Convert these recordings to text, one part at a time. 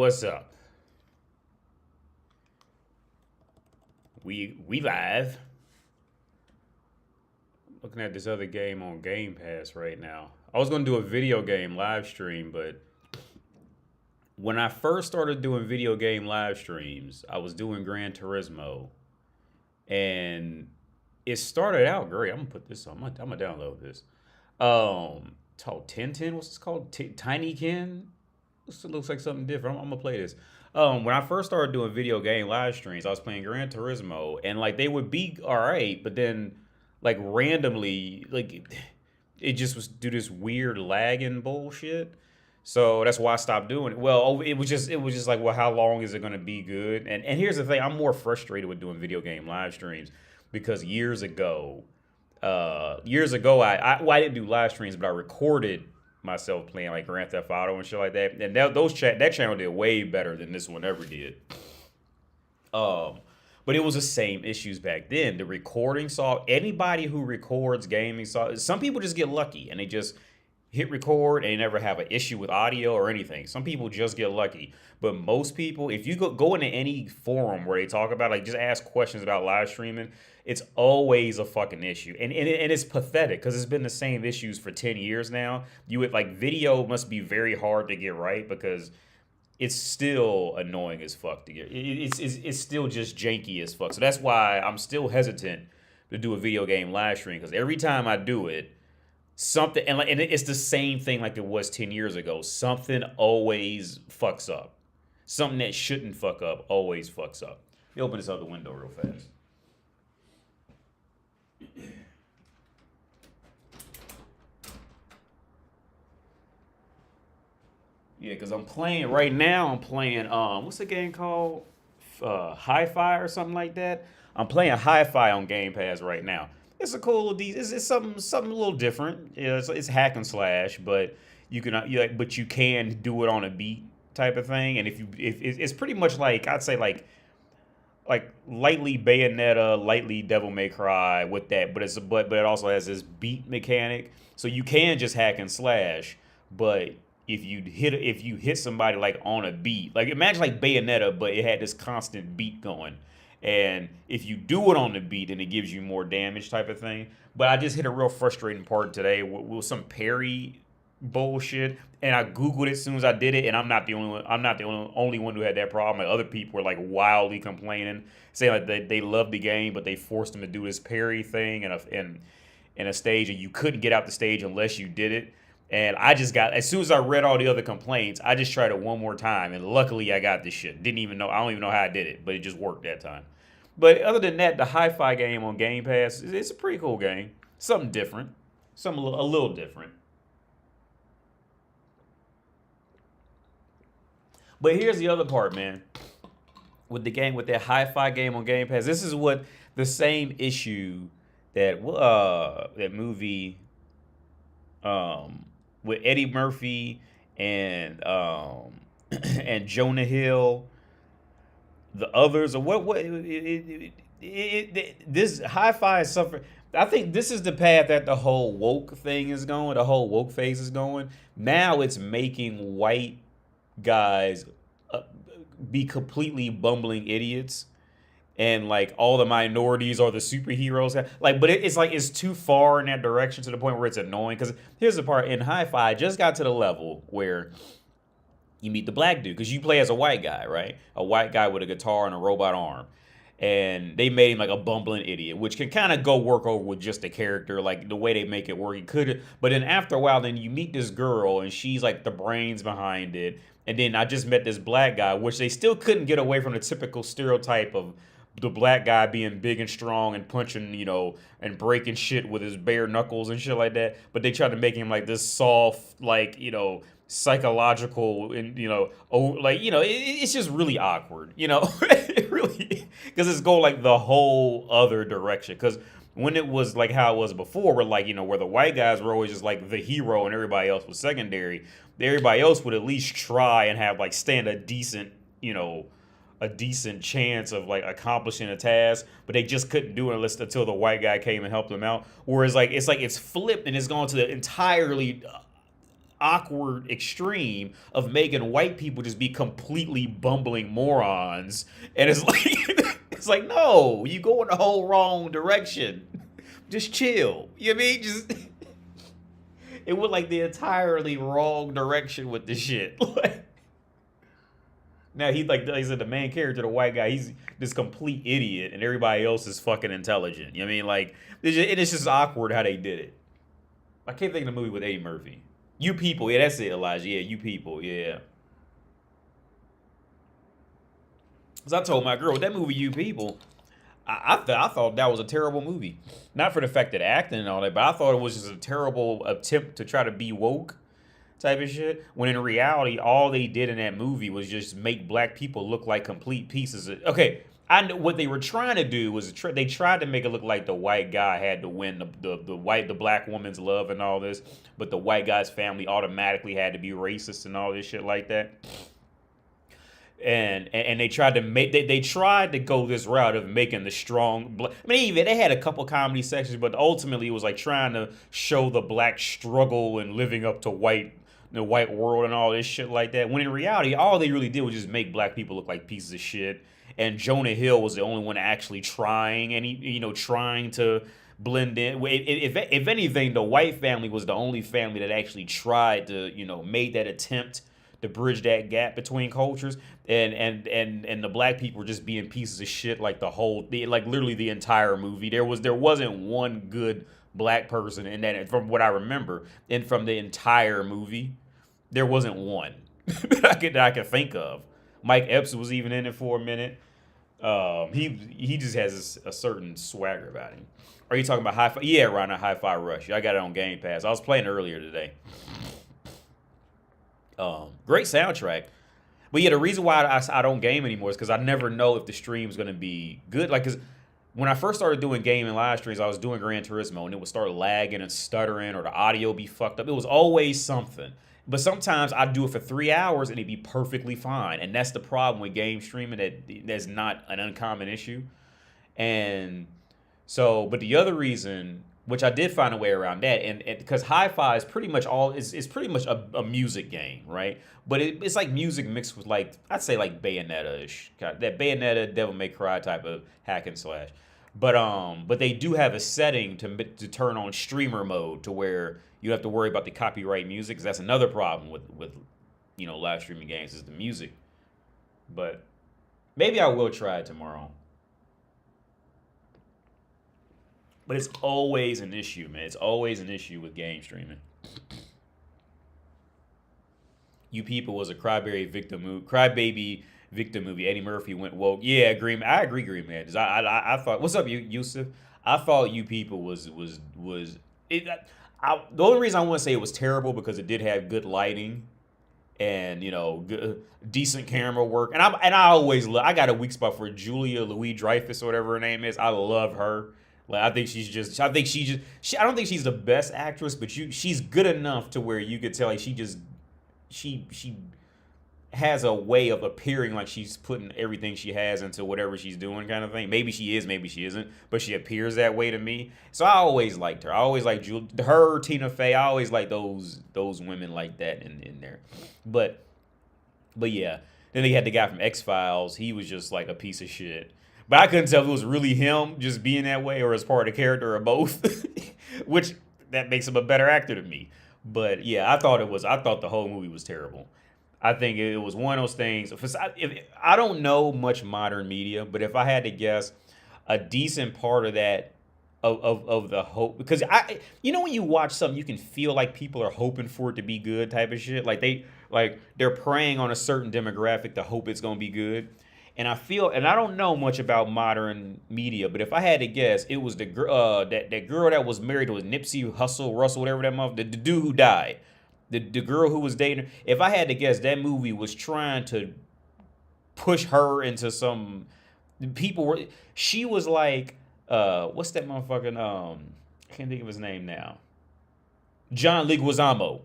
What's up? We live. Looking at this other game on Game Pass right now. I was gonna do a video game live stream, but when I first started doing video game live streams, I was doing Gran Turismo, and it started out great. I'm gonna put this on. I'm gonna download this. It's called Tintin. What's this called? Tiny Ken. This looks like something different. I'm gonna play this. When I first started doing video game live streams, I was playing Gran Turismo, and like they would be all right, but then like randomly, like it just was do this weird lagging bullshit. So that's why I stopped doing it. Well, it was just like, well, how long is it gonna be good? And here's the thing, I'm more frustrated with doing video game live streams because years ago, I didn't do live streams, but I recorded myself playing like Grand Theft Auto and shit like that. And that channel did way better than this one ever did. Um, but it was the same issues back then. The recording saw anybody who records gaming saw. Some people just get lucky and they just hit record and they never have an issue with audio or anything. Some people just get lucky, but most people, if you go into any forum where they talk about like just ask questions about live streaming, it's always a fucking issue, and it's pathetic because it's been the same issues for 10 years now. You would like video must be very hard to get right because it's still annoying as fuck to get. It's still just janky as fuck. So that's why I'm still hesitant to do a video game live stream because every time I do it something and it's the same thing like it was 10 years ago. Something always fucks up. Something that shouldn't fuck up always fucks up. Let me open this other window real fast. Yeah, because I'm playing right now. I'm playing what's the game called? Hi-Fi or something like that. I'm playing Hi-Fi on Game Pass right now. It's a cool little it's something a little different. Yeah, it's hack and slash, but but you can do it on a beat type of thing. And if it's pretty much like I'd say like lightly Bayonetta, lightly Devil May Cry with that, but it also has this beat mechanic, so you can just hack and slash. But if you hit somebody like on a beat, like imagine like Bayonetta, but it had this constant beat going, and if you do it on the beat, then it gives you more damage type of thing. But I just hit a real frustrating part today with some parry bullshit, and I googled it as soon as I did it, and I'm not the only one. I'm not the only one who had that problem. Like other people were like wildly complaining, saying like they loved the game, but they forced them to do this parry thing in a stage, and you couldn't get out the stage unless you did it. And I just got as soon as I read all the other complaints, I just tried it one more time, and luckily I got this shit. Didn't even know I don't even know how I did it, but it just worked that time. But other than that, the Hi-Fi game on Game Pass, it's a pretty cool game. Something different, something a little different. But here's the other part, man. With that Hi-Fi game on Game Pass, this is what the same issue that movie with Eddie Murphy and and Jonah Hill, the others, or this Hi-Fi is suffering. I think this is the path that the whole woke thing is going. The whole woke phase is going. Now it's making white guys be completely bumbling idiots, and like all the minorities are the superheroes. Like, but it's like it's too far in that direction to the point where it's annoying. Because here's the part in Hi-Fi, I just got to the level where you meet the black dude because you play as a white guy, right? A white guy with a guitar and a robot arm. And they made him like a bumbling idiot, which can kind of go work over with just the character, like the way they make it work. He could, but then after a while, then you meet this girl, and she's like the brains behind it. And then I just met this black guy, which they still couldn't get away from the typical stereotype of the black guy being big and strong and punching, and breaking shit with his bare knuckles and shit like that. But they tried to make him like this soft, like, psychological and, it's just really awkward, it really, because it's going like the whole other direction. Because when it was like how it was before, where like, where the white guys were always just like the hero and everybody else was secondary, everybody else would at least try and have like stand a decent chance of like accomplishing a task, but they just couldn't do it until the white guy came and helped them out. Whereas like it's flipped and it's gone to the entirely awkward extreme of making white people just be completely bumbling morons. And it's like, it's like, no, you go in the whole wrong direction. Just chill. You know what I mean? Just, it went like the entirely wrong direction with this shit. Like, now he's said, the main character, the white guy, he's this complete idiot, and everybody else is fucking intelligent. You know what I mean? Like, it's just awkward how they did it. I can't think of the movie with Eddie Murphy. You People, yeah, that's it, Elijah. Yeah, You People, yeah. Because I told my girl, that movie, You People, I thought that was a terrible movie. Not for the fact that acting and all that, but I thought it was just a terrible attempt to try to be woke type of shit. When in reality, all they did in that movie was just make black people look like complete pieces of... Okay, I know what they were trying to do was they tried to make it look like the white guy had to win the black woman's love and all this, but the white guy's family automatically had to be racist and all this shit like that. And they tried to make they tried to go this route of making the strong I mean, even they had a couple comedy sections, but ultimately it was like trying to show the black struggle and living up to the white world and all this shit like that. When in reality, all they really did was just make black people look like pieces of shit. And Jonah Hill was the only one actually trying, and he, trying to blend in. If anything, the white family was the only family that actually tried to, made that attempt to bridge that gap between cultures, and the black people were just being pieces of shit like literally the entire movie. There wasn't one good black person in that, from what I remember, and from the entire movie, there wasn't one that I could think of. Mike Epps was even in it for a minute. He just has a certain swagger about him. Are you talking about Hi-Fi? Yeah, Ron, Hi-Fi Rush. I got it on Game Pass. I was playing it earlier today. Great soundtrack. But yeah, the reason why I don't game anymore is because I never know if the stream's going to be good. Like, because when I first started doing gaming live streams, I was doing Gran Turismo, and it would start lagging and stuttering, or the audio be fucked up. It was always something. But sometimes I'd do it for 3 hours, and it'd be perfectly fine. And that's the problem with game streaming, that's not an uncommon issue. And so, but the other reason, which I did find a way around that, and because Hi-Fi is pretty much it's pretty much a music game, right? But it's like music mixed with, like, I'd say like Bayonetta-ish, that Bayonetta, Devil May Cry type of hack and slash. But they do have a setting to turn on streamer mode to where you have to worry about the copyright music, because that's another problem with live streaming games is the music. But maybe I will try it tomorrow. But it's always an issue, man. It's always an issue with game streaming. You People was a crybaby victim movie. Eddie Murphy went woke. Yeah, agree. I agree, Green Man. I thought, what's up, Yusuf? I thought You People was it. The only reason I want to say it was terrible because it did have good lighting and decent camera work. And I always I got a weak spot for Julia Louis-Dreyfus or whatever her name is. I love her. Like, I don't think she's the best actress, but she's good enough to where you could tell like she has a way of appearing like she's putting everything she has into whatever she's doing, kind of thing. Maybe she is, maybe she isn't, but she appears that way to me. So I always liked her. I always liked her, Tina Fey. I always liked those women like that in there. But yeah, then they had the guy from X-Files. He was just like a piece of shit. But I couldn't tell if it was really him just being that way or as part of the character or both, which that makes him a better actor to me. But yeah, I thought the whole movie was terrible. I think it was one of those things. I don't know much modern media, but if I had to guess, a decent part of that of the hope, because when you watch something, you can feel like people are hoping for it to be good type of shit. Like they're preying on a certain demographic to hope it's gonna be good. And I don't know much about modern media, but if I had to guess, it was the girl that was married to Nipsey Russell, whatever that the dude who died. The girl who was dating her. If I had to guess, that movie was trying to push her into some she was like, what's that motherfucking, I can't think of his name now. John Leguizamo.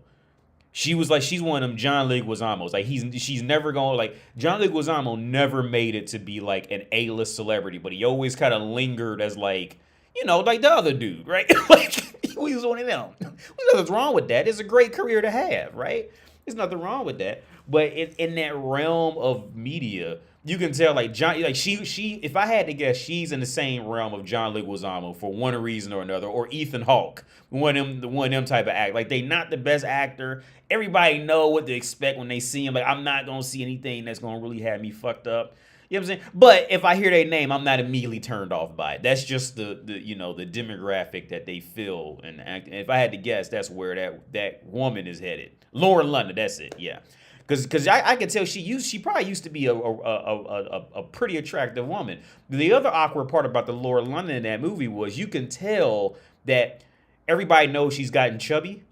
She was like, she's one of them John Leguizamos. Like, she's never going, like, John Leguizamo never made it to be like an A-list celebrity, but he always kind of lingered as like, like the other dude, right? Like, We was one of them. There's nothing wrong with that. It's a great career to have, right? There's nothing wrong with that. But in that realm of media, you can tell like John, like she. If I had to guess, she's in the same realm of John Leguizamo for one reason or another, or Ethan Hawke, one of them type of act. Like they not the best actor. Everybody know what to expect when they see him. Like I'm not gonna see anything that's gonna really have me fucked up. You know what I'm saying? But if I hear their name, I'm not immediately turned off by it. That's just the demographic that they feel and act. And if I had to guess, that's where that woman is headed. Lauren London, that's it. Yeah. Because I can tell she probably used to be a pretty attractive woman. The other awkward part about the Laura London in that movie was you can tell that everybody knows she's gotten chubby.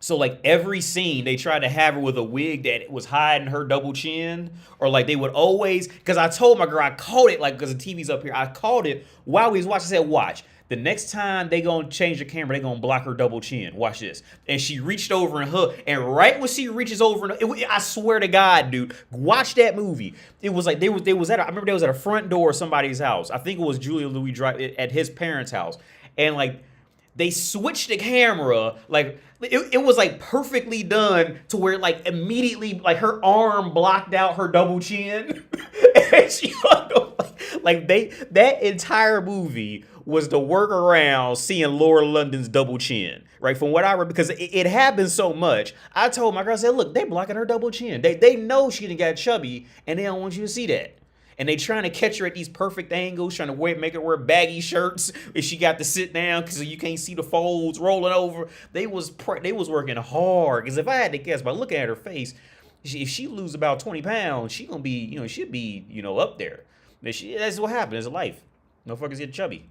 So like every scene they tried to have her with a wig that was hiding her double chin, or like they would always, because I told my girl, I called it, like because the TV's up here, I called it while we was watching. I said, watch. The next time they gonna change the camera, they gonna block her double chin. Watch this. And she reached over and hugged. And right when she reaches over, I swear to God, dude, watch that movie. It was like I remember they was at a front door of somebody's house. I think it was Julia Louis Drive at his parents' house. And like they switched the camera, like it was like perfectly done to where like immediately like her arm blocked out her double chin. And she like that entire movie was the workaround seeing Laura London's double chin, right? From what I read, because it happens so much. I told my girl, I said, look, they blocking her double chin. They know she done got chubby, and they don't want you to see that. And they trying to catch her at these perfect angles, trying to make her wear baggy shirts if she got to sit down because you can't see the folds rolling over. They was working hard. Because if I had to guess by looking at her face, if she lose about 20 pounds, she gonna be, she'll be, up there. That's what happens in life. Motherfuckers get chubby.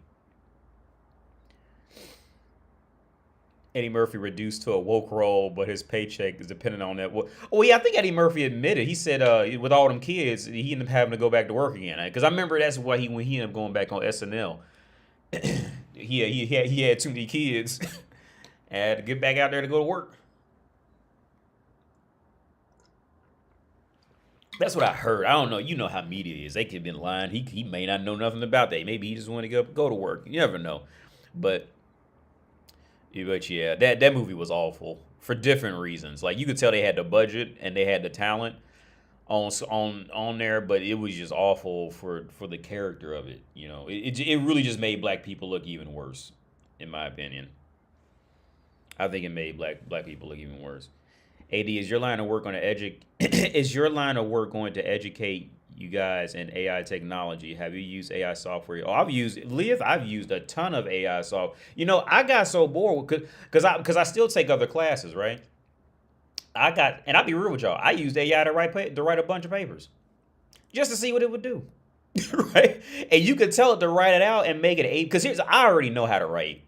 Eddie Murphy reduced to a woke role, but his paycheck is dependent on that. Oh, yeah, I think Eddie Murphy admitted. He said with all them kids, he ended up having to go back to work again. Because I remember that's why when he ended up going back on SNL. he had too many kids. Had to get back out there to go to work. That's what I heard. I don't know. You know how media is. They could have been lying. He may not know nothing about that. Maybe he just wanted to go to work. You never know. But yeah, that movie was awful for different reasons. Like you could tell they had the budget and they had the talent on there, but it was just awful for the character of it. It really just made black people look even worse, in my opinion. I think it made black people look even worse. AD, is your line of work going to educate you guys in AI technology? Have you used AI software? I've used a ton of AI software. I got so bored because I still take other classes, right? And I'll be real with y'all. I used AI to write a bunch of papers just to see what it would do, right? And you could tell it to write it out and make it because I already know how to write.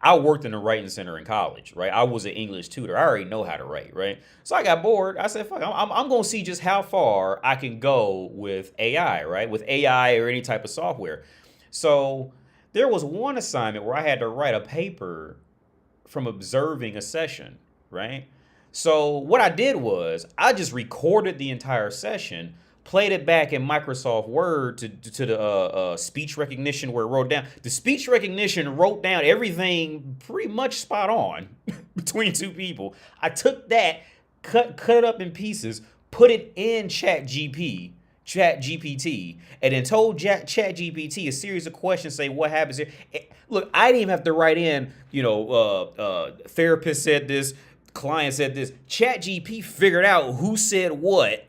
I worked in the writing center in college, right? I was an English tutor. I already know how to write, right? So I got bored. I said, fuck, I'm going to see just how far I can go with AI, right? With AI or any type of software. So there was one assignment where I had to write a paper from observing a session, right? So what I did was I just recorded the entire session, played it back in Microsoft Word to the speech recognition where it wrote down. The speech recognition wrote down everything pretty much spot on between two people. I took that, cut it up in pieces, put it in ChatGPT, and then told ChatGPT a series of questions, say what happens here. Look, I didn't even have to write in, therapist said this, client said this. ChatGPT figured out who said what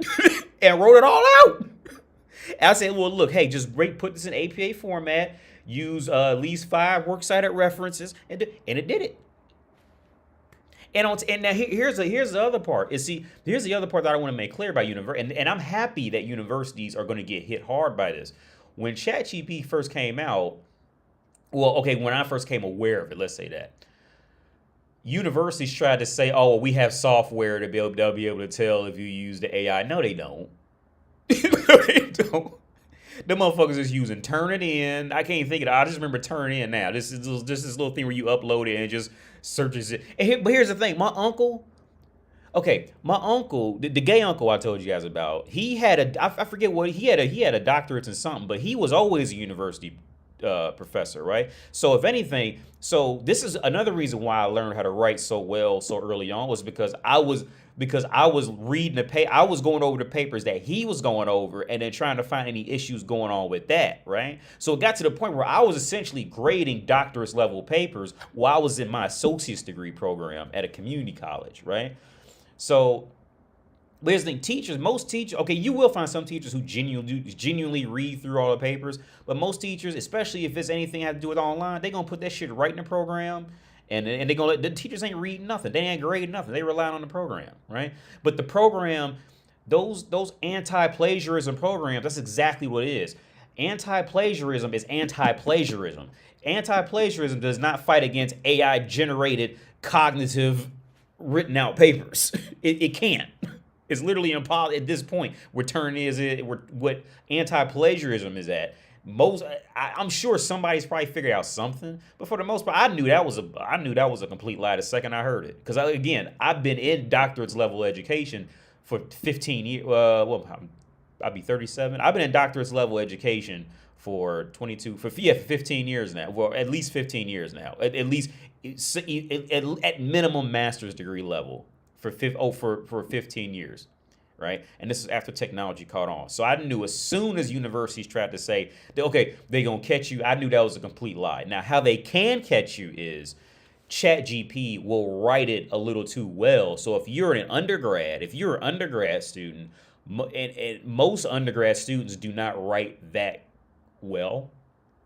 and wrote it all out. And I said, well, look, hey, just put this in APA format, use at least 5 works cited references, and it did it. And now here's the other part. Here's the other part that I want to make clear about university, and I'm happy that universities are going to get hit hard by this. When ChatGPT first came out, when I first came aware of it, let's say that. Universities tried to say, oh, well, we have software they'll be able to tell if you use the AI. No, they don't. No, they don't. The motherfuckers is using Turnitin. I can't think of it. I just remember Turnitin now. This is just this little thing where you upload it and it just searches it. But here's the thing. My uncle, the gay uncle I told you guys about, he had I forget what, he had a doctorate in something, but he was always a university professor, right? So if anything, so this is another reason why I learned how to write so well so early on was because I was reading I was going over the papers that he was going over and then trying to find any issues going on with that, right? So it got to the point where I was essentially grading doctorate level papers while I was in my associate's degree program at a community college, right? So here's the thing, most teachers, okay, you will find some teachers who genuinely read through all the papers, but most teachers, especially if it's anything that has to do with online, they're going to put that shit right in the program, and they're going to let, the teachers ain't reading nothing. They ain't grading nothing. They rely on the program, right? But the program, those anti-plagiarism programs, that's exactly what it is. Anti-plagiarism is anti-plagiarism. Anti-plagiarism does not fight against AI-generated cognitive written out papers. It can't. It's literally impossible at this point. What anti-plagiarism is at. I'm sure somebody's probably figured out something, but for the most part, I knew that was a complete lie the second I heard it. Because again, I've been in doctorate's level education for 15 years. I'll be 37. I've been in doctorate's level education for 15 years now. Well, at least 15 years now. At least at minimum master's degree level for 15 years. Right? And this is after technology caught on. So I knew as soon as universities tried to say, okay, they're going to catch you, I knew that was a complete lie. Now, how they can catch you is ChatGPT will write it a little too well. So if you're an undergrad student, and most undergrad students do not write that well.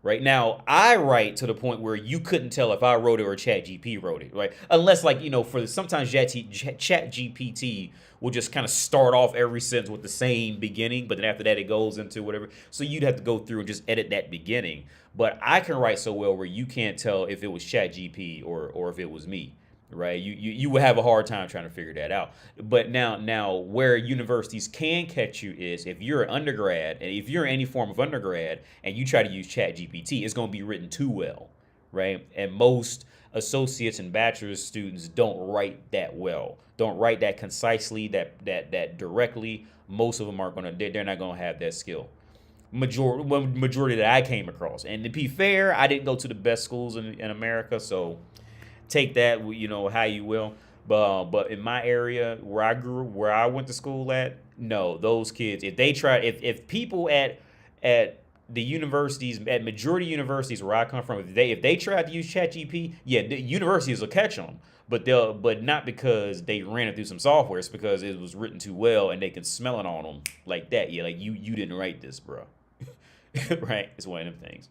Right now, I write to the point where you couldn't tell if I wrote it or ChatGPT wrote it, right? Unless, like, sometimes ChatGPT will just kind of start off every sentence with the same beginning, but then after that it goes into whatever. So you'd have to go through and just edit that beginning. But I can write so well where you can't tell if it was ChatGPT or if it was me, right? You would have a hard time trying to figure that out. But now where universities can catch you is if you're an undergrad, and if you're in any form of undergrad and you try to use ChatGPT, it's going to be written too well, right? And most associates and bachelor's students don't write that well, don't write that concisely, that directly. Most of them they're not going to have that skill. Majority that I came across. And to be fair, I didn't go to the best schools in America, so take that, how you will. But in my area where I went to school at, no, those kids, if people at the universities, at majority universities where I come from, if they tried to use ChatGPT, yeah, the universities will catch them, but not because they ran it through some software. It's because it was written too well and they can smell it on them like that. Yeah, like you didn't write this, bro. Right? It's one of them things.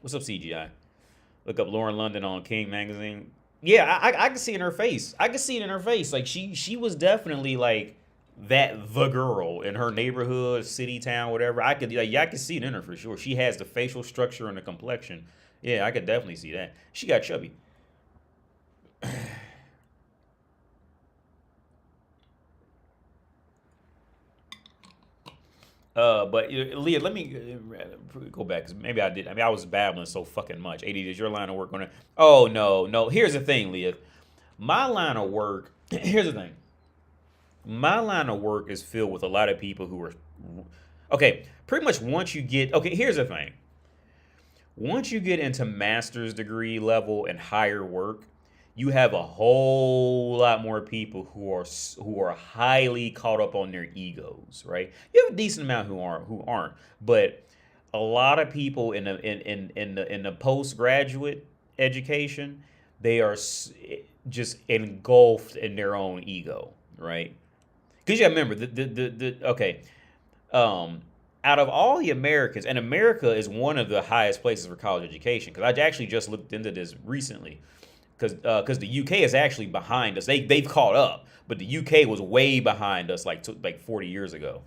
What's up, CGI? Look up Lauren London on King Magazine. Yeah, I can see it in her face. I can see it in her face. Like she was definitely like the girl in her neighborhood, city, town, whatever. I could see it in her for sure. She has the facial structure and the complexion. Yeah, I could definitely see that. She got chubby. But Leah, let me go back because maybe I did. I mean, I was babbling so fucking much. AD, is your line of work on it? Oh no. Here's the thing, Leah. My line of work. Here's the thing. My line of work is filled with a lot of people who are okay. Pretty much once you get here's the thing. Once you get into master's degree level and higher work, you have a whole lot more people who are highly caught up on their egos, right? You have a decent amount who aren't, but a lot of people in the postgraduate education, they are just engulfed in their own ego, right? Because you remember out of all the Americans, and America is one of the highest places for college education. Because I actually just looked into this recently. Because the UK is actually behind us. They've caught up, but the UK was way behind us like 40 years ago.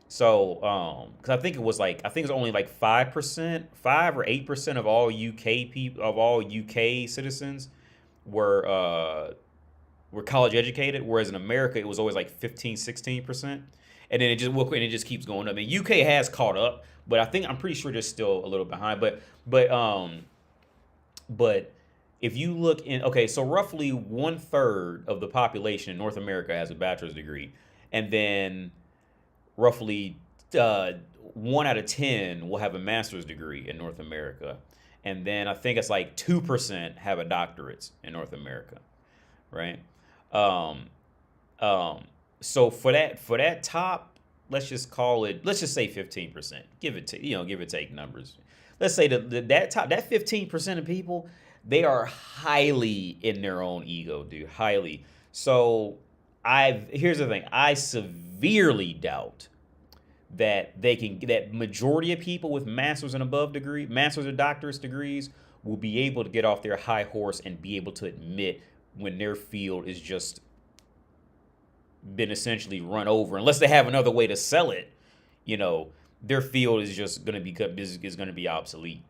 So because I think it was only like 5 or 8% of all UK citizens were college educated, whereas in America it was always like 15-16%, and then it just keeps going up. And UK has caught up, but I'm pretty sure they're still a little behind. But if you look so roughly 1/3 of the population in North America has a bachelor's degree, and then roughly 1 out of 10 will have a master's degree in North America. And then I think it's like 2% have a doctorate in North America, right? Um, so for that top, let's just say 15%. Give or take numbers. Let's say that 15% of people, they are highly in their own ego, dude. Highly. So here's the thing. I severely doubt that majority of people with master's and above degree, master's or doctorate degrees, will be able to get off their high horse and be able to admit when their field is just been essentially run over, unless they have another way to sell it. Their field is just going to be obsolete,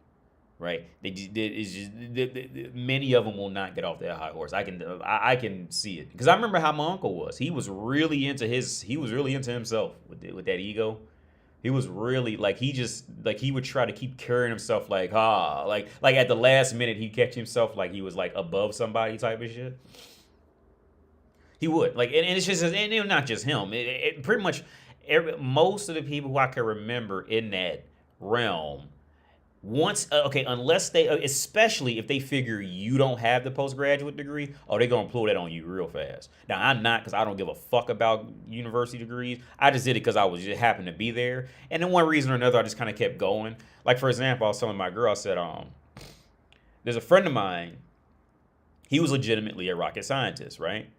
right? Many of them will not get off their high horse. I can see it, because I remember how my uncle was. He was really into himself with that ego. He was really he would try to keep carrying himself like at the last minute he'd catch himself like he was like above somebody type of shit. He would and it's just, and not just him. It pretty much most of the people who I can remember in that realm, unless especially if they figure you don't have the postgraduate degree, they're gonna pull that on you real fast. Now I'm not, because I don't give a fuck about university degrees. I just did it because I was just happened to be there, and then one reason or another I just kind of kept going. Like, for example, I was telling my girl, I said, there's a friend of mine. He was legitimately a rocket scientist, right?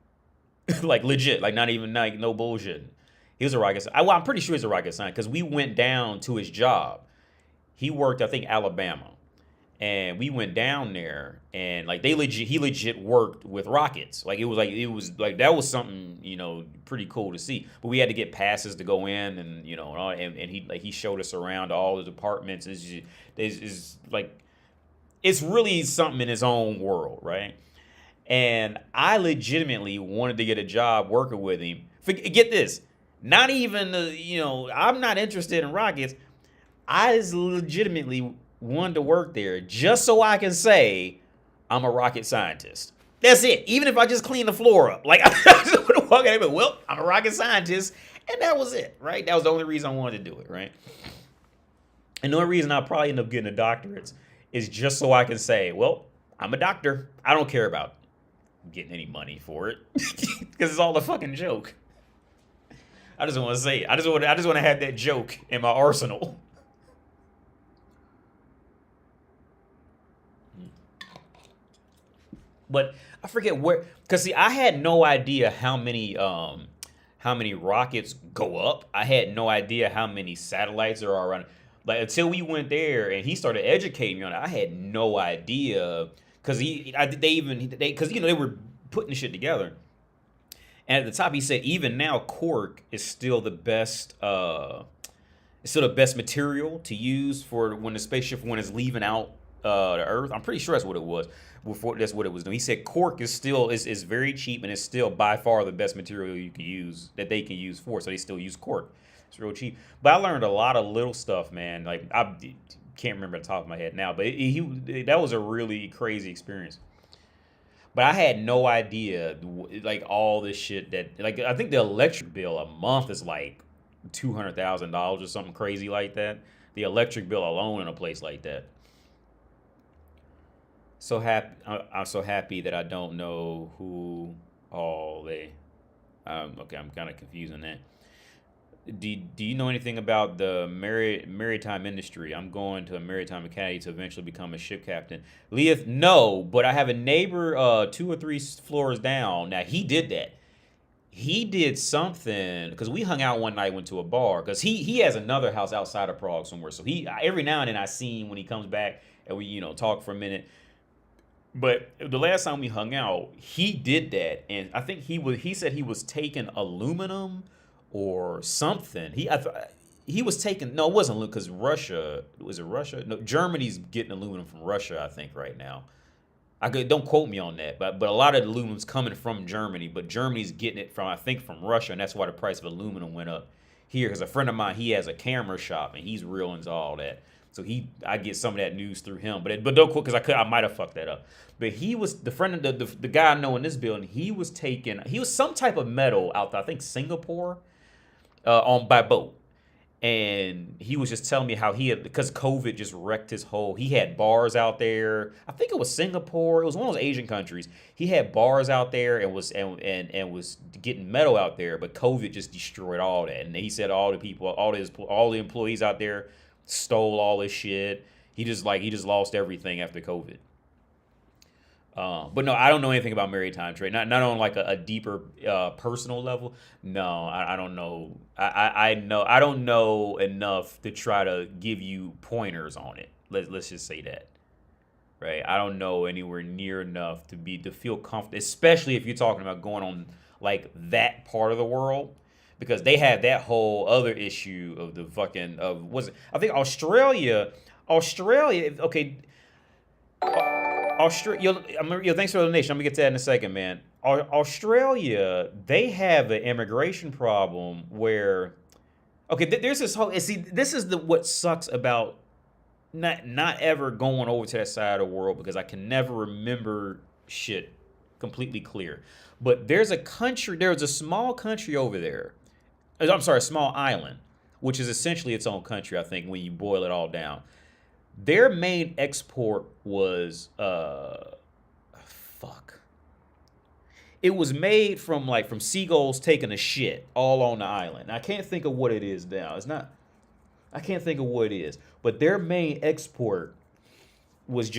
Like legit, like not even like no bullshit. He was a rocket scientist. I'm pretty sure he's a rocket scientist, because we went down to his job. He worked, I think, Alabama, and we went down there, and like he legit worked with rockets. Like it was like that was something pretty cool to see. But we had to get passes to go in, and and he showed us around all the departments. It's really something in his own world, right? And I legitimately wanted to get a job working with him. Get this, not even I'm not interested in rockets. I just legitimately wanted to work there just so I can say I'm a rocket scientist. That's it. Even if I just clean the floor up. Like, I just want to walk out and well, I'm a rocket scientist. And that was it, right? That was the only reason I wanted to do it, right? And the only reason I'll probably end up getting a doctorate is just so I can say, well, I'm a doctor. I don't care about getting any money for it. Because it's all a fucking joke. I just want to say it. I just want to have that joke in my arsenal. But I forget where, because see, I had no idea how many rockets go up. I had no idea how many satellites there are around. Like, until we went there and he started educating me on it, I had no idea, because they were putting the shit together. And at the top he said even now cork is still the best material to use for when the spaceship it's leaving out the Earth. I'm pretty sure that's what it was. That's what it was doing. He said cork is still is very cheap, and it's still by far the best material you can use, that they can use for. So they still use cork. It's real cheap. But I learned a lot of little stuff, man. Like, I can't remember the top of my head now, but that was a really crazy experience. But I had no idea, like, all this shit that, like, I think the electric bill a month is like $200,000 or something crazy like that. The electric bill alone in a place like that. I'm so happy that I don't know who all they. Okay, I'm kind of confused on that. Do you know anything about the maritime industry? I'm going to a maritime academy to eventually become a ship captain. Leah, no, but I have a neighbor 2 or 3 floors down. Now, he did that. He did something, because we hung out one night, went to a bar, because he has another house outside of Prague somewhere. So every now and then I see him when he comes back, and we talk for a minute. But the last time we hung out, he did that, and I think he said he was taking aluminum or something. He was taking, no, it wasn't aluminum, because Russia, was it Russia? No, Germany's getting aluminum from Russia, I think, right now. Don't quote me on that, but a lot of the aluminum's coming from Germany, but Germany's getting it from Russia, and that's why the price of aluminum went up here. Because a friend of mine, he has a camera shop, and he's real into all that. So I get some of that news through him, but don't quote, because I might have fucked that up. But he was the friend of the guy I know in this building. He was some type of metal out there, I think Singapore, by boat, And he was just telling me how he had, because COVID just wrecked his whole, he had bars out there. I think it was Singapore. It was one of those Asian countries. He had bars out there and was getting metal out there, but COVID just destroyed all that. And he said all the people, all the employees out there stole all his shit. He just lost everything after COVID. But no, I don't know anything about maritime trade. Not on like a deeper personal level. No, I don't know. I don't know enough to try to give you pointers on it. Let's just say that, right? I don't know anywhere near enough to feel comfortable, especially if you're talking about going on like that part of the world, because they have that whole other issue of the fucking I think Australia. Okay. Thanks for the donation. I'm gonna get to that in a second, man. Australia, they have an immigration problem where, okay, there's this whole. See, this is what sucks about not ever going over to that side of the world, because I can never remember shit completely clear. But there's a small country over there. I'm sorry, a small island, which is essentially its own country, I think, when you boil it all down. Their main export was it was made from seagulls taking a shit all on the island. I can't think of what it is now. I can't think of what it is. But their main export was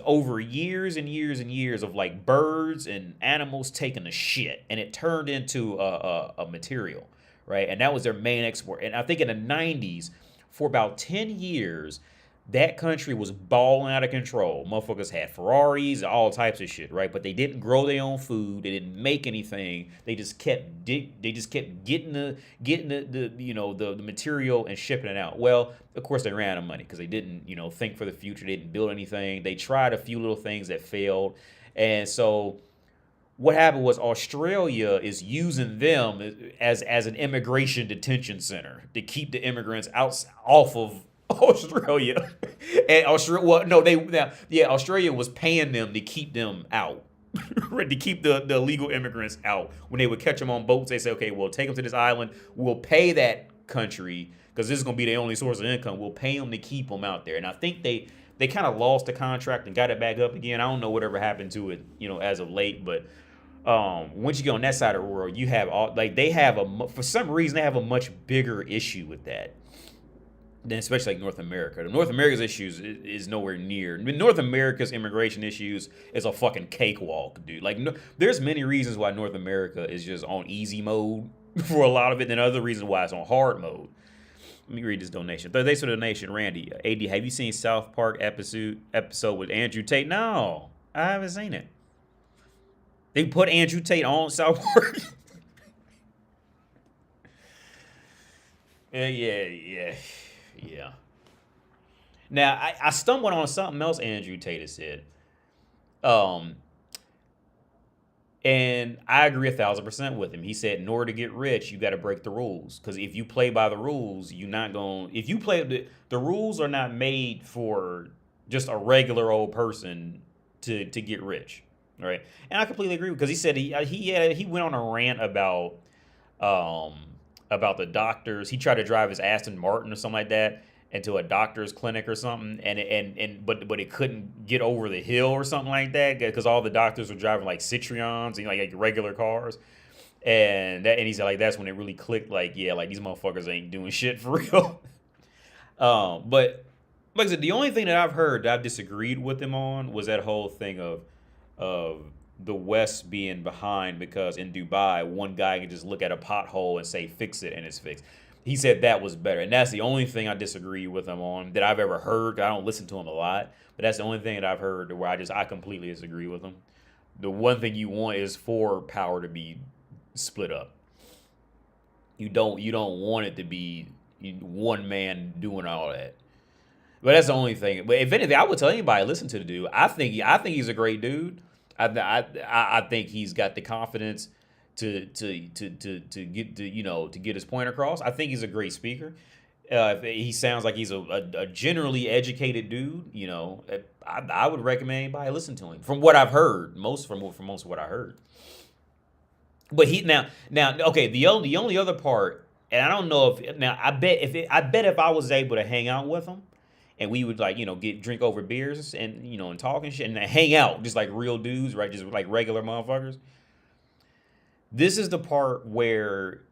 over years and years and years of like birds and animals taking a shit, and it turned into a material, right? And that was their main export. And I think in the 90s, for about 10 years, that country was balling out of control. Motherfuckers had Ferraris, all types of shit, right? But they didn't grow their own food. They didn't make anything. They just kept getting the material and shipping it out. Well, of course they ran out of money because they didn't, think for the future. They didn't build anything. They tried a few little things that failed. And so what happened was Australia is using them as an immigration detention center to keep the immigrants off of Australia. And Australia was paying them to keep them out, to keep the illegal immigrants out. When they would catch them on boats, they say, okay, we'll take them to this island. We'll pay that country, because this is going to be their only source of income. We'll pay them to keep them out there. And I think they kind of lost the contract and got it back up again. I don't know whatever happened to it, as of late, but once you get on that side of the world, you have for some reason they have a much bigger issue with that than especially like North America. North America's issues is nowhere near. I mean, North America's immigration issues is a fucking cakewalk, dude. Like, there's many reasons why North America is just on easy mode for a lot of it, and other reasons why it's on hard mode. Let me read this donation. Thanks for the donation, Randy. AD, have you seen South Park episode with Andrew Tate? No, I haven't seen it. They put Andrew Tate on South Park. Yeah. Now, I stumbled on something else Andrew Tate has said. And I agree 1,000% with him. He said, in order to get rich, you got to break the rules. Because if you play by the rules, you're not going... If you play... The rules are not made for just a regular old person to get rich. Right? And I completely agree, because he said he went on a rant about the doctors. He tried to drive his Aston Martin or something like that into a doctor's clinic or something, but it couldn't get over the hill or something like that, because all the doctors were driving like Citroens and like regular cars, and he said like that's when it really clicked, like these motherfuckers ain't doing shit for real. But like I said, the only thing that I've heard that I've disagreed with him on was that whole thing of the West being behind, because in Dubai, one guy can just look at a pothole and say, fix it, and it's fixed. He said that was better. And that's the only thing I disagree with him on that I've ever heard. I don't listen to him a lot, but that's the only thing that I've heard where I completely disagree with him. The one thing you want is for power to be split up. You don't want it to be one man doing all that. But that's the only thing. But if anything, I would tell anybody, listen to the dude. I think he's a great dude. I think he's got the confidence to get his point across. I think he's a great speaker. He sounds like he's a generally educated dude. I would recommend anybody listen to him. From what I've heard, most of what I heard. But okay. The only other part And I don't know if now I bet if I was able to hang out with him, and we would like get drink over beers and and talk and shit and hang out just like real dudes, right? Just like regular motherfuckers. This is the part where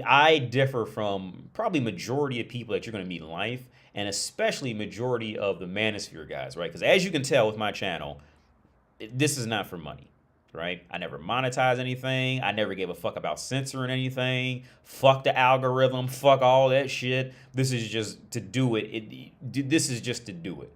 I differ from probably majority of people that you're going to meet in life, and especially majority of the manosphere guys, right? Because as you can tell with my channel, this is not for money, right? I never monetize anything. I never gave a fuck about censoring anything. Fuck the algorithm. Fuck all that shit. This is just to do it. This is just to do it,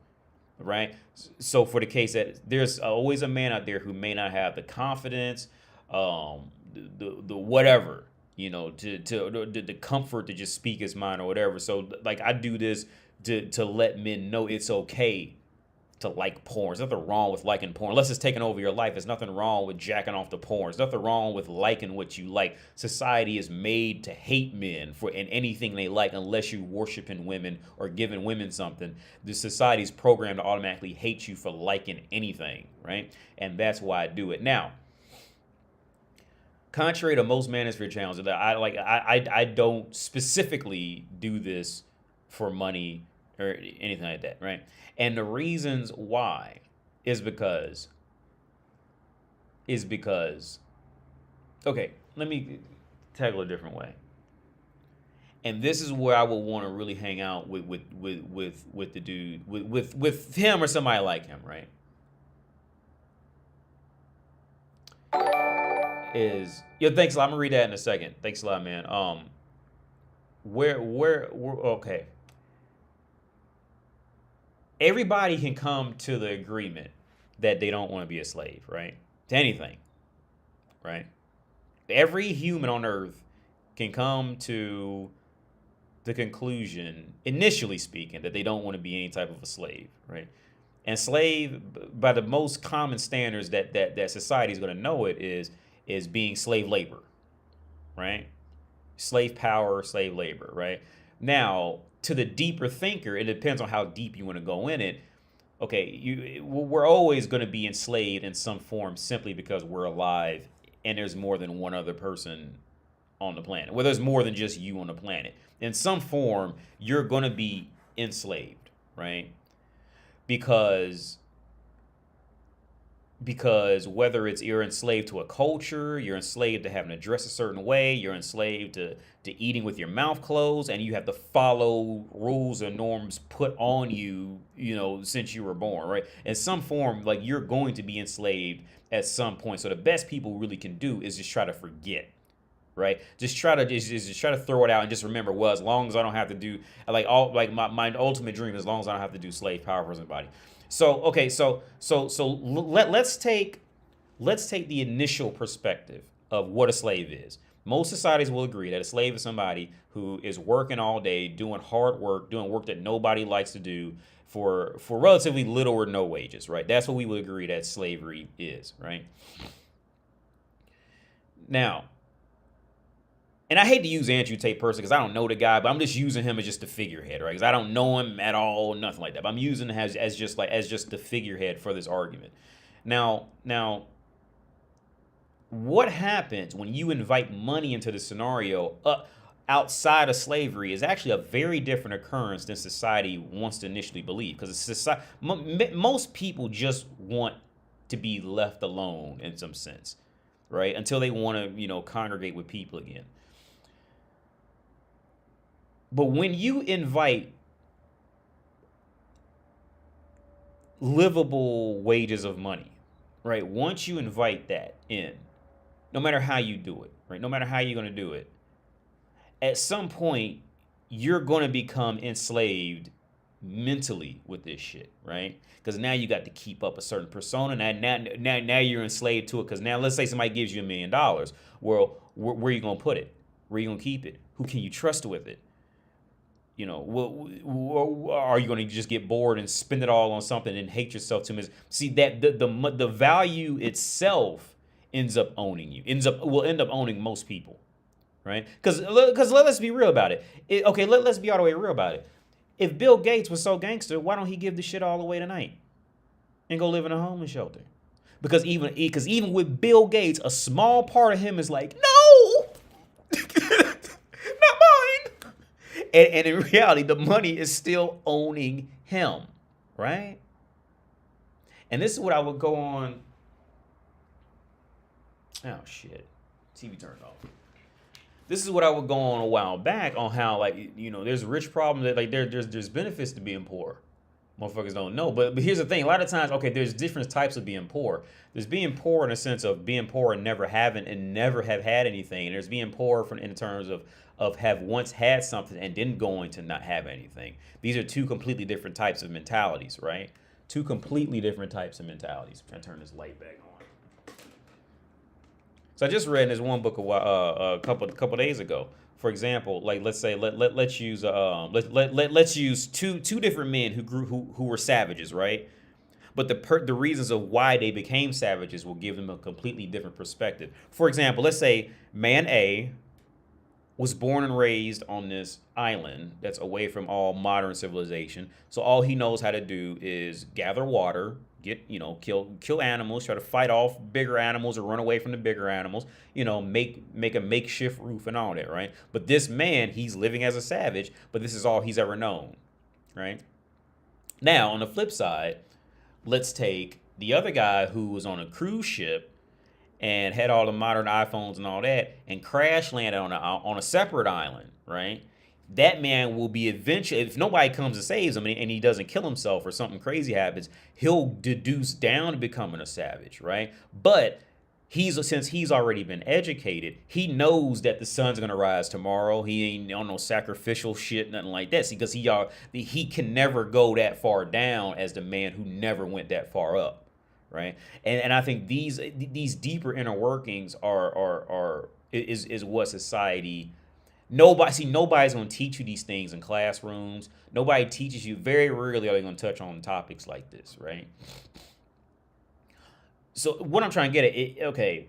right? So for the case that there's always a man out there who may not have the confidence, the whatever, the comfort to just speak his mind or whatever. So like I do this to let men know it's okay to like porn. There's nothing wrong with liking porn. Unless it's taking over your life, there's nothing wrong with jacking off the porn. There's nothing wrong with liking what you like. Society is made to hate men for in anything they like unless you worshiping women or giving women something. The society's programmed to automatically hate you for liking anything, right? And that's why I do it. Now, contrary to most manosphere channels, I don't specifically do this for money or anything like that, right? And the reasons why is because, okay, let me tackle a different way. And this is where I would want to really hang out with the dude, with him or somebody like him, right? Thanks a lot. I'm gonna read that in a second. Thanks a lot, man. Okay. Everybody can come to the agreement that they don't want to be a slave, right? To anything, right? Every human on earth can come to the conclusion, initially speaking, that they don't want to be any type of a slave, right? And slave, by the most common standards that society is going to know it, is being slave labor, right? Slave power, slave labor, right? Now, to the deeper thinker, it depends on how deep you want to go in it. Okay, we're always going to be enslaved in some form simply because we're alive and there's more than one other person on the planet. Well, there's more than just you on the planet. In some form, you're going to be enslaved, right? Because whether it's you're enslaved to a culture, you're enslaved to having to dress a certain way, you're enslaved to eating with your mouth closed, and you have to follow rules and norms put on you, since you were born, right? In some form, like you're going to be enslaved at some point. So the best people really can do is just try to forget, right? Just try to throw it out and just remember, well, as long as I don't have to do my ultimate dream, as long as I don't have to do slave power for somebody. So okay, so let's take the initial perspective of what a slave is. Most societies will agree that a slave is somebody who is working all day, doing hard work, doing work that nobody likes to do for relatively little or no wages, right? That's what we would agree that slavery is, right? Now, and I hate to use Andrew Tate personally because I don't know the guy, but I'm just using him as just the figurehead, right? Because I don't know him at all, nothing like that. But I'm using him as just the figurehead for this argument. Now, what happens when you invite money into the scenario outside of slavery is actually a very different occurrence than society wants to initially believe. Because most people just want to be left alone in some sense, right? Until they want to, congregate with people again. But when you invite livable wages of money, right? Once you invite that in, no matter how you do it, right? No matter how you're going to do it, at some point, you're going to become enslaved mentally with this shit, right? Because now you got to keep up a certain persona. Now you're enslaved to it. Because now let's say somebody gives you $1 million. Well, where are you going to put it? Where are you going to keep it? Who can you trust with it? Are you going to just get bored and spend it all on something and hate yourself too much? See, that the value itself will end up owning most people, right? Because let's be real about it. Let's be all the way real about it. If Bill Gates was so gangster, why don't he give the shit all away tonight and go live in a homeless shelter? Because even with Bill Gates, a small part of him is like, no, not And in reality, the money is still owning him, right? And this is what I would go on. Oh shit, TV turned off. This is what I would go on a while back on how, like, there's rich problems that, like, there's benefits to being poor. Motherfuckers don't know. But here's the thing. A lot of times, okay, there's different types of being poor. There's being poor in a sense of being poor and never having and never have had anything. And there's being poor in terms of have once had something and then going to not have anything. These are two completely different types of mentalities, right? Two completely different types of mentalities. I'm trying to turn this light back on. So I just read in this one book a couple days ago. For example, like let's say let's use let's use two different men who were savages, right? But the reasons of why they became savages will give them a completely different perspective. For example, let's say man A was born and raised on this island that's away from all modern civilization. So all he knows how to do is gather water, kill animals, try to fight off bigger animals or run away from the bigger animals, make a makeshift roof and all that, right? But this man, he's living as a savage, but this is all he's ever known, right? Now, on the flip side, let's take the other guy who was on a cruise ship and had all the modern iPhones and all that and crash landed on a separate island, right? That man will be eventually, if nobody comes and saves him and he doesn't kill himself or something crazy happens, he'll deduce down to becoming a savage, right? But since he's already been educated, he knows that the sun's gonna rise tomorrow. He ain't on no sacrificial shit, nothing like that. See, because he can never go that far down as the man who never went that far up, right? And I think these deeper inner workings is what society. Nobody's going to teach you these things in classrooms. Nobody teaches you. Very rarely are they going to touch on topics like this, right? So what I'm trying to get at,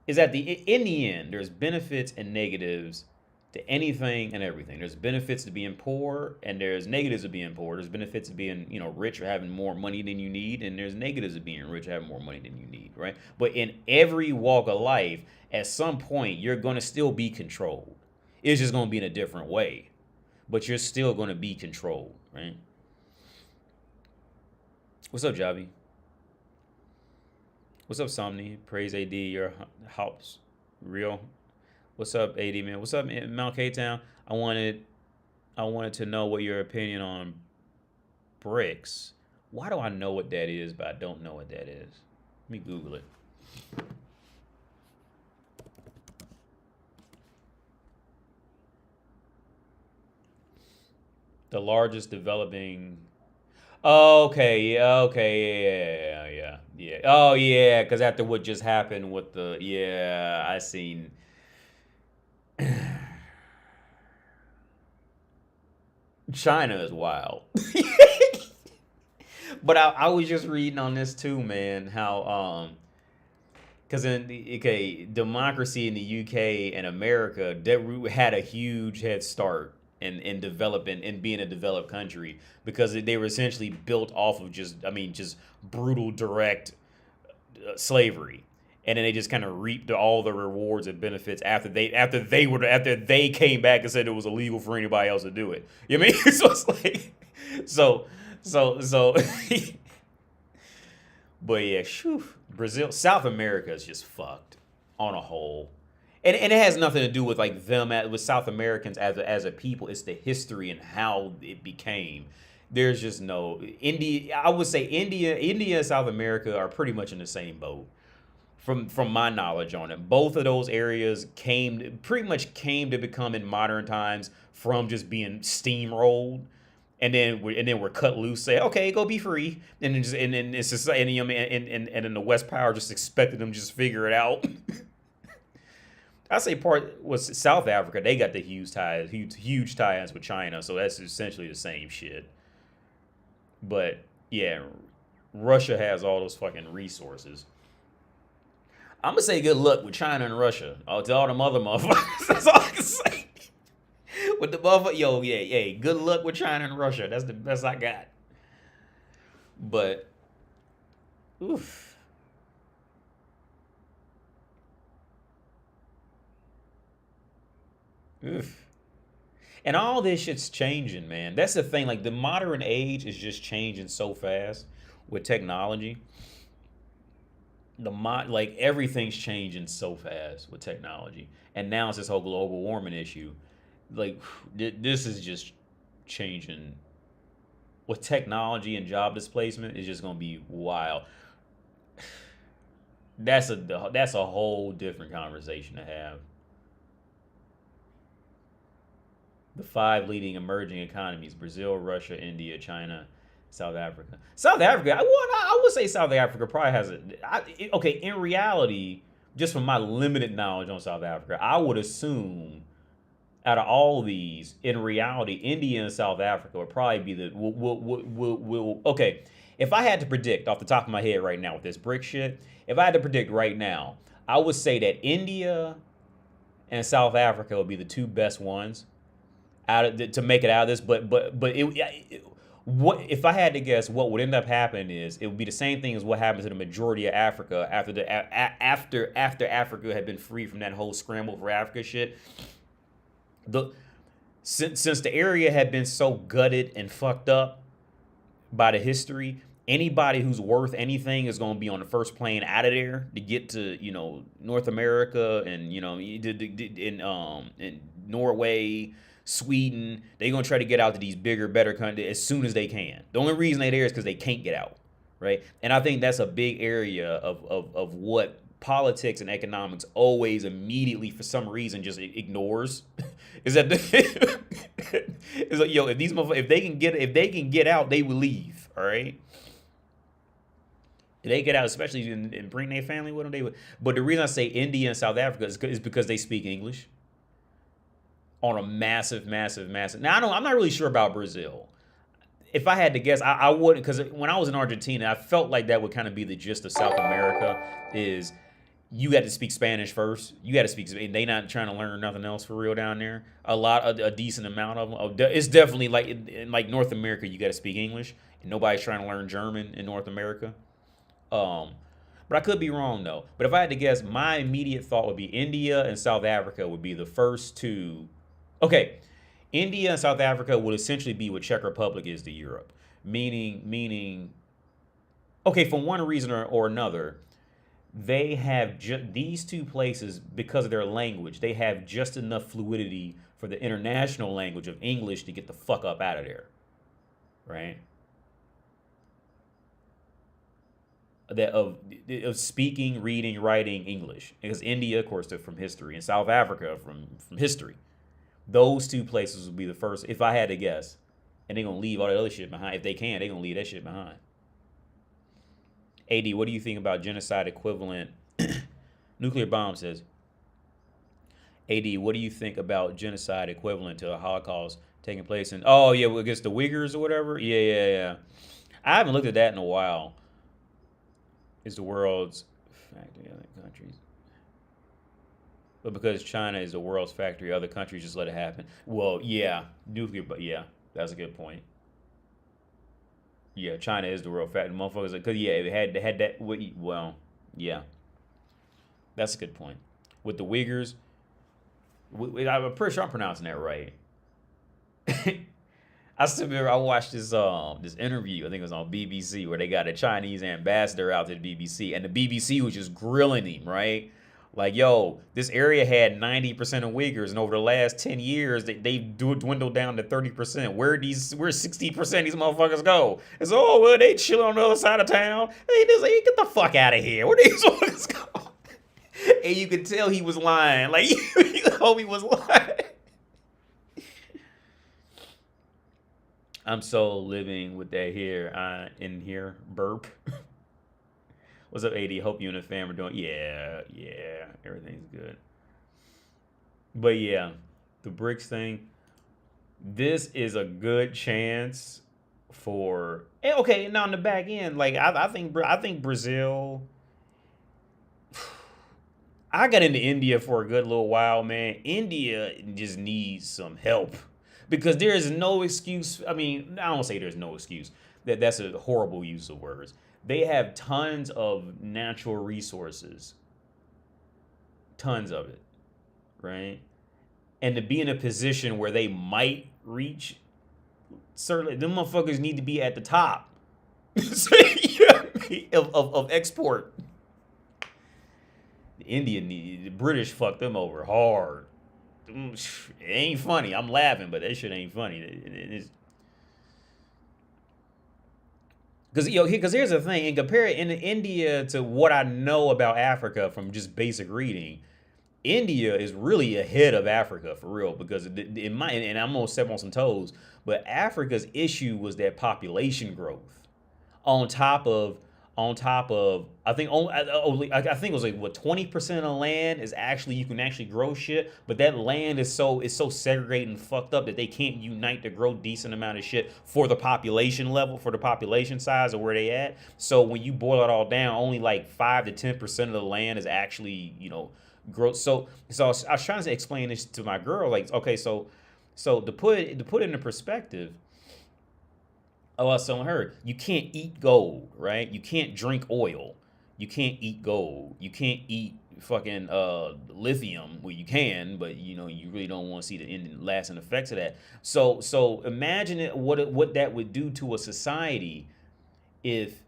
is that in the end, there's benefits and negatives to anything and everything. There's benefits to being poor, and there's negatives of being poor. There's benefits of being, rich or having more money than you need, and there's negatives of being rich or having more money than you need, right? But in every walk of life, at some point, you're going to still be controlled. It's just going to be in a different way, but you're still going to be controlled, right? What's up, Javi? What's up, Somni? Praise AD, your house. Real. What's up, AD, man? What's up, Mount K-Town? I wanted to know what your opinion on BRICS. Why do I know what that is, but I don't know what that is? Let me Google it. The largest developing. Okay, yeah. Oh, yeah, because after what just happened with I seen. China is wild. But I was just reading on this too, man, how because democracy in the UK and America that had a huge head start in developing and being a developed country because they were essentially built off of just brutal direct slavery, and then they just kind of reaped all the rewards and benefits after they came back and said it was illegal for anybody else to do it. You know what I mean? So it's like so but yeah, Brazil, South America is just fucked on a whole. And it has nothing to do with like with South Americans as a people. It's the history and how it became. There's just no India. I would say India and South America are pretty much in the same boat. From my knowledge on it, both of those areas pretty much came to become in modern times from just being steamrolled, and then we're cut loose. Say, okay, go be free, and then it's society, and then the West Power just expected them to just figure it out. I say part was South Africa. They got the huge tie-ins with China, so that's essentially the same shit. But yeah, Russia has all those fucking resources. I'm gonna say good luck with China and Russia. To all them other motherfuckers. That's all I can say. With the motherfucker, good luck with China and Russia. That's the best I got. But, oof. And all this shit's changing, man. That's the thing. Like the modern age is just changing so fast with technology. Like everything's changing so fast with technology, and now it's this whole global warming issue. Like this is just changing with technology and job displacement. Is just gonna be wild. That's a whole different conversation to have. The five leading emerging economies: Brazil, Russia, India, China, South Africa. South Africa, I would say South Africa probably has okay, in reality, just from my limited knowledge on South Africa, I would assume out of all these, in reality, India and South Africa would probably be okay. If I had to predict off the top of my head right now with this BRICS shit, if I had to predict right now, I would say that India and South Africa would be the two best ones to make it out of this. But what if I had to guess? What would end up happening is it would be the same thing as what happened to the majority of Africa after Africa had been free from that whole scramble for Africa shit. Since the area had been so gutted and fucked up by the history, anybody who's worth anything is going to be on the first plane out of there to get to North America and in Norway, Sweden. They're going to try to get out to these bigger, better countries as soon as they can. The only reason they're there is because they can't get out, right? And I think that's a big area of what politics and economics always immediately, for some reason, just ignores. Is that it's like, if they can get out, they will leave. All right. If they get out, especially and bring their family with them, they would. But the reason I say India and South Africa is because they speak English on a massive. Now I'm not really sure about Brazil. If I had to guess, I wouldn't, because when I was in Argentina, I felt like that would kind of be the gist of South America is you got to speak Spanish first. You got to speak. They not trying to learn nothing else for real down there. A decent amount of them. It's definitely like in like North America, you got to speak English, and nobody's trying to learn German in North America. But I could be wrong though. But if I had to guess, my immediate thought would be India and South Africa would be the first two. Okay, India and South Africa would essentially be what Czech Republic is to Europe, meaning. Okay, for one reason or another, they have these two places, because of their language, they have just enough fluidity for the international language of English to get the fuck up out of there, right? Of speaking, reading, writing English, because India, of course, they're from history, and South Africa from history. Those two places would be the first, if I had to guess, and they're gonna leave all that other shit behind. If they can, they're gonna leave that shit behind. AD, what do you think about genocide equivalent? Nuclear bomb says. AD, what do you think about genocide equivalent to a Holocaust taking place in? Oh yeah, against the Uyghurs or whatever. Yeah. I haven't looked at that in a while. Is the world's factory other countries? But because China is the world's factory, other countries just let it happen. Well, yeah, nuclear, but yeah, that's a good point. Yeah, China is the world factory. Motherfuckers, because yeah, they had that. Well, yeah, that's a good point. With the Uyghurs, I'm pretty sure I'm pronouncing that right. I still remember I watched this interview, I think it was on BBC, where they got a Chinese ambassador out to the BBC, and the BBC was just grilling him, right? Like, yo, this area had 90% of Uyghurs, and over the last 10 years, they dwindled down to 30%. Where 60% of these motherfuckers go? It's, oh, well, they chilling on the other side of town. They just like, get the fuck out of here. Where these motherfuckers go? And you could tell he was lying. Like, you know he was lying. I'm so living with that here, in here, burp. What's up, AD? Hope you and the fam are doing. Yeah, everything's good. But yeah, the BRICS thing. This is a good chance for. Okay, now on the back end, like I think Brazil. I got into India for a good little while, man. India just needs some help because there is no excuse. I mean, I don't say there's no excuse. That's a horrible use of words. They have tons of natural resources. Tons of it, right? and to be in a position where they might reach, certainly them motherfuckers need to be at the top. So, you know what I mean? Of export. The British fucked them over hard. It ain't funny. I'm laughing, but that shit ain't funny. Because here's the thing, and compare it in India to what I know about Africa from just basic reading. India is really ahead of Africa for real, because and I'm gonna step on some toes, but Africa's issue was that population growth on top of I think it was like what 20% of the land is actually, you can actually grow shit, but that land is so segregated and fucked up that they can't unite to grow decent amount of shit for the population level, for the population size of where they at. So when you boil it all down, only like 5 to 10% of the land is actually, growth. So I was trying to explain this to my girl, like, okay, so to put it into perspective. I was telling her, you can't eat gold, right? You can't drink oil. You can't eat gold. You can't eat fucking lithium. Well, you can, but you really don't want to see the lasting effects of that. So imagine what that would do to a society if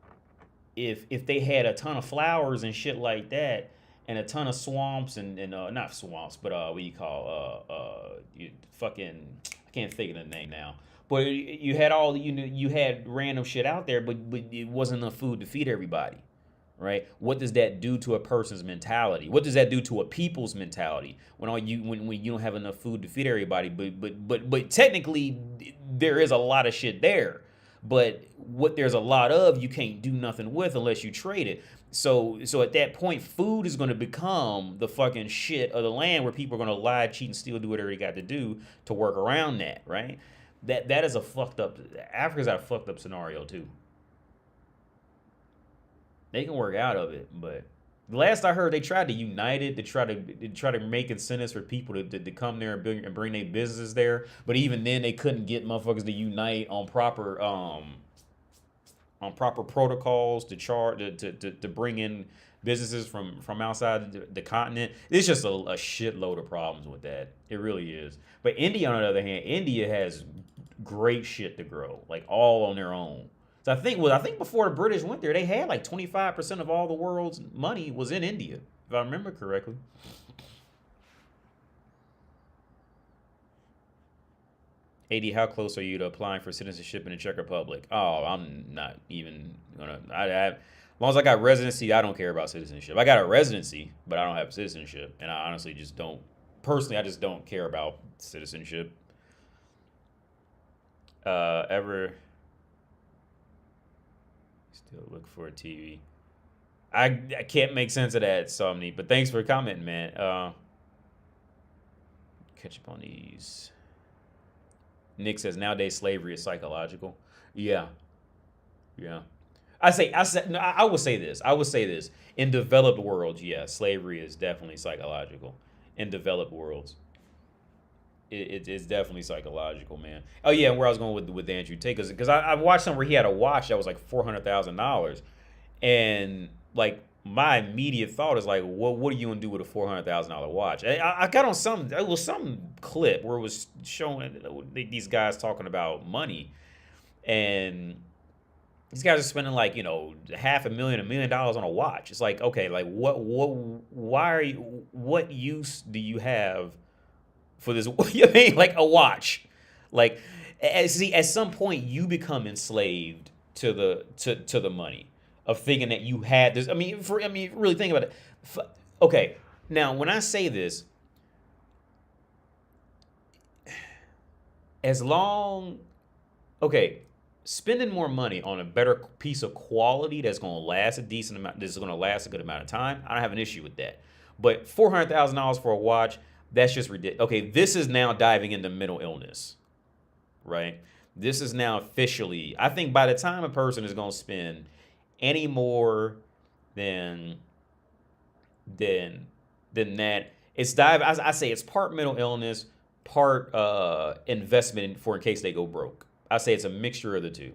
they had a ton of flowers and shit like that, and a ton of swamps and not swamps, but what do you call fucking, I can't think of the name now. But you had you had random shit out there, but it wasn't enough food to feed everybody, right? What does that do to a person's mentality? What does that do to a people's mentality when you don't have enough food to feed everybody? But technically, there is a lot of shit there. But what there's a lot of, you can't do nothing with unless you trade it. So at that point, food is going to become the fucking shit of the land, where people are going to lie, cheat, and steal, do whatever they got to do to work around that, right? That is a fucked up. Africa's got a fucked up scenario too. They can work out of it, but the last I heard, they tried to unite it, to try to make incentives for people to come there and bring their businesses there. But even then, they couldn't get motherfuckers to unite on proper protocols to bring in businesses from outside the continent. It's just a shitload of problems with that. It really is. But India, on the other hand, India has great shit to grow, like all on their own. So I think before the British went there, they had like 25% of all the world's money was in India, if I remember correctly. AD, how close are you to applying for citizenship in the Czech Republic? Oh, I'm not even gonna. As long as I got residency, I don't care about citizenship. I got a residency, but I don't have citizenship, and I honestly just don't. Personally, I just don't care about citizenship. Ever still look for a TV? I can't make sense of that, Somni, but thanks for commenting, man. Catch up on these. Nick says nowadays slavery is psychological. Yeah. I would say this. In developed worlds, yeah, slavery is definitely psychological. In developed worlds, it's definitely psychological, man. Oh yeah, where I was going with Andrew Tate, because I watched something where he had a watch that was like $400,000, and like my immediate thought is like, what are you gonna do with a $400,000 watch? I got on it was some clip where it was showing these guys talking about money, and these guys are spending like $500,000, $1 million on a watch. It's like, okay, like what use do you have for this? You mean like a watch? Like, see, at some point you become enslaved to the money, of thinking that you had this. I mean, really think about it. Okay, now when I say this, spending more money on a better piece of quality that's going to last a decent amount, this is going to last a good amount of time, I don't have an issue with that. But $400,000 for a watch, that's just ridiculous. Okay, this is now diving into mental illness, right? This is now officially, I think by the time a person is going to spend any more than that, it's I say it's part mental illness, part investment in case they go broke. I say it's a mixture of the two.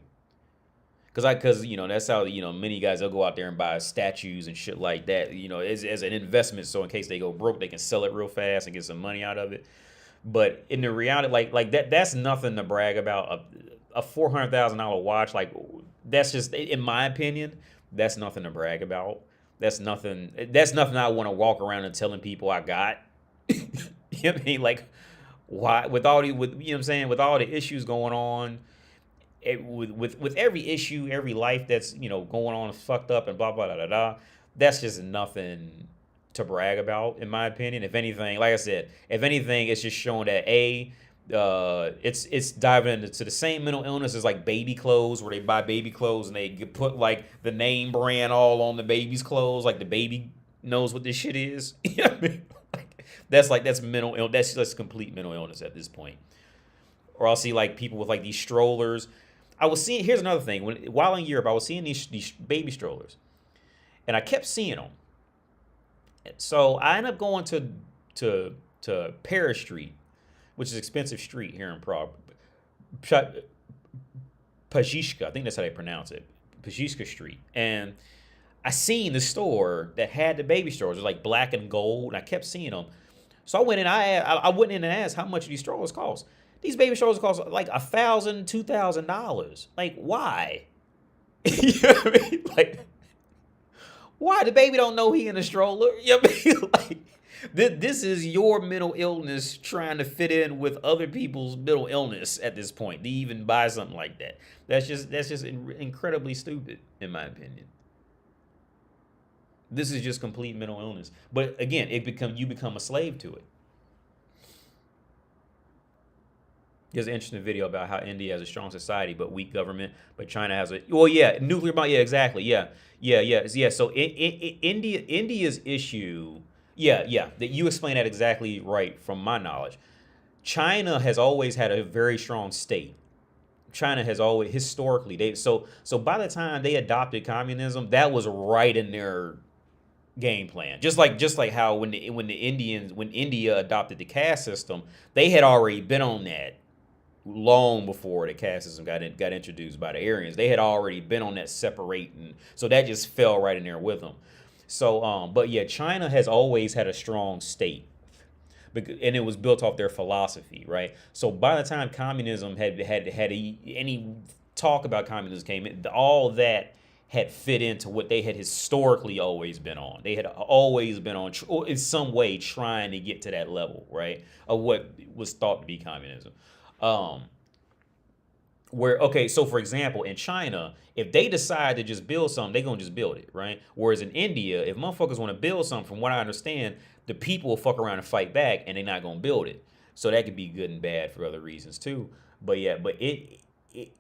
Because that's how many guys, they'll go out there and buy statues and shit like that, as an investment, so in case they go broke, they can sell it real fast and get some money out of it. But in the reality, like that's nothing to brag about. A $400,000 watch, like that's just, in my opinion, that's nothing to brag about. That's nothing. That's nothing I want to walk around and telling people I got. You know what I mean? Like, why, with all the, with, you know what I'm saying, with all the issues going on, with every issue, every life that's, going on fucked up and blah blah blah blah. That's just nothing to brag about, in my opinion. If anything, like I said, if anything, it's just showing that it's diving into the same mental illness as like baby clothes, where they buy baby clothes and they put like the name brand all on the baby's clothes, like the baby knows what this shit is. You know what I mean? That's mental illness. That's complete mental illness at this point. Or I'll see like people with like these strollers. I was seeing, here's another thing. While in Europe, I was seeing these baby strollers, and I kept seeing them. So I ended up going to Paris Street, which is an expensive street here in Prague. Pazishka, I think that's how they pronounce it. Pazishka Street. And I seen the store that had the baby strollers. It was like black and gold, and I kept seeing them. So I went in, I went in and asked how much these strollers cost. These baby strollers cost like $1,000, $2,000. Like, why? You know what I mean? Like, why? The baby don't know he in a stroller. You know what I mean? Like, this is your mental illness trying to fit in with other people's mental illness at this point to even buy something like that. That's just incredibly stupid, in my opinion. This is just complete mental illness. But again, you become a slave to it. There's an interesting video about how India has a strong society but weak government, but China has nuclear bomb. Yeah, exactly. Yeah. So India's issue. Yeah. That you explained that exactly right from my knowledge. China has always had a very strong state. China has always historically so by the time they adopted communism, that was right in their game plan. Just like how when India adopted the caste system, they had already been on that long before the caste system got introduced by the Aryans. They had already been on that separating, so that just fell right in there with them. So, but yeah, China has always had a strong state, and it was built off their philosophy, right? So by the time communism had any talk about communism came in, all that had fit into what they had historically always been on. They had always been on, in some way, trying to get to that level, right, of what was thought to be communism. So for example, in China, if they decide to just build something, they're gonna just build it, right? Whereas in India, if motherfuckers want to build something, from what I understand, the people will fuck around and fight back, and they're not gonna build it. So that could be good and bad for other reasons too. But yeah,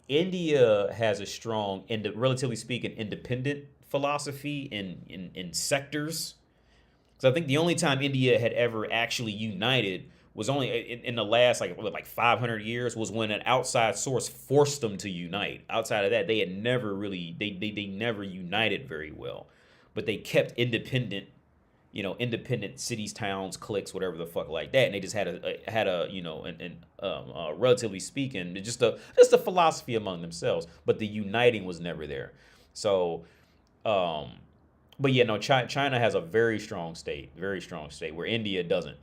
India has a strong, and relatively speaking, independent philosophy in sectors. So I think the only time India had ever actually united was only in the last like 500 years, was when an outside source forced them to unite. Outside of that, they had never really they never united very well, but they kept independent, independent cities, towns, cliques, whatever the fuck like that, and they just had a relatively speaking, just a philosophy among themselves, but the uniting was never there. So, but yeah, no, China has a very strong state, where India doesn't.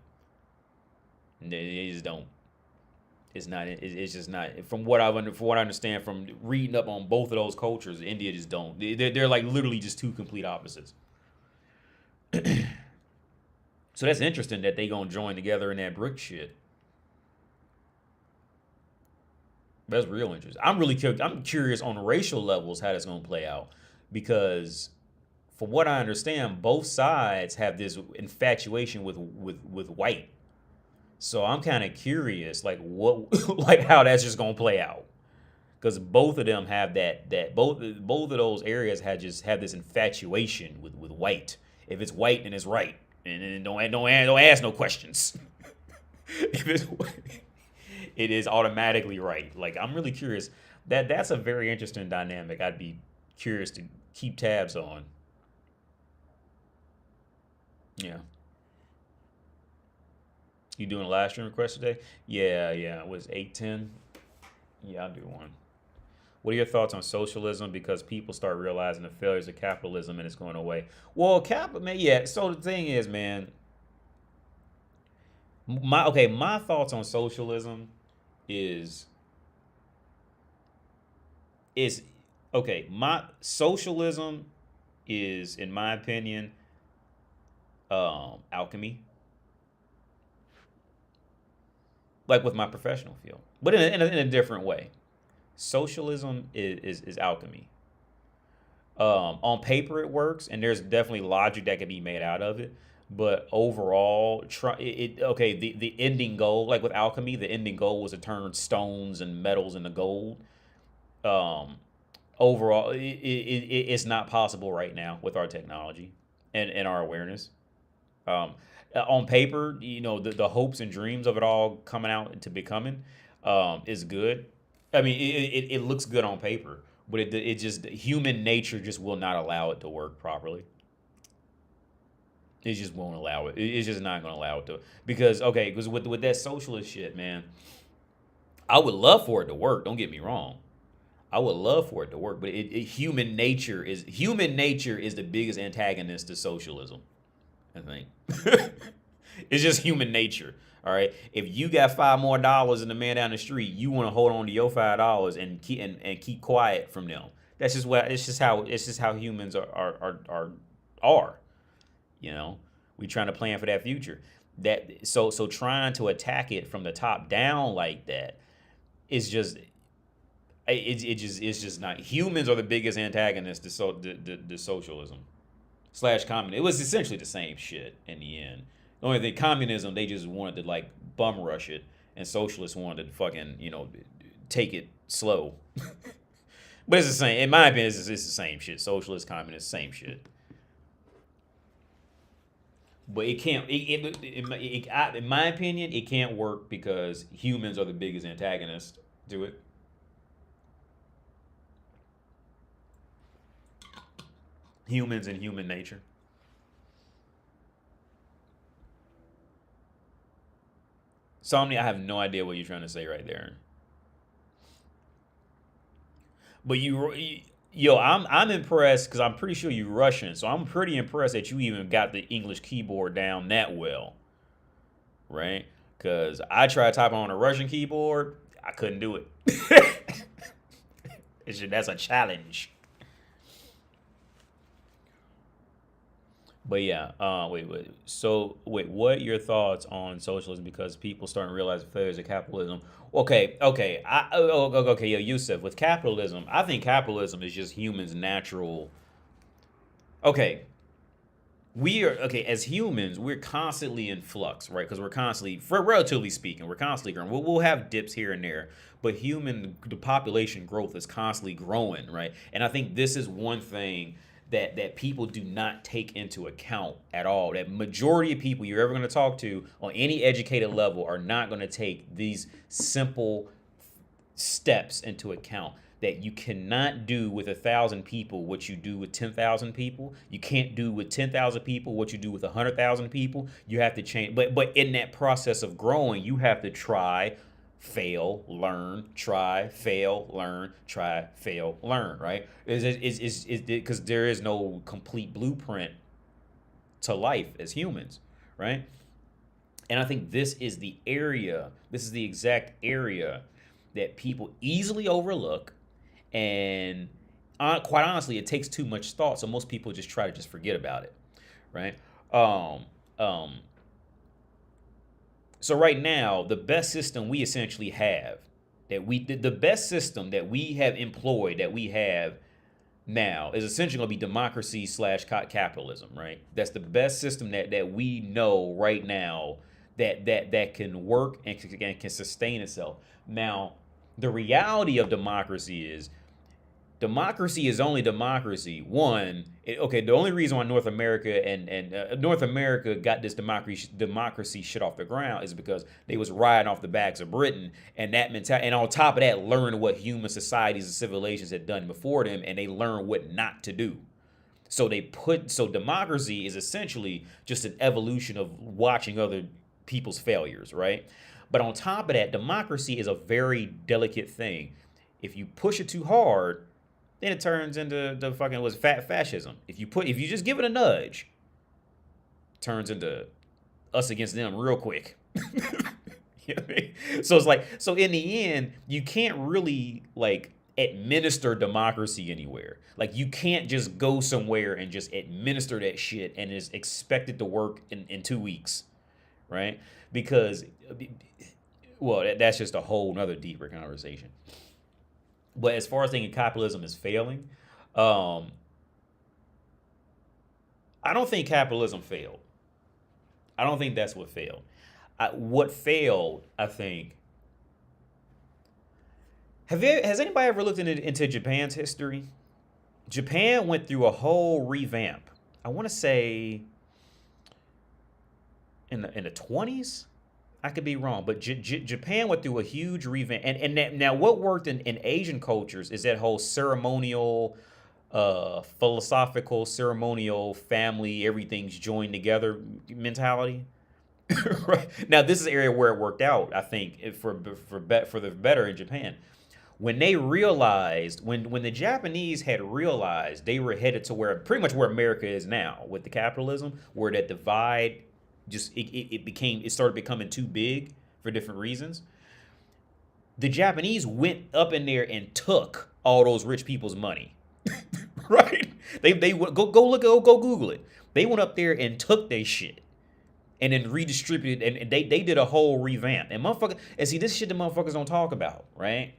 They just don't. It's not. It's just not. From what I understand from reading up on both of those cultures, India just don't. They're like literally just two complete opposites. So that's interesting that they gonna join together in that BRICS shit. That's real interesting. I'm curious on racial levels how that's gonna play out, because from what I understand, both sides have this infatuation with white. So I'm kind of curious, like how that's just gonna play out, because both of them have both of those areas have this infatuation with white. If it's white, then it's right, and don't ask no questions. If it's white, it is automatically right. Like, I'm really curious. That's a very interesting dynamic. I'd be curious to keep tabs on. Yeah. You doing a live stream request today? Yeah. It was 8:10. Yeah, I'll do one. What are your thoughts on socialism? Because people start realizing the failures of capitalism and it's going away. Well, man, yeah. So the thing is, man, My thoughts on socialism is is okay. My socialism is, in my opinion, alchemy, like with my professional field, but in a different way. Socialism is alchemy. On paper, it works, and there's definitely logic that can be made out of it. But overall, okay. The ending goal, like with alchemy, the ending goal was to turn stones and metals into gold. Um, Overall, it's not possible right now with our technology and our awareness. Um, on paper, the hopes and dreams of it all coming out to becoming is good. I mean, it looks good on paper, but it just human nature just will not allow it to work properly. It just won't allow it. It's just not going to allow it to, because okay, because with that socialist shit, man, I would love for it to work. Don't get me wrong. I would love for it to work, but human nature is the biggest antagonist to socialism. I think it's just human nature. All right, if you got $5 more than the man down the street, you want to hold on to your $5 and keep quiet from them. That's just what it's just how humans are. You know, we trying to plan for that future. So trying to attack it from the top down like that is just it's just not. Humans are the biggest antagonists to socialism slash communism. It was essentially the same shit in the end. The only thing, communism, they just wanted to like bum rush it, and socialists wanted to fucking take it slow. But it's the same. In my opinion, it's the same shit. Socialist, communist, same shit. But it can't. In my opinion, it can't work because humans are the biggest antagonists to it. Humans and human nature. Somni, I have no idea what you're trying to say right there. But yo, I'm impressed because I'm pretty sure you're Russian, so I'm pretty impressed that you even got the English keyboard down that well, right? Because I tried typing on a Russian keyboard, I couldn't do it. That's a challenge. But yeah, wait. So wait, what are your thoughts on socialism? Because people starting to realize the failures of capitalism. Okay. Okay, yo, Yusuf. With capitalism, I think capitalism is just humans' natural. Okay, we are okay as humans. We're constantly in flux, right? Because we're constantly, for relatively speaking, we're constantly growing. We'll have dips here and there, but the population growth is constantly growing, right? And I think this is one thing that people do not take into account at all. That majority of people you're ever going to talk to on any educated level are not going to take these simple steps into account. That you cannot do with 1,000 people what you do with 10,000 people. You can't do with 10,000 people what you do with 100,000 people. You have to change. But in that process of growing, you have to try, fail, learn, try, fail, learn, try, fail, learn, right? Is because there is no complete blueprint to life as humans, right? And I think this is the exact area that people easily overlook, and quite honestly, it takes too much thought, so most people just try to just forget about it, right? Um, um, So right now, the best system we essentially have, the best system that we have employed, that we have now, is essentially going to be democracy slash capitalism, right? That's the best system that we know right now that can work and can sustain itself. Now, the reality of democracy is only democracy. Okay, the only reason why North America and North America got this democracy shit off the ground is because they was riding off the backs of Britain, and that mentality, and on top of that, learned what human societies and civilizations had done before them, and they learned what not to do. So democracy is essentially just an evolution of watching other people's failures, right? But on top of that, democracy is a very delicate thing. If you push it too hard, then it turns into the fucking fascism. If you just give it a nudge, it turns into us against them real quick. You know what I mean? So it's like, so in the end, you can't really like administer democracy anywhere. Like you can't just go somewhere and just administer that shit and is expected to work in 2 weeks, right? Because, well, that's just a whole nother deeper conversation. But as far as thinking capitalism is failing, um, I don't think capitalism failed. I don't think that's what failed. What failed, I think. Has anybody ever looked into Japan's history? Japan went through a whole revamp. I want to say in the 20s. I could be wrong, but Japan went through a huge revamp. Now what worked in Asian cultures is that whole ceremonial, philosophical, ceremonial, family, everything's joined together mentality. Right now, this is an area where it worked out. I think for the better in Japan. When they realized, when the Japanese had realized they were headed to where pretty much where America is now with the capitalism, where that divide just it started becoming too big for different reasons. The Japanese went up in there and took all those rich people's money. Right? They go Google it. They went up there and took their shit and then redistributed, and they did a whole revamp. And see, this shit the motherfuckers don't talk about, right?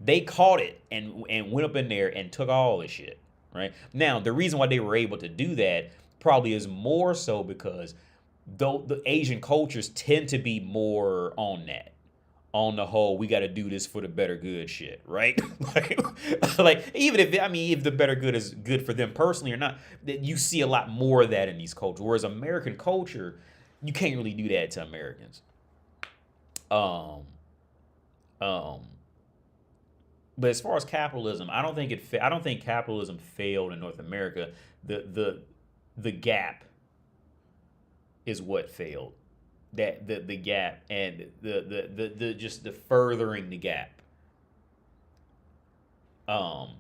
They caught it and went up in there and took all the shit, right? Now, the reason why they were able to do that probably is more so because though the Asian cultures tend to be more on that. On the whole, we got to do this for the better good shit, right? like even if the better good is good for them personally or not, that you see a lot more of that in these cultures. Whereas American culture, you can't really do that to Americans. Um, um, but as far as capitalism, I don't think capitalism failed in North America. The gap is what failed. That the gap and the just the furthering the gap. Um,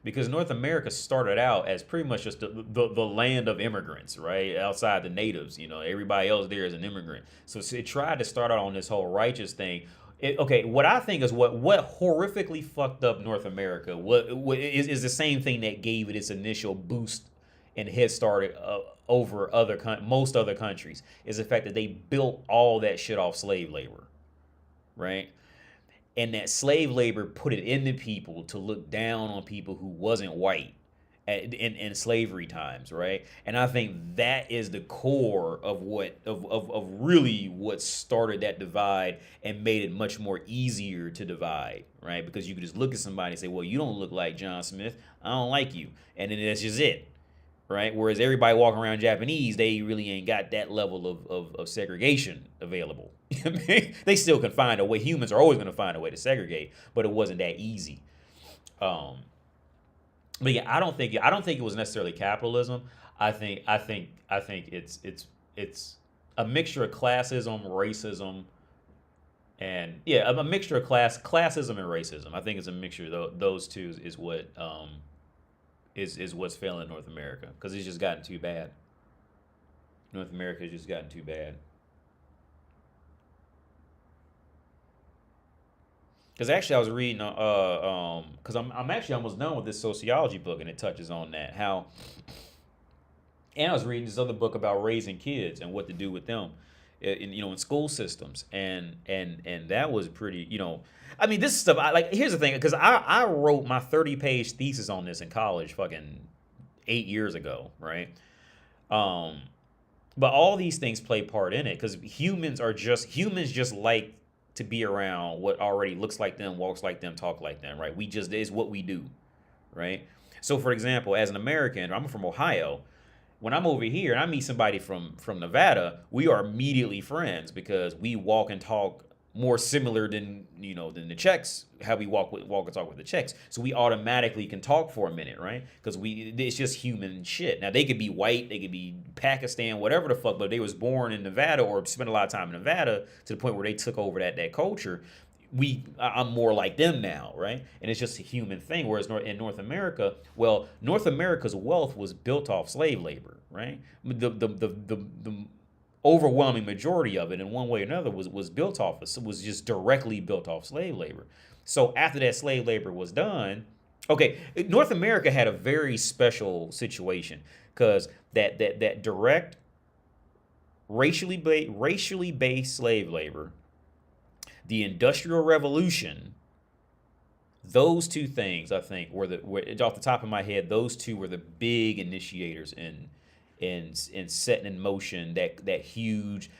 because North America started out as pretty much just the land of immigrants, right? Outside the natives, everybody else there is an immigrant. So it tried to start out on this whole righteous thing. Okay, what I think is what horrifically fucked up North America what is the same thing that gave it its initial boost and head start over most other countries is the fact that they built all that shit off slave labor, right? And that slave labor put it into people to look down on people who wasn't white in slavery times, right? And I think that is the core of of really what started that divide and made it much more easier to divide, right? Because you could just look at somebody and say, well, you don't look like John Smith, I don't like you, and then that's just it. Right? Whereas everybody walking around Japanese, they really ain't got that level of segregation available. You know what I mean? They still can find a way. Humans are always going to find a way to segregate, but it wasn't that easy. Um, but yeah, I don't think it was necessarily capitalism. I think it's a mixture of classism, racism, and yeah, a mixture of classism and racism. I think it's a mixture. Those two is what is what's failing North America because it's just gotten too bad. North America has just gotten too bad. Because actually, I was reading, because I'm actually almost done with this sociology book, and it touches on that how. And I was reading this other book about raising kids and what to do with them, in school systems, and that was pretty, I mean, this stuff. Here's the thing, because I wrote my 30-page thesis on this in college, fucking 8 years ago, right? Um, but all these things play part in it because humans just like to be around what already looks like them, walks like them, talk like them, right? We just is what we do, right? So, for example, as an American, I'm from Ohio. When I'm over here and I meet somebody from Nevada, we are immediately friends because we walk and talk more similar than the Czechs, how we walk and talk with the Czechs. So we automatically can talk for a minute, right? Because it's just human shit. Now they could be white, they could be Pakistan, whatever the fuck, but they was born in Nevada or spent a lot of time in Nevada to the point where they took over that culture. I'm more like them now, right? And it's just a human thing. Whereas in North America, well, North America's wealth was built off slave labor, right? The overwhelming majority of it in one way or another was built off of, was just directly built off slave labor. So after that slave labor was done, okay, North America had a very special situation because that direct racially based slave labor, the Industrial Revolution, those two things I think were off the top of my head, those two were the big initiators in setting in motion that huge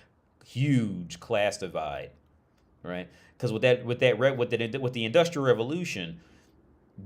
class divide, right? Because with the Industrial Revolution,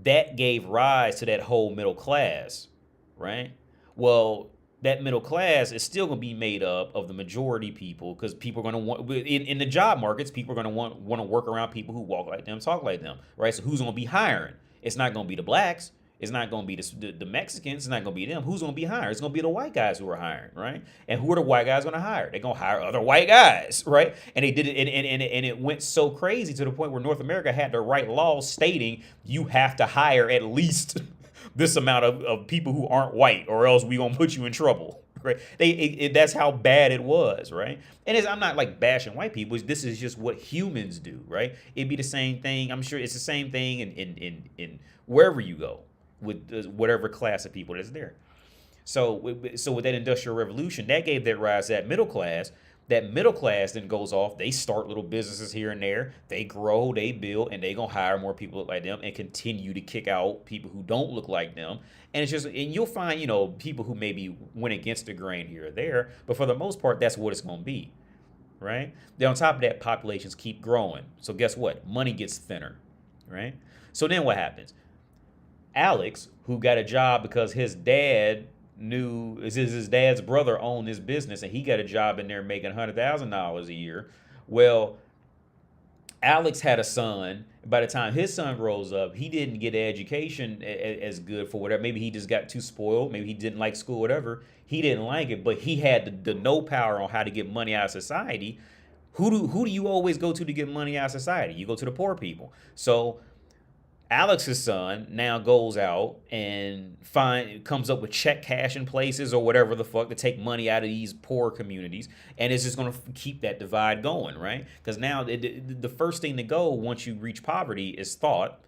that gave rise to that whole middle class, right? Well, that middle class is still going to be made up of the majority people because people are going to want in the job markets. People are going to want to work around people who walk like them, talk like them, right? So who's going to be hiring? It's not going to be the blacks. It's not going to be the Mexicans. It's not going to be them. Who's going to be hiring? It's going to be the white guys who are hiring, right? And who are the white guys going to hire? They're going to hire other white guys, right? And they did it, and it went so crazy to the point where North America had to write laws stating you have to hire at least this amount of people who aren't white, or else we gonna put you in trouble, right? That's how bad it was, right? And I'm not like bashing white people. This is just what humans do, right? It'd be the same thing. I'm sure it's the same thing in wherever you go with whatever class of people that's there. So with that Industrial Revolution, that gave that rise to that middle class. That middle class then goes off. They start little businesses here and there. They grow, they build, and they gonna hire more people look like them and continue to kick out people who don't look like them. And it's just, and you'll find, people who maybe went against the grain here or there, but for the most part, that's what it's gonna be, right? Then on top of that, populations keep growing. So guess what? Money gets thinner, right? So then what happens? Alex, who got a job because his dad's brother owned his business and he got a job in there making $100,000 a year. Well, Alex had a son. By the time his son grows up, he didn't get an education as good for whatever. Maybe he just got too spoiled. Maybe he didn't like school, whatever. He didn't like it, but he had the know power on how to get money out of society. Who do you always go to get money out of society? You go to the poor people. So Alex's son now goes out and comes up with check cashing places or whatever the fuck to take money out of these poor communities, and it's just going to keep that divide going, right? Because now the first thing to go once you reach poverty is thought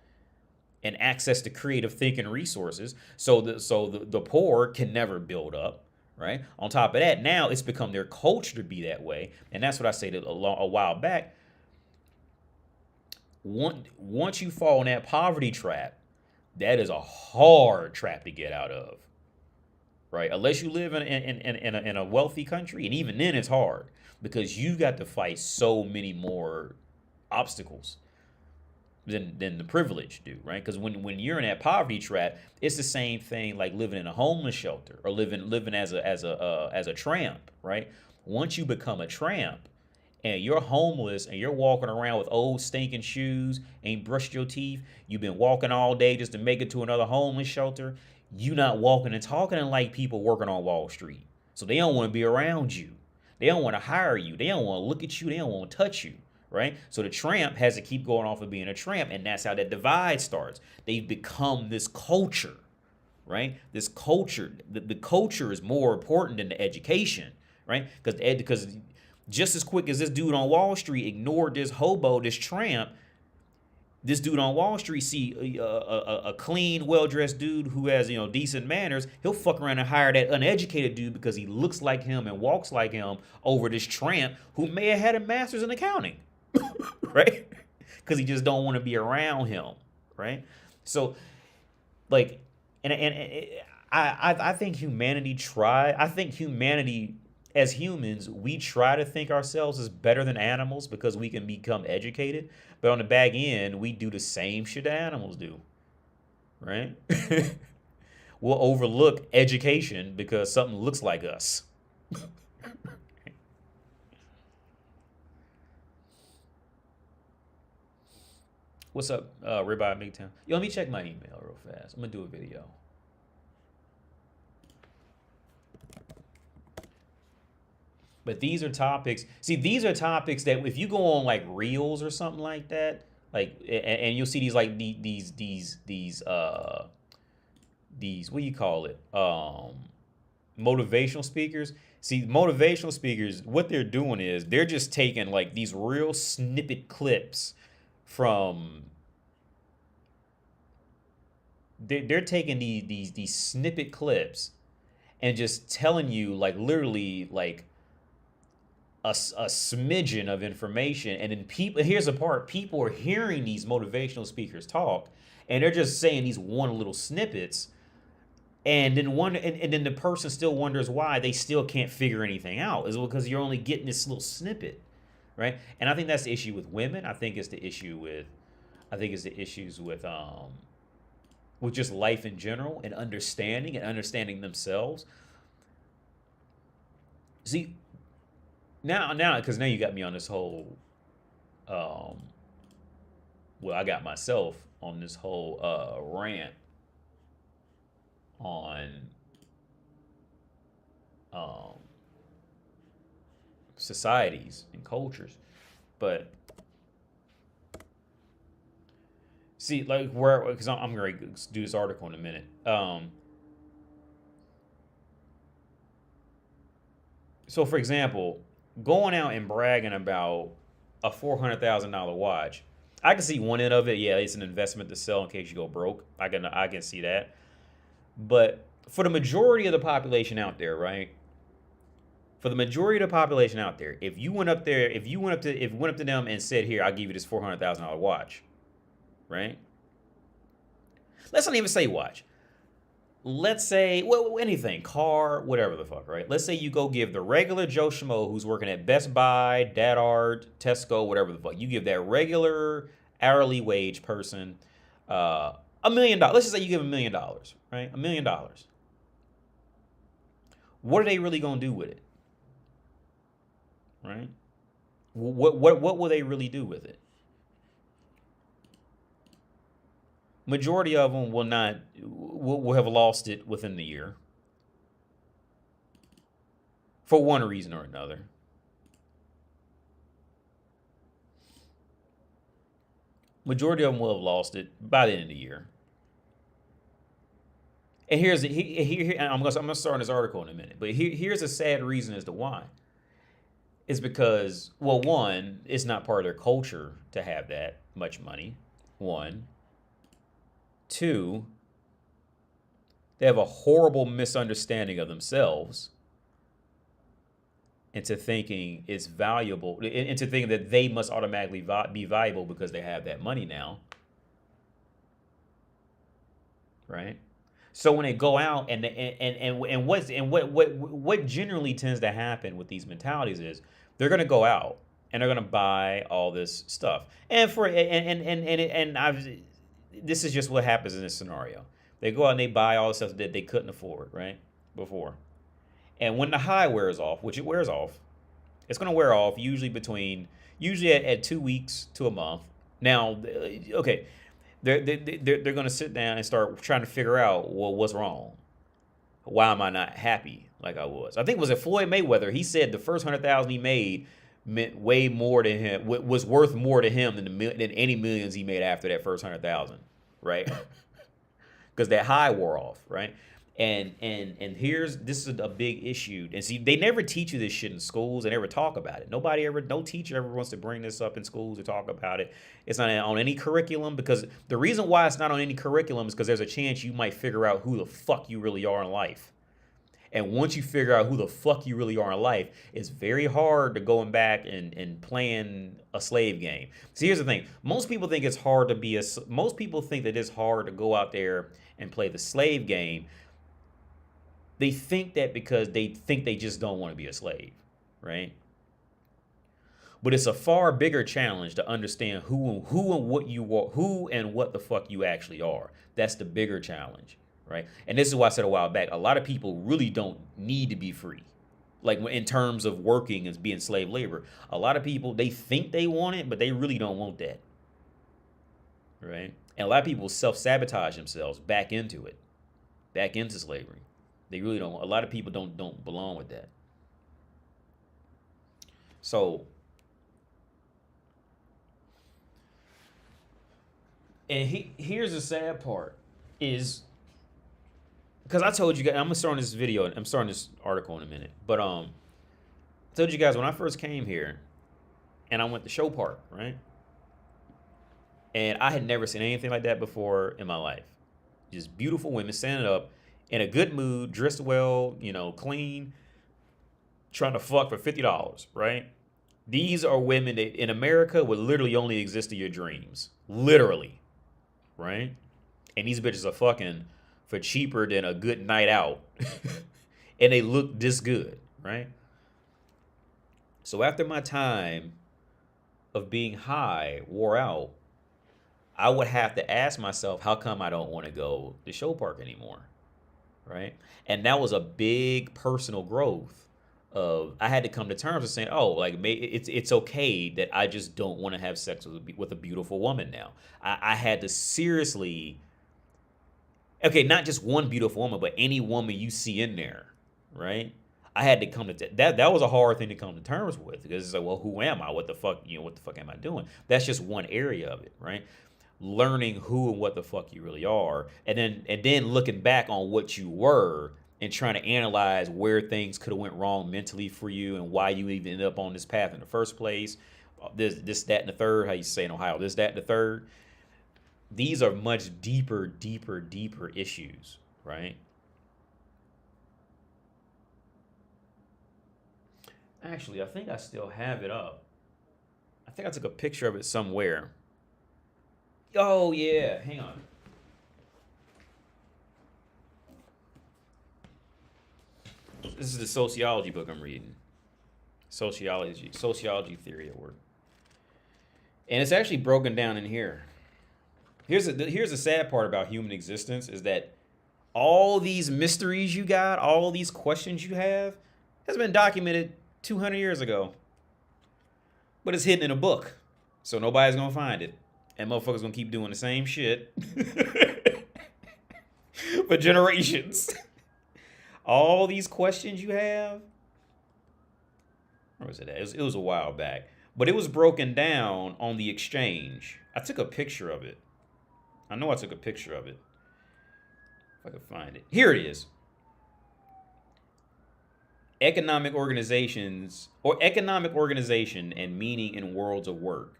and access to creative thinking resources. So the poor can never build up, right? On top of that, now it's become their culture to be that way, and that's what I said a while back. Once you fall in that poverty trap, that is a hard trap to get out of, right? Unless you live in a wealthy country, and even then it's hard because you got to fight so many more obstacles than the privileged do, right? Because when you're in that poverty trap, it's the same thing like living in a homeless shelter or living as a tramp, right? Once you become a tramp, and you're homeless and you're walking around with old stinking shoes, ain't brushed your teeth, you've been walking all day just to make it to another homeless shelter, you not walking and talking like people working on Wall Street. So they don't want to be around you. They don't want to hire you. They don't want to look at you. They don't want to touch you, right? So the tramp has to keep going off of being a tramp, and that's how that divide starts. They've become this culture, right? This culture, the culture is more important than the education, right? Because just as quick as this dude on Wall Street ignored this hobo, this tramp, this dude on Wall Street see a clean, well-dressed dude who has, decent manners, he'll fuck around and hire that uneducated dude because he looks like him and walks like him over this tramp who may have had a master's in accounting, right? Because he just don't want to be around him, right? So, like, and I think humanity as humans, we try to think ourselves as better than animals because we can become educated. But on the back end, we do the same shit that animals do, right? We'll overlook education because something looks like us. What's up, Ribeye Bigtown? Yo, let me check my email real fast. I'm going to do a video. But these are topics. See, these are topics that if you go on like Reels or something like that, like, and you'll see these like these what do you call it? motivational speakers. See, motivational speakers, what they're doing is they're just taking like these real snippet clips from. They're taking these snippet clips and just telling you like literally like a smidgen of information, and then people. Here's the part: people are hearing these motivational speakers talk, and they're just saying these one little snippets, and then and then the person still wonders why they still can't figure anything out. Is because you're only getting this little snippet, right? And I think that's the issue with women. I think it's the issue with, I think it's the issues with just life in general and understanding themselves. See, because now you got me on this whole, well, I got myself on this whole rant on um, societies and cultures, but see, like where, because I'm going to do this article in a minute. So, for example, going out and bragging about a $400,000 watch, I can see one end of it. Yeah, it's an investment to sell in case you go broke. I can see that. But for the majority of the population out there, right? For the majority of the population out there, if you went up to them and said, "Here, I'll give you this $400,000 watch," right? Let's not even say watch. Let's say, well, anything, car, whatever the fuck, right? Let's say you go give the regular Joe Schmo who's working at Best Buy, Dad Art, Tesco, whatever the fuck. You give that regular hourly wage person $1 million. Let's just say you give $1 million, right? $1 million. What are they really gonna do with it, right? What will they really do with it? Majority of them will have lost it within the year for one reason or another. Majority of them will have lost it by the end of the year. And I'm gonna start in this article in a minute, but here's a sad reason as to why. It's because, well, one, it's not part of their culture to have that much money. One. Two, they have a horrible misunderstanding of themselves into thinking it's valuable, into thinking that they must automatically be valuable because they have that money now, right? So when they go out and what generally tends to happen with these mentalities is they're going to go out and they're going to buy all this stuff, this is just what happens in this scenario. They go out and they buy all the stuff that they couldn't afford, right? Before. And when the high wears off, which it wears off, it's going to wear off usually at 2 weeks to a month. Now, okay, they're going to sit down and start trying to figure out, well, what's wrong? Why am I not happy like I was? I think it was Floyd Mayweather. He said the first 100,000 he made meant way more to him, was worth more to him than any millions he made after that first 100,000, right? Because that high wore off, right? And this is a big issue. And see, they never teach you this shit in schools. They never talk about it. No teacher ever wants to bring this up in schools or talk about it. It's not on any curriculum, because the reason why it's not on any curriculum is because there's a chance you might figure out who the fuck you really are in life. And once you figure out who the fuck you really are in life, it's very hard to going back and playing a slave game. See, here's the thing. Most people think that it's hard to go out there and play the slave game. They think that because they think they just don't want to be a slave, right? But it's a far bigger challenge to understand who and what you are, who and what the fuck you actually are. That's the bigger challenge. Right? And this is why I said a while back, a lot of people really don't need to be free. Like in terms of working and being slave labor, a lot of people, they think they want it, but they really don't want that. Right? And a lot of people self-sabotage themselves back into it, back into slavery. They really don't. A lot of people don't belong with that. So, and here's the sad part is, because I told you guys, I'm gonna start this video. I'm starting this article in a minute, but I told you guys when I first came here, and I went to Show Park, right? And I had never seen anything like that before in my life. Just beautiful women standing up in a good mood, dressed well, you know, clean, trying to fuck for $50, right? These are women that in America would literally only exist in your dreams. Literally. Right? And these bitches are fucking for cheaper than a good night out. And they look this good, right? So after my time of being high wore out, I would have to ask myself, how come I don't want to go to Show Park anymore? Right? And that was a big personal growth of, I had to come to terms with saying, oh, like it's okay that I just don't want to have sex with a beautiful woman now. I had to seriously, okay, not just one beautiful woman, but any woman you see in there, right? I had to come to that. That was a hard thing to come to terms with, because it's like, well, who am I? What the fuck, what the fuck am I doing? That's just one area of it, right? Learning who and what the fuck you really are, and then looking back on what you were and trying to analyze where things could have went wrong mentally for you and why you even ended up on this path in the first place. This, that, and the third. How you say in Ohio? This, that, and the third. These are much deeper issues, right? Actually, I think I still have it up. I think I took a picture of it somewhere. Oh, yeah. Hang on. This is the sociology book I'm reading. Sociology theory at work. And it's actually broken down in here. Here's the sad part about human existence is that all these mysteries you got, all these questions you have, has been documented 200 years ago. But it's hidden in a book. So nobody's going to find it. And motherfuckers gonna keep doing the same shit for generations. All these questions you have. Where was it at? It was a while back. But it was broken down on the exchange. I took a picture of it. I know I took a picture of it. If I can find it. Here it is. Economic organization and meaning in worlds of work.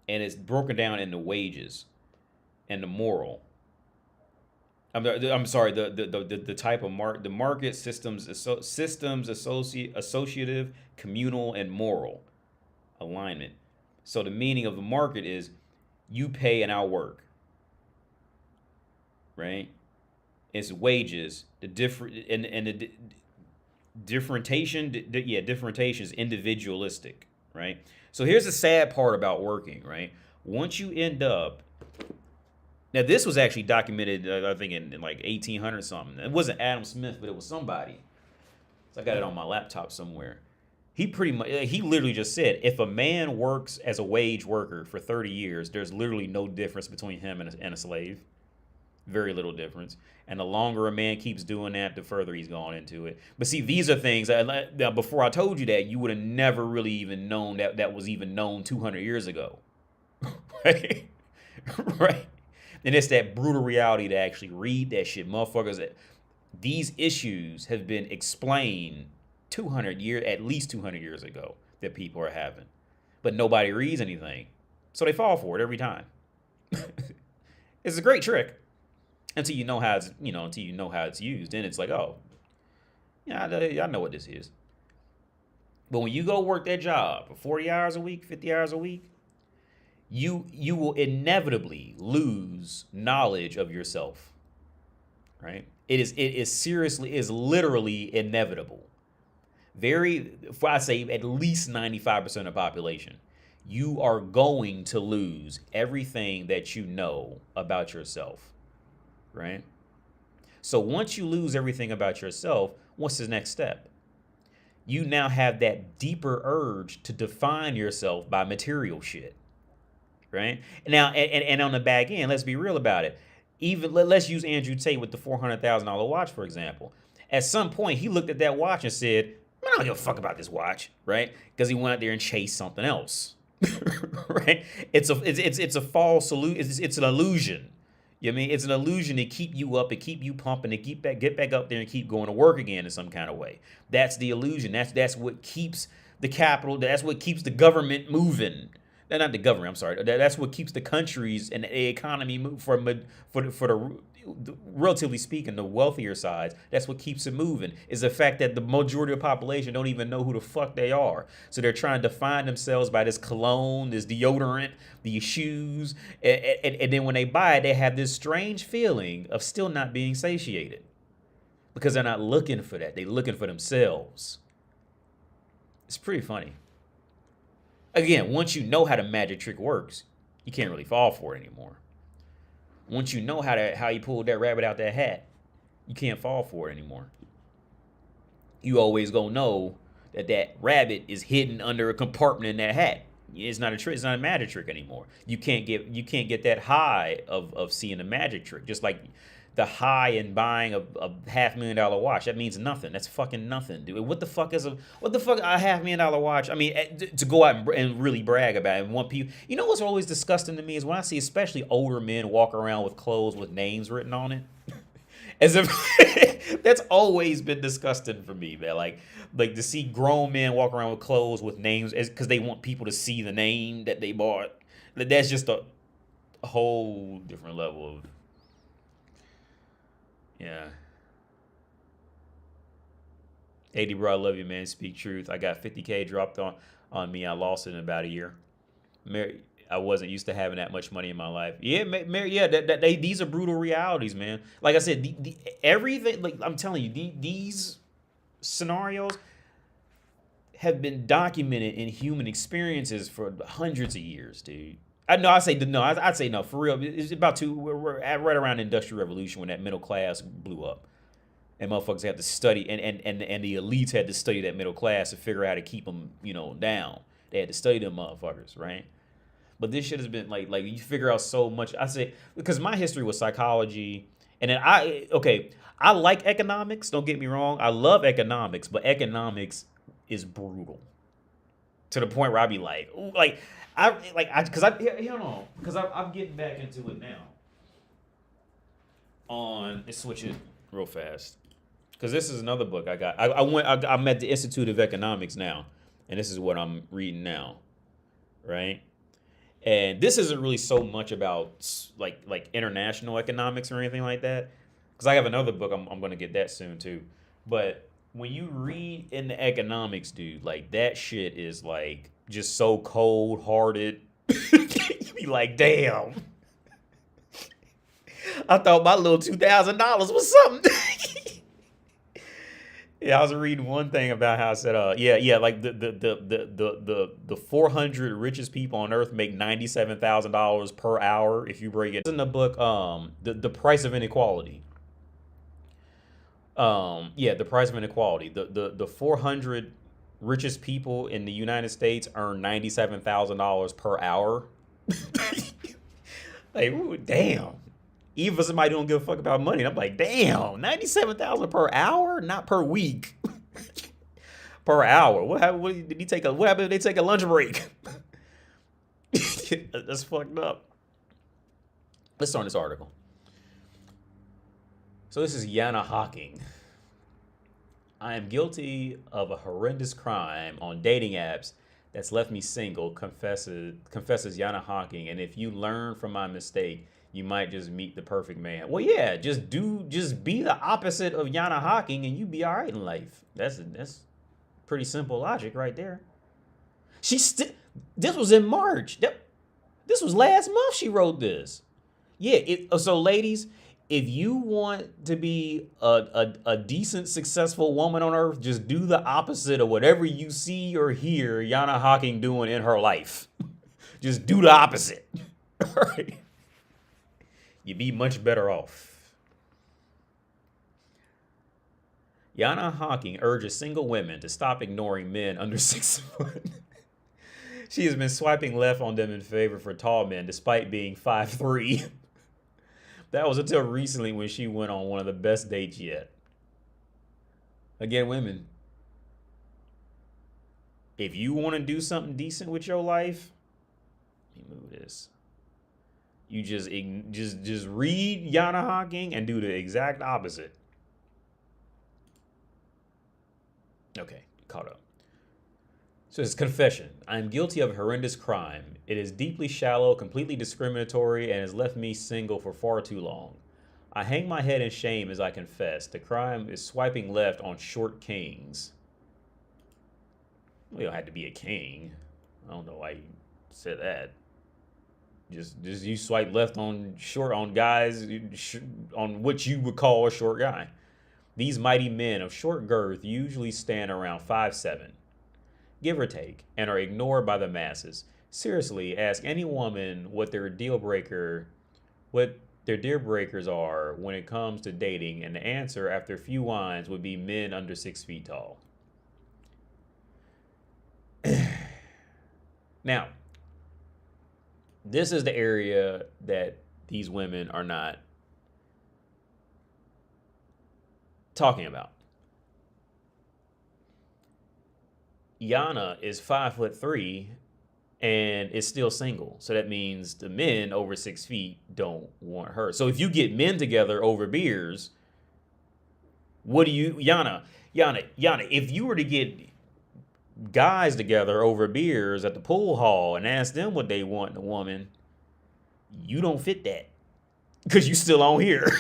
And it's broken down into wages and the moral. I'm sorry, the type of the market systems, associative, communal, and moral alignment. So the meaning of the market is you pay and I'll work. Right? It's wages, the different and the differentiation is individualistic, right? So here's the sad part about working, right? Once you end up, now this was actually documented, I think in like 1800 something. It wasn't Adam Smith, but it was somebody. So I got it on my laptop somewhere. He literally just said, if a man works as a wage worker for 30 years, there's literally no difference between him and a slave. Very little difference. And the longer a man keeps doing that, the further he's gone into it. But see, these are things that before I told you that, you would have never really even known that was even known 200 years ago. Right? Right? And it's that brutal reality to actually read that shit. Motherfuckers, that these issues have been explained at least 200 years ago that people are having. But nobody reads anything. So they fall for it every time. It's a great trick. Until you know how it's used. Then it's like, oh, yeah, I know what this is. But when you go work that job for 40 hours a week, 50 hours a week, you will inevitably lose knowledge of yourself. Right? It is literally inevitable. I say at least 95% of the population. You are going to lose everything that you know about yourself. Right? So once you lose everything about yourself, what's the next step? You now have that deeper urge to define yourself by material shit. Right? Now, and on the back end, let's be real about it. Even let's use Andrew Tate with the $400,000 watch, for example. At some point, he looked at that watch and said, I don't give a fuck about this watch, right? Because he went out there and chased something else. Right? It's a false illusion. It's an illusion. You know what I mean? It's an illusion to keep you up and keep you pumping and get back up there and keep going to work again in some kind of way. That's the illusion. That's what keeps the capital. That's what keeps the government moving. Not the government. I'm sorry. That's what keeps the countries and the economy move for the relatively speaking, the wealthier sides. That's what keeps it moving. Is the fact that the majority of the population don't even know who the fuck they are. So they're trying to define themselves by this cologne, this deodorant, these shoes, and then when they buy it, they have this strange feeling of still not being satiated because they're not looking for that. They're looking for themselves. It's pretty funny. Again, once you know how the magic trick works, you can't really fall for it anymore. Once you know how you pulled that rabbit out that hat, you can't fall for it anymore. You always gonna know that rabbit is hidden under a compartment in that hat. It's not a trick. It's not a magic trick anymore. You can't get that high of seeing a magic trick. Just like the high in buying a $500,000 watch. That means nothing. That's fucking nothing, dude. What the fuck a $500,000 watch? I mean, to go out and really brag about it and want people. You know what's always disgusting to me is when I see especially older men walk around with clothes with names written on it. As if that's always been disgusting for me, man. Like to see grown men walk around with clothes with names because they want people to see the name that they bought. That's just a whole different level of. Yeah. 80 bro, I love you, man. Speak truth. I got 50K dropped on me. I lost it in about a year. I wasn't used to having that much money in my life. Yeah, these are brutal realities, man. Like I said, everything. Like I'm telling you, these scenarios have been documented in human experiences for hundreds of years, dude. I'd say no, for real. It's about we're at right around the Industrial Revolution when that middle class blew up. And motherfuckers had to study, and the elites had to study that middle class to figure out how to keep them, down. They had to study them motherfuckers, right? But this shit has been like you figure out so much. I say, because my history was psychology, and then I like economics, don't get me wrong. I love economics, but economics is brutal. To the point where I be like, ooh, I'm getting back into it now. Let's switch it real fast, because this is another book I got. I'm at the Institute of Economics now, and this is what I'm reading now, right? And this isn't really so much about like international economics or anything like that, because I have another book I'm going to get that soon too. But when you read in the economics, dude, like that shit is like just so cold-hearted. You be like, damn. I thought my little $2,000 was something. Yeah, I was reading one thing about how I said, like the 400 richest people on earth make $97,000 per hour if you break it. It's in the book, the Price of Inequality. The Price of Inequality. The 400 richest people in the United States earn $97,000 per hour. Like, ooh, damn. Even for somebody who don't give a fuck about money, I'm like, damn, $97,000 per hour, not per week. Per hour. What happened? What happened if they take a lunch break? That's fucked up. Let's start this article. So this is Yana Hawking. I am guilty of a horrendous crime on dating apps that's left me single, confesses Yana Hawking. And if you learn from my mistake, you might just meet the perfect man. Well, yeah, just be the opposite of Yana Hawking and you be all right in life. That's pretty simple logic right there. This was in March. This was last month she wrote this. Yeah, so ladies, if you want to be a decent, successful woman on earth, just do the opposite of whatever you see or hear Yana Hawking doing in her life. Just do the opposite. All right. You'd be much better off. Yana Hawking urges single women to stop ignoring men under 6 foot. She has been swiping left on them in favor for tall men despite being 5'3". That was until recently when she went on one of the best dates yet. Again, women, if you want to do something decent with your life, let me move this. You just read Yana Hawking and do the exact opposite. Okay, caught up. So it's confession. I am guilty of a horrendous crime. It is deeply shallow, completely discriminatory, and has left me single for far too long. I hang my head in shame as I confess. The crime is swiping left on short kings. Well, you don't have to be a king. I don't know why you said that. Just you swipe left on guys on what you would call a short guy. These mighty men of short girth usually stand around 5'7", give or take, and are ignored by the masses. Seriously, ask any woman what their deal breakers are when it comes to dating, and the answer after a few wines would be men under 6 feet tall. Now, this is the area that these women are not talking about. Yana is 5'3" and is still single. So that means the men over 6 feet don't want her. So if you get men together over beers, what do you, Yana, if you were to get guys together over beers at the pool hall and ask them what they want in a woman, you don't fit that because you still on here.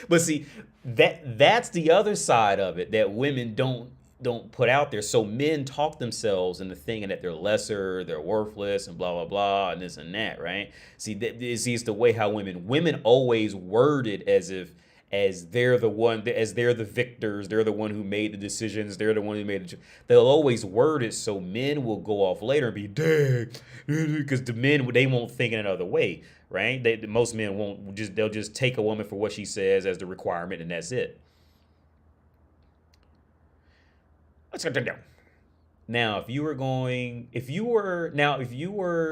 But see, that's the other side of it that women don't put out there. So men talk themselves into thinking that they're lesser, they're worthless, and blah blah blah, and this and that, right? See, it's the way how women always word it as they're the victors, they're the one who made the decisions, they're the one who made it. They'll always word it so men will go off later and be dang, because the men, they won't think in another way, right? Most men they'll just take a woman for what she says as the requirement, and that's it. Let's go down. Now, if you were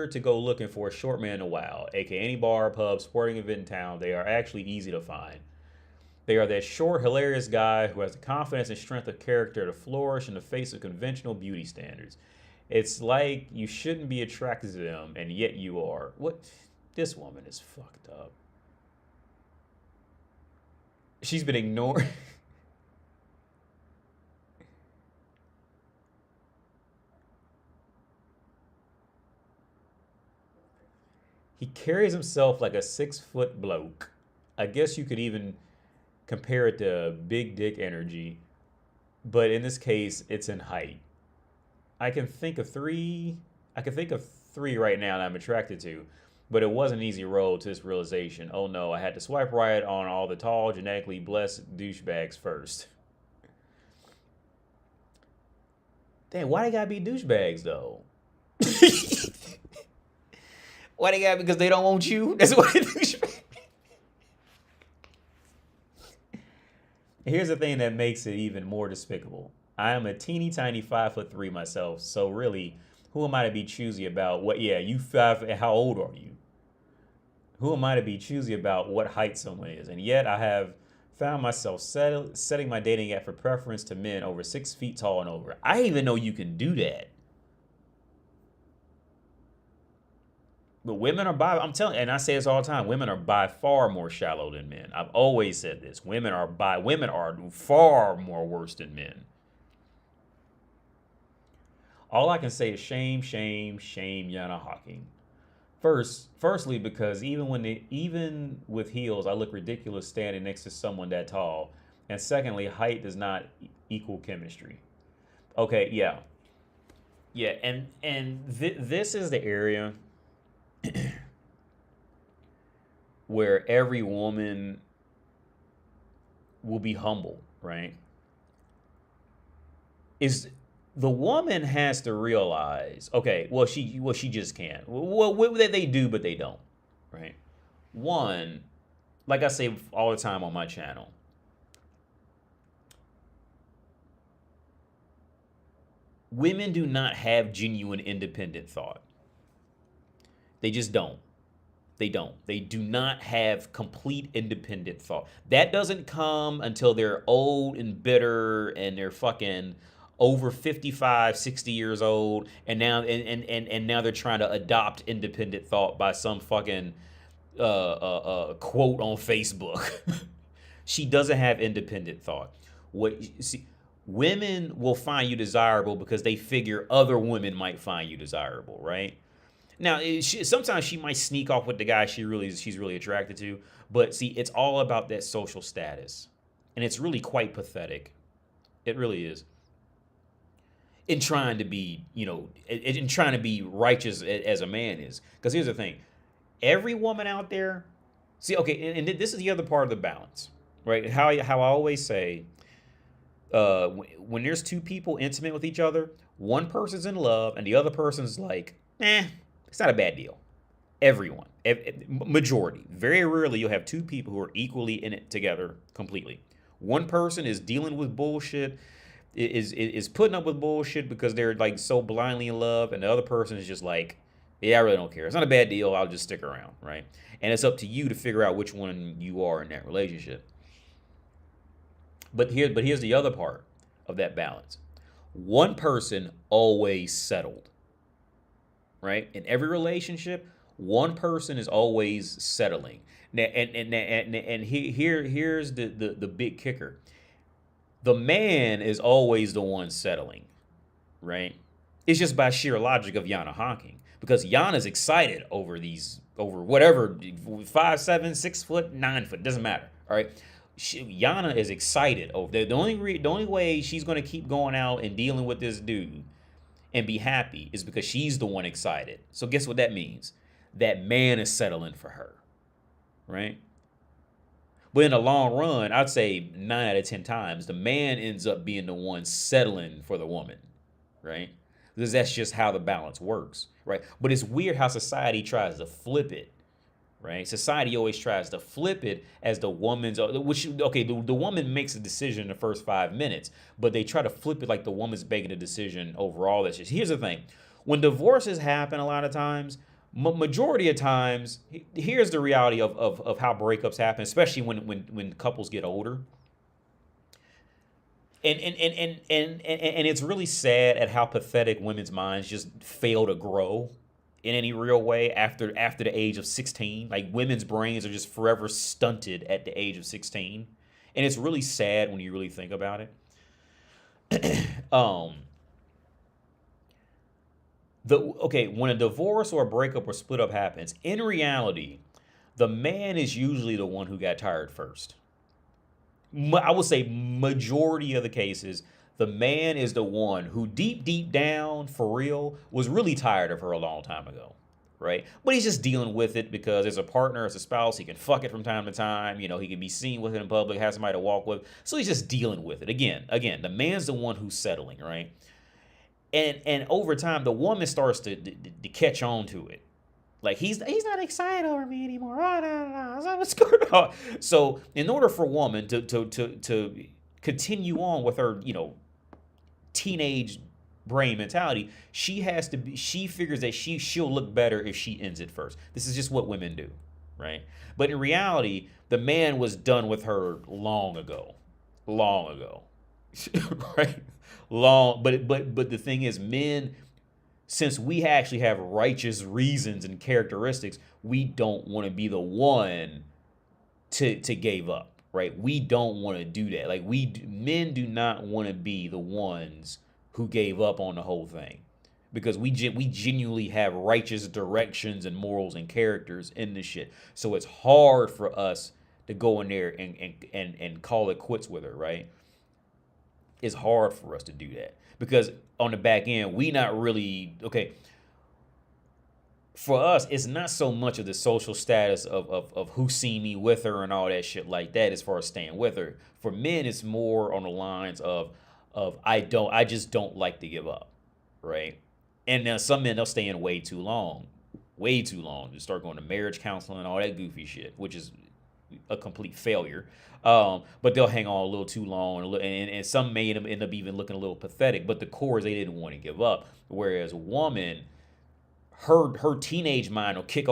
to go looking for a short man in a while, aka any bar, pub, sporting event in town, they are actually easy to find. They are that short, hilarious guy who has the confidence and strength of character to flourish in the face of conventional beauty standards. It's like you shouldn't be attracted to them, and yet you are. What? This woman is fucked up. She's been ignored. He carries himself like a 6-foot bloke. I guess you could even compare it to big dick energy, but in this case, it's in height. I can think of three right now that I'm attracted to, but it wasn't an easy road to this realization. Oh no, I had to swipe right on all the tall, genetically blessed douchebags first. Damn, why they gotta be douchebags though? Why they gotta? Because they don't want you? That's why they douchebags. Here's the thing that makes it even more despicable. I am a teeny tiny 5'3" myself, so really, who am I to be choosy about what? Yeah, you five. How old are you? Who am I to be choosy about what height someone is? And yet, I have found myself setting my dating app for preference to men over 6 feet tall and over. I didn't even know you can do that. But women are I'm telling you, and I say this all the time, women are by far more shallow than men. I've always said this. Women are far more worse than men. All I can say is shame, shame, shame Yana Hawking. Firstly, because even with heels, I look ridiculous standing next to someone that tall. And secondly, height does not equal chemistry. Okay, yeah. Yeah, and this is the area where every woman will be humble, right? Is the woman has to realize, okay, well she just can't. Well, what they do, but they don't, right? One, like I say all the time on my channel, women do not have genuine independent thought. They just don't. They don't. They do not have complete independent thought. That doesn't come until they're old and bitter and they're fucking over 55, 60 years old, and now they're trying to adopt independent thought by some fucking quote on Facebook. She doesn't have independent thought. See, women will find you desirable because they figure other women might find you desirable, right? Now, sometimes she might sneak off with the guy she's really attracted to, but see, it's all about that social status, and it's really quite pathetic. It really is. In trying to be, in trying to be righteous as a man is, because here's the thing: every woman out there, see, okay, and this is the other part of the balance, right? How I always say, when there's two people intimate with each other, one person's in love and the other person's like, it's not a bad deal. Everyone, majority, very rarely you'll have two people who are equally in it together completely. One person is dealing with bullshit, is putting up with bullshit because they're like so blindly in love, and the other person is just like, yeah, I really don't care. It's not a bad deal. I'll just stick around, right? And it's up to you to figure out which one you are in that relationship. But here's the other part of that balance. One person always settled, right? In every relationship, one person is always settling. Now, and here's the big kicker. The man is always the one settling, right? It's just by sheer logic of Yana honking, because Yana's excited over whatever, 5, 7, 6 foot, 9 foot, doesn't matter, all right? Yana is excited over the only way she's going to keep going out and dealing with this dude and be happy is because she's the one excited. So guess what that means? That man is settling for her, right? But in the long run, I'd say 9 out of 10 times, the man ends up being the one settling for the woman, right? Because that's just how the balance works, right? But it's weird how society tries to flip it, right? Society always tries to flip it as the woman's, the woman makes a decision in the first 5 minutes, but they try to flip it like the woman's making a decision overall. That's just, here's the thing. When divorces happen a lot of times, majority of times, here's the reality of how breakups happen, especially when couples get older. And it's really sad at how pathetic women's minds just fail to grow in any real way after the age of 16. Like, women's brains are just forever stunted at the age of 16. And it's really sad when you really think about it. When a divorce or a breakup or split up happens, in reality, the man is usually the one who got tired first. I would say majority of the cases, the man is the one who deep down, for real, was really tired of her a long time ago, right? But he's just dealing with it because as a partner, as a spouse, he can fuck it from time to time. He can be seen with it in public, has somebody to walk with. So he's just dealing with it. Again, the man's the one who's settling, right? And over time, the woman starts to catch on to it. Like, he's not excited over me anymore. What's going on? So in order for a woman to continue on with her, teenage brain mentality, she figures that she'll look better if she ends it first. This is just what women do, right? But in reality, the man was done with her long ago, right? But the thing is, men, since we actually have righteous reasons and characteristics, we don't want to be the one to give up, right? We don't want to do that. Like, men do not want to be the ones who gave up on the whole thing, because we genuinely have righteous directions and morals and characters in this shit. So it's hard for us to go in there and call it quits with her, right? It's hard for us to do that because on the back end, we not really, for us, it's not so much of the social status of who see me with her and all that shit like that as far as staying with her. For men, it's more on the lines of I just don't like to give up, right? And now some men, they'll stay in way too long, just start going to marriage counseling and all that goofy shit, which is a complete failure. But they'll hang on a little too long, and some may end up even looking a little pathetic. But the core is they didn't want to give up. Whereas a woman, her teenage mind will take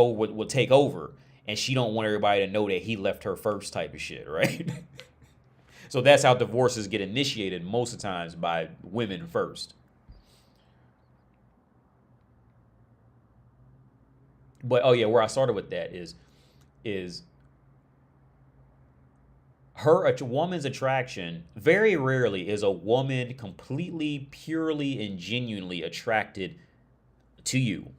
over, and she don't want everybody to know that he left her first type of shit, right? So that's how divorces get initiated most of the times, by women first. But oh yeah, where I started with that is a woman's attraction. Very rarely is a woman completely, purely, and genuinely attracted to you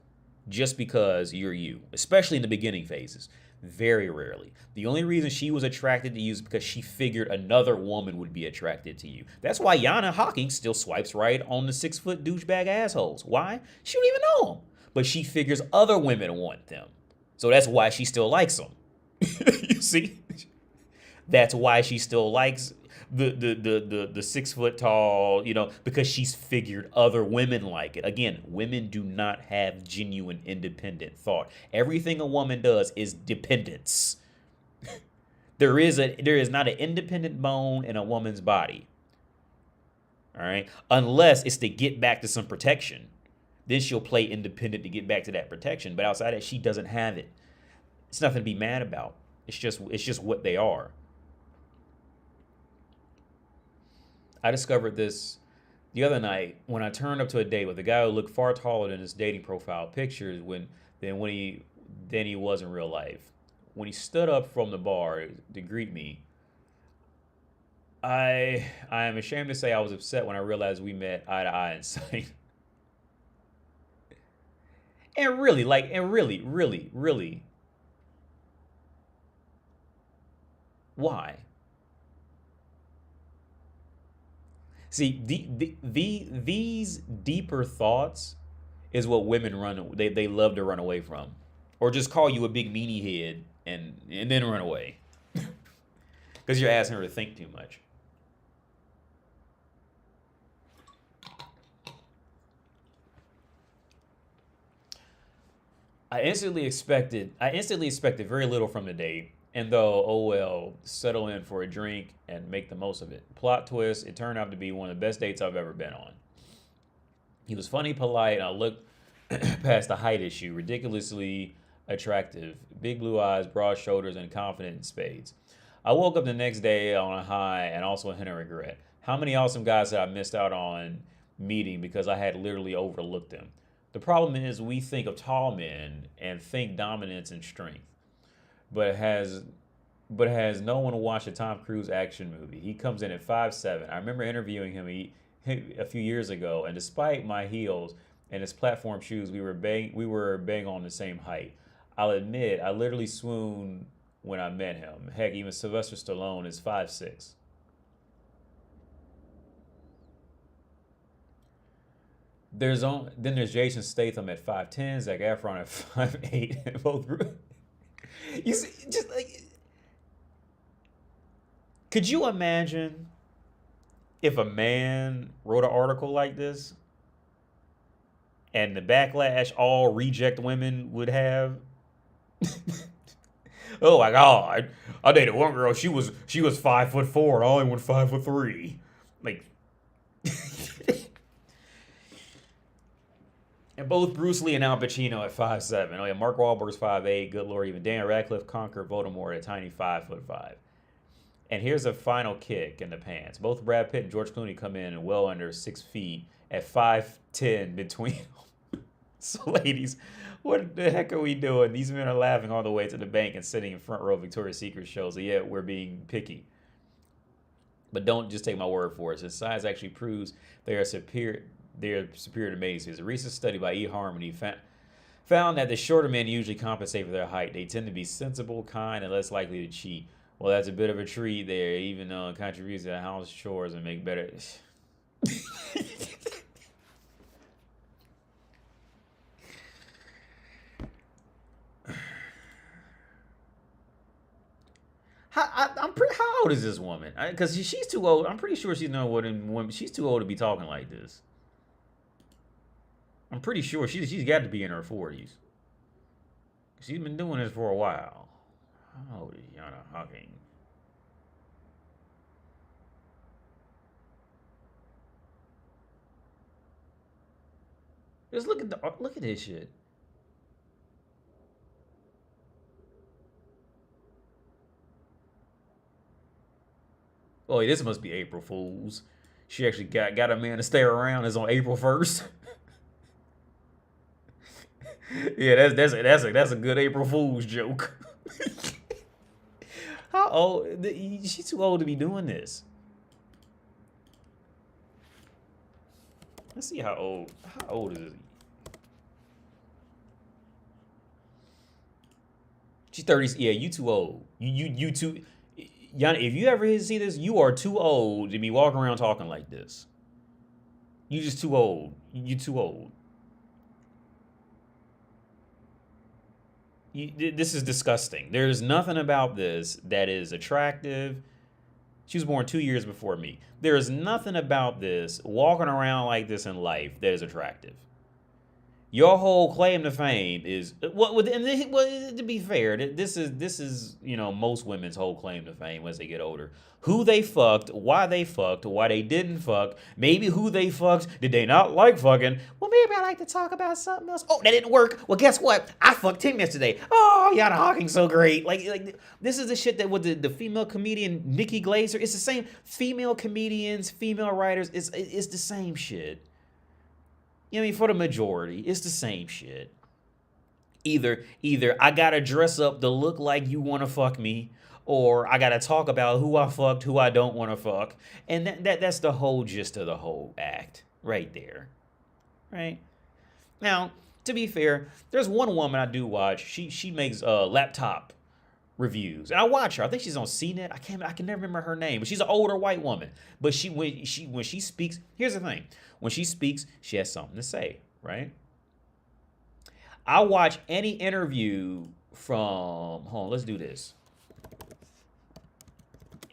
just because you're you, especially in the beginning phases. Very rarely. The only reason she was attracted to you is because she figured another woman would be attracted to you. That's why Yana Hawking still swipes right on the 6-foot douchebag assholes. Why? She don't even know them. But she figures other women want them. So that's why she still likes them. You see? That's why she still likes the 6 foot tall, because she's figured other women like it. Again, women do not have genuine independent thought. Everything a woman does is dependence. There is not an independent bone in a woman's body. All right? Unless it's to get back to some protection. Then she'll play independent to get back to that protection. But outside of that, she doesn't have it. It's nothing to be mad about. It's just what they are. I discovered this the other night when I turned up to a date with a guy who looked far taller than his dating profile pictures than he was in real life. When he stood up from the bar to greet me, I am ashamed to say I was upset when I realized we met eye to eye in sight. And really, really, why? See, these deeper thoughts is what women they love to run away from, or just call you a big meanie head and then run away because you're asking her to think too much. I instantly expected very little from the date, and though, oh well, settle in for a drink and make the most of it. Plot twist, it turned out to be one of the best dates I've ever been on. He was funny, polite, and I looked past the height issue, ridiculously attractive, big blue eyes, broad shoulders, and confident in spades. I woke up the next day on a high and also a hint of regret. How many awesome guys had I missed out on meeting because I had literally overlooked them? The problem is we think of tall men and think dominance and strength, but has no one watched a Tom Cruise action movie. He comes in at 5'7". I remember interviewing him a few years ago, and despite my heels and his platform shoes, we were bang on the same height. I'll admit, I literally swooned when I met him. Heck, even Sylvester Stallone is 5'6". Then there's Jason Statham at 5'10", Zac Efron at 5'8", and both. You see, just like, could you imagine if a man wrote an article like this and the backlash all reject women would have? Oh my God, I dated one girl. She was 5'4" and I only went 5'3". Like. And both Bruce Lee and Al Pacino at 5'7". Oh yeah, Mark Wahlberg's 5'8". Good Lord, even Dan Radcliffe conquered Voldemort at a tiny 5'5". And here's a final kick in the pants. Both Brad Pitt and George Clooney come in well under 6 feet at 5'10" between them. So ladies, what the heck are we doing? These men are laughing all the way to the bank and sitting in front row of Victoria's Secret shows. So yeah, we're being picky. But don't just take my word for it. Since science actually proves they are superior to males. A recent study by eHarmony found that the shorter men usually compensate for their height. They tend to be sensible, kind, and less likely to cheat. Well, that's a bit of a treat there, even though it contributes to the house chores and make better. How old is this woman? Because she's too old. I'm pretty sure she's no woman. She's too old to be talking like this. I'm pretty sure she's got to be in her 40s. She's been doing this for a while. How old is Yana Hawking? Just look at this shit. Oh, this must be April Fool's. She actually got a man to stay around. It's on April 1st. Yeah, that's a good April Fool's joke. How old? She's too old to be doing this. Let's see how old. How old is it? She's 30. Yeah, you too old. You too. If you ever see this, you are too old to be walking around talking like this. You just too old. You too old. This is disgusting. There's nothing about this that is attractive. She was born 2 years before me. There is nothing about this walking around like this in life that is attractive. Your whole claim to fame is to be fair, this is most women's whole claim to fame as they get older. Who they fucked, why they didn't fuck, maybe who they fucked, did they not like fucking? Well, maybe I like to talk about something else. Oh, that didn't work. Well, guess what? I fucked him yesterday. Oh, Yana Hawking's so great. Like this is the shit that with the female comedian Nikki Glaser. It's the same. Female comedians, female writers. It's the same shit. You know what I mean? For the majority, it's the same shit. Either I gotta dress up to look like you wanna fuck me, or I gotta talk about who I fucked, who I don't wanna fuck. And that's the whole gist of the whole act right there. Right? Now, to be fair, there's one woman I do watch. She makes laptop reviews. And I watch her. I think she's on CNET. I can never remember her name, but she's an older white woman. But when she speaks, here's the thing. When she speaks, she has something to say, right? I watch any interview from, hold on, let's do this.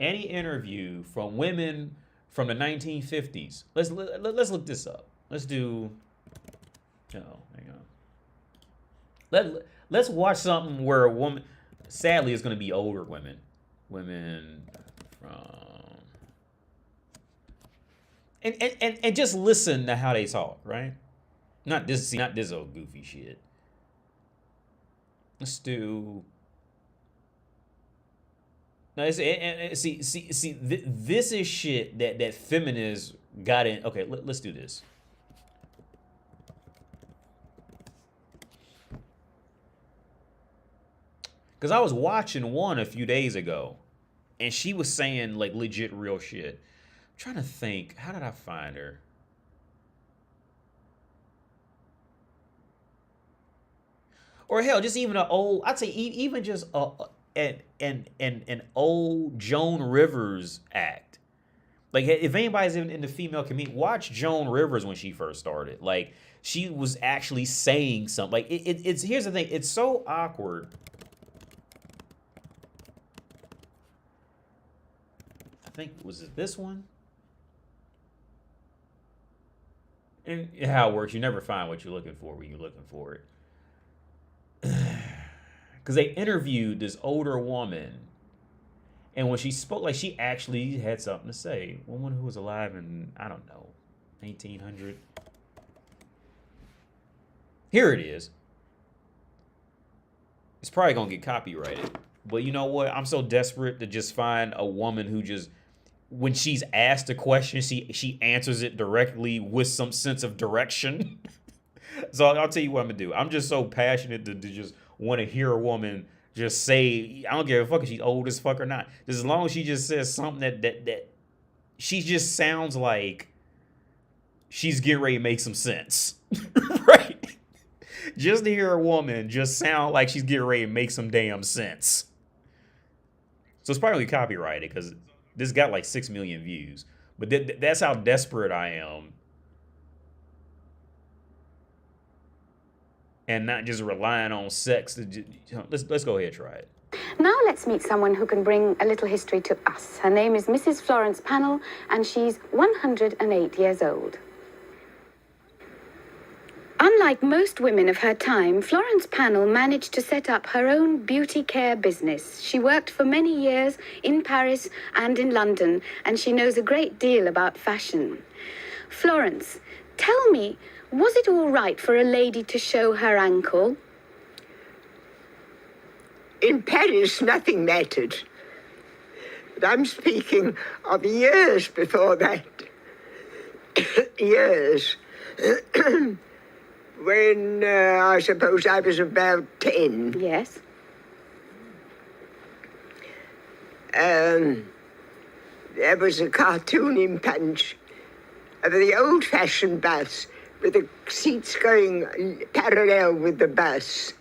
Any interview from women from the 1950s. Let's look this up. Let's do, hang on. Let's watch something where a woman, sadly, it's going to be older women. Women from... And just listen to how they talk, right? Not this old goofy shit. Let's do... No, see, this is shit that feminists got in... Okay, let's do this. Because I was watching one a few days ago, and she was saying, like, legit real shit. I'm trying to think, how did I find her? Or hell, just even an old, I'd say even just an old Joan Rivers act. Like, if anybody's in the female community, watch Joan Rivers when she first started. Like, she was actually saying something. Like, it's here's the thing, it's so awkward. I think, was it this one? And how it works, you never find what you're looking for when you're looking for it. Because they interviewed this older woman, and when she spoke, like, she actually had something to say. A woman who was alive in, I don't know, 1900. Here it is. It's probably going to get copyrighted. But you know what? I'm so desperate to just find a woman who just, when she's asked a question, she answers it directly with some sense of direction. So I'll tell you what I'm going to do. I'm just so passionate to just want to hear a woman just say, I don't give a fuck if she's old as fuck or not. Just as long as she just says something that she just sounds like she's getting ready to make some sense. Right? Just to hear a woman just sound like she's getting ready to make some damn sense. So it's probably copyrighted because this got like 6 million views. But that's how desperate I am. And not just relying on sex. Let's go ahead and try it. Now let's meet someone who can bring a little history to us. Her name is Mrs. Florence Pannell, and she's 108 years old. Unlike most women of her time, Florence Pannell managed to set up her own beauty care business. She worked for many years in Paris and in London, and she knows a great deal about fashion. Florence, tell me, was it all right for a lady to show her ankle? In Paris, nothing mattered. But I'm speaking of years before that. Years. When I suppose I was about 10. Yes. There was a cartoon in Punch of the old-fashioned bus with the seats going parallel with the bus.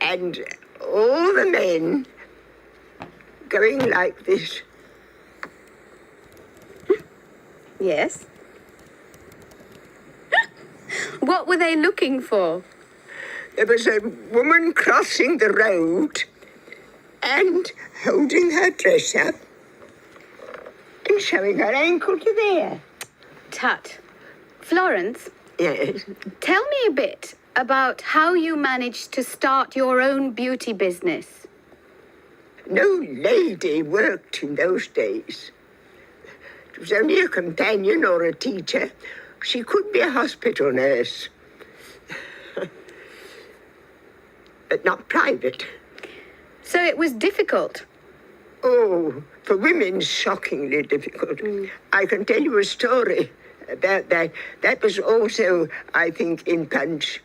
And all the men going like this. Yes. What were they looking for? There was a woman crossing the road and holding her dress up and showing her ankle to there. Tut. Florence, Yes. tell me a bit about how you managed to start your own beauty business. No lady worked in those days. It was only a companion or a teacher. She could be a hospital nurse. But not private. So it was difficult. Oh, for women, shockingly difficult. I can tell you a story about that. That was also, I think, in Punch.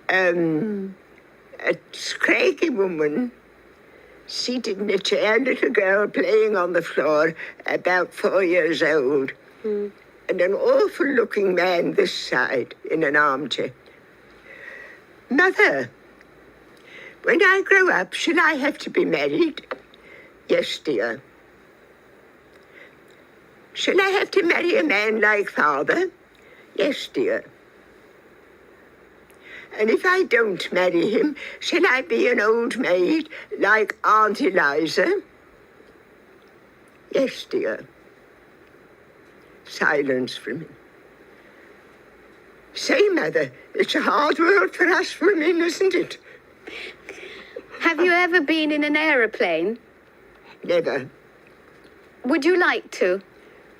A scraggy woman seated in a chair, little girl playing on the floor, about 4 years old, and an awful-looking man this side in an armchair. Mother, when I grow up, shall I have to be married? Yes, dear. Shall I have to marry a man like father? Yes, dear. And if I don't marry him, shall I be an old maid like Aunt Eliza? Yes, dear. Silence from him. Say, Mother, it's a hard world for us women, isn't it? Have you ever been in an aeroplane? Never. Would you like to?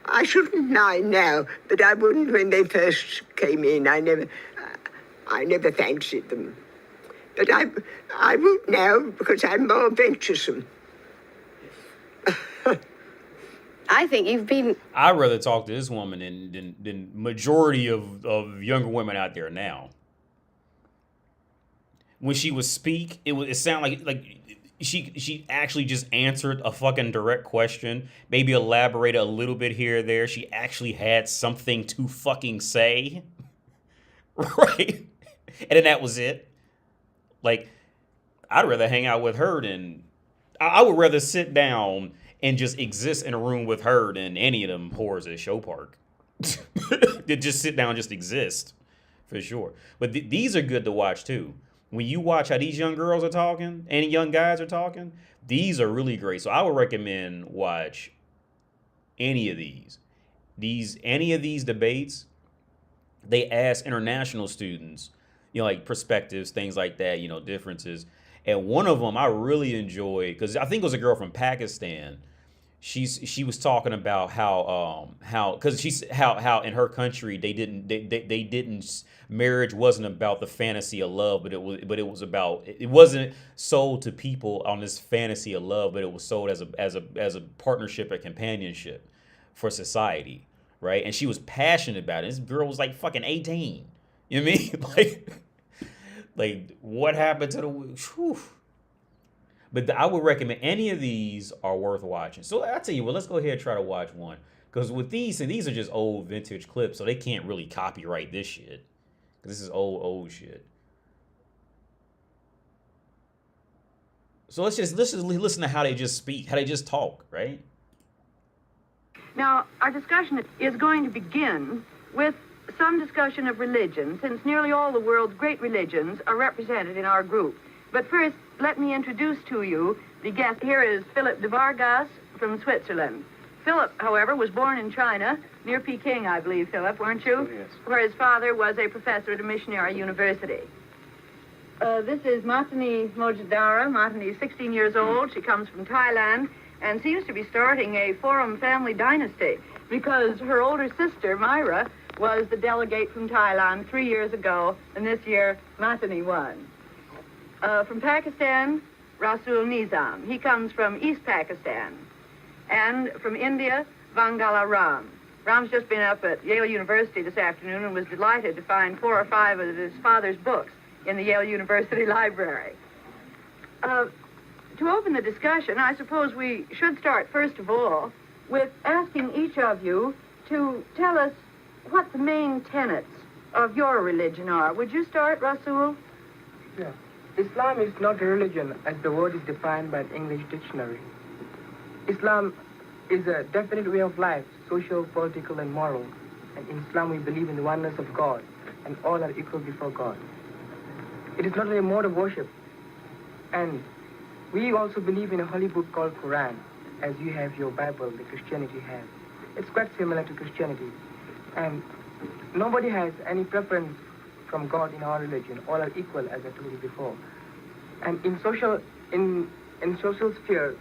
I shouldn't mind now, but I wouldn't when they first came in. I never fancied them. But I would now because I'm more venturesome. I think you've been... I'd rather talk to this woman than majority of younger women out there now. When she would speak, it sounded like she actually just answered a fucking direct question, maybe elaborated a little bit here or there. She actually had something to fucking say. Right? And then that was it. Like, I'd rather hang out with her than... I would rather sit down and just exist in a room with her than any of them whores at Show Park. To just sit down and just exist, for sure. But these are good to watch, too. When you watch how these young girls are talking and young guys are talking, these are really great. So I would recommend watch any of these. Any of these debates, they ask international students, like perspectives, things like that, differences. And one of them I really enjoyed, because I think it was a girl from Pakistan. She was talking about how in her country they didn't marriage wasn't about the fantasy of love, but it wasn't sold to people on this fantasy of love, but it was sold as a partnership and companionship for society, right? And she was passionate about it. This girl was like fucking 18. You know what I mean? like what happened to the? Whew. But I would recommend any of these are worth watching. So I'll tell you what, let's go ahead and try to watch one. Because with these are just old vintage clips, so they can't really copyright this shit. Because this is old shit. So let's just listen to how they just speak, how they just talk, right? Now, our discussion is going to begin with some discussion of religion, since nearly all the world's great religions are represented in our group. But first, let me introduce to you the guest. Here is Philip de Vargas from Switzerland. Philip, however, was born in China, near Peking, I believe, Philip, weren't you? Oh, yes. Where his father was a professor at a missionary university. This is Matani Mojadara. Matani is 16 years old. She comes from Thailand and seems to be starting a Forum family dynasty because her older sister, Myra, was the delegate from Thailand 3 years ago, and this year, Matani won. From Pakistan, Rasul Nizam. He comes from East Pakistan. And from India, Vangala Ram. Ram's just been up at Yale University this afternoon and was delighted to find 4 or 5 of his father's books in the Yale University library. To open the discussion, I suppose we should start, first of all, with asking each of you to tell us what the main tenets of your religion are. Would you start, Rasul? Yeah. Islam is not a religion as the word is defined by an English dictionary. Islam is a definite way of life, social, political, and moral. And in Islam we believe in the oneness of God, and all are equal before God. It is not a mode of worship. And we also believe in a holy book called Quran, as you have your Bible, the Christianity has. It's quite similar to Christianity. And nobody has any preference from God in our religion. All are equal, as I told you before. And in social sphere,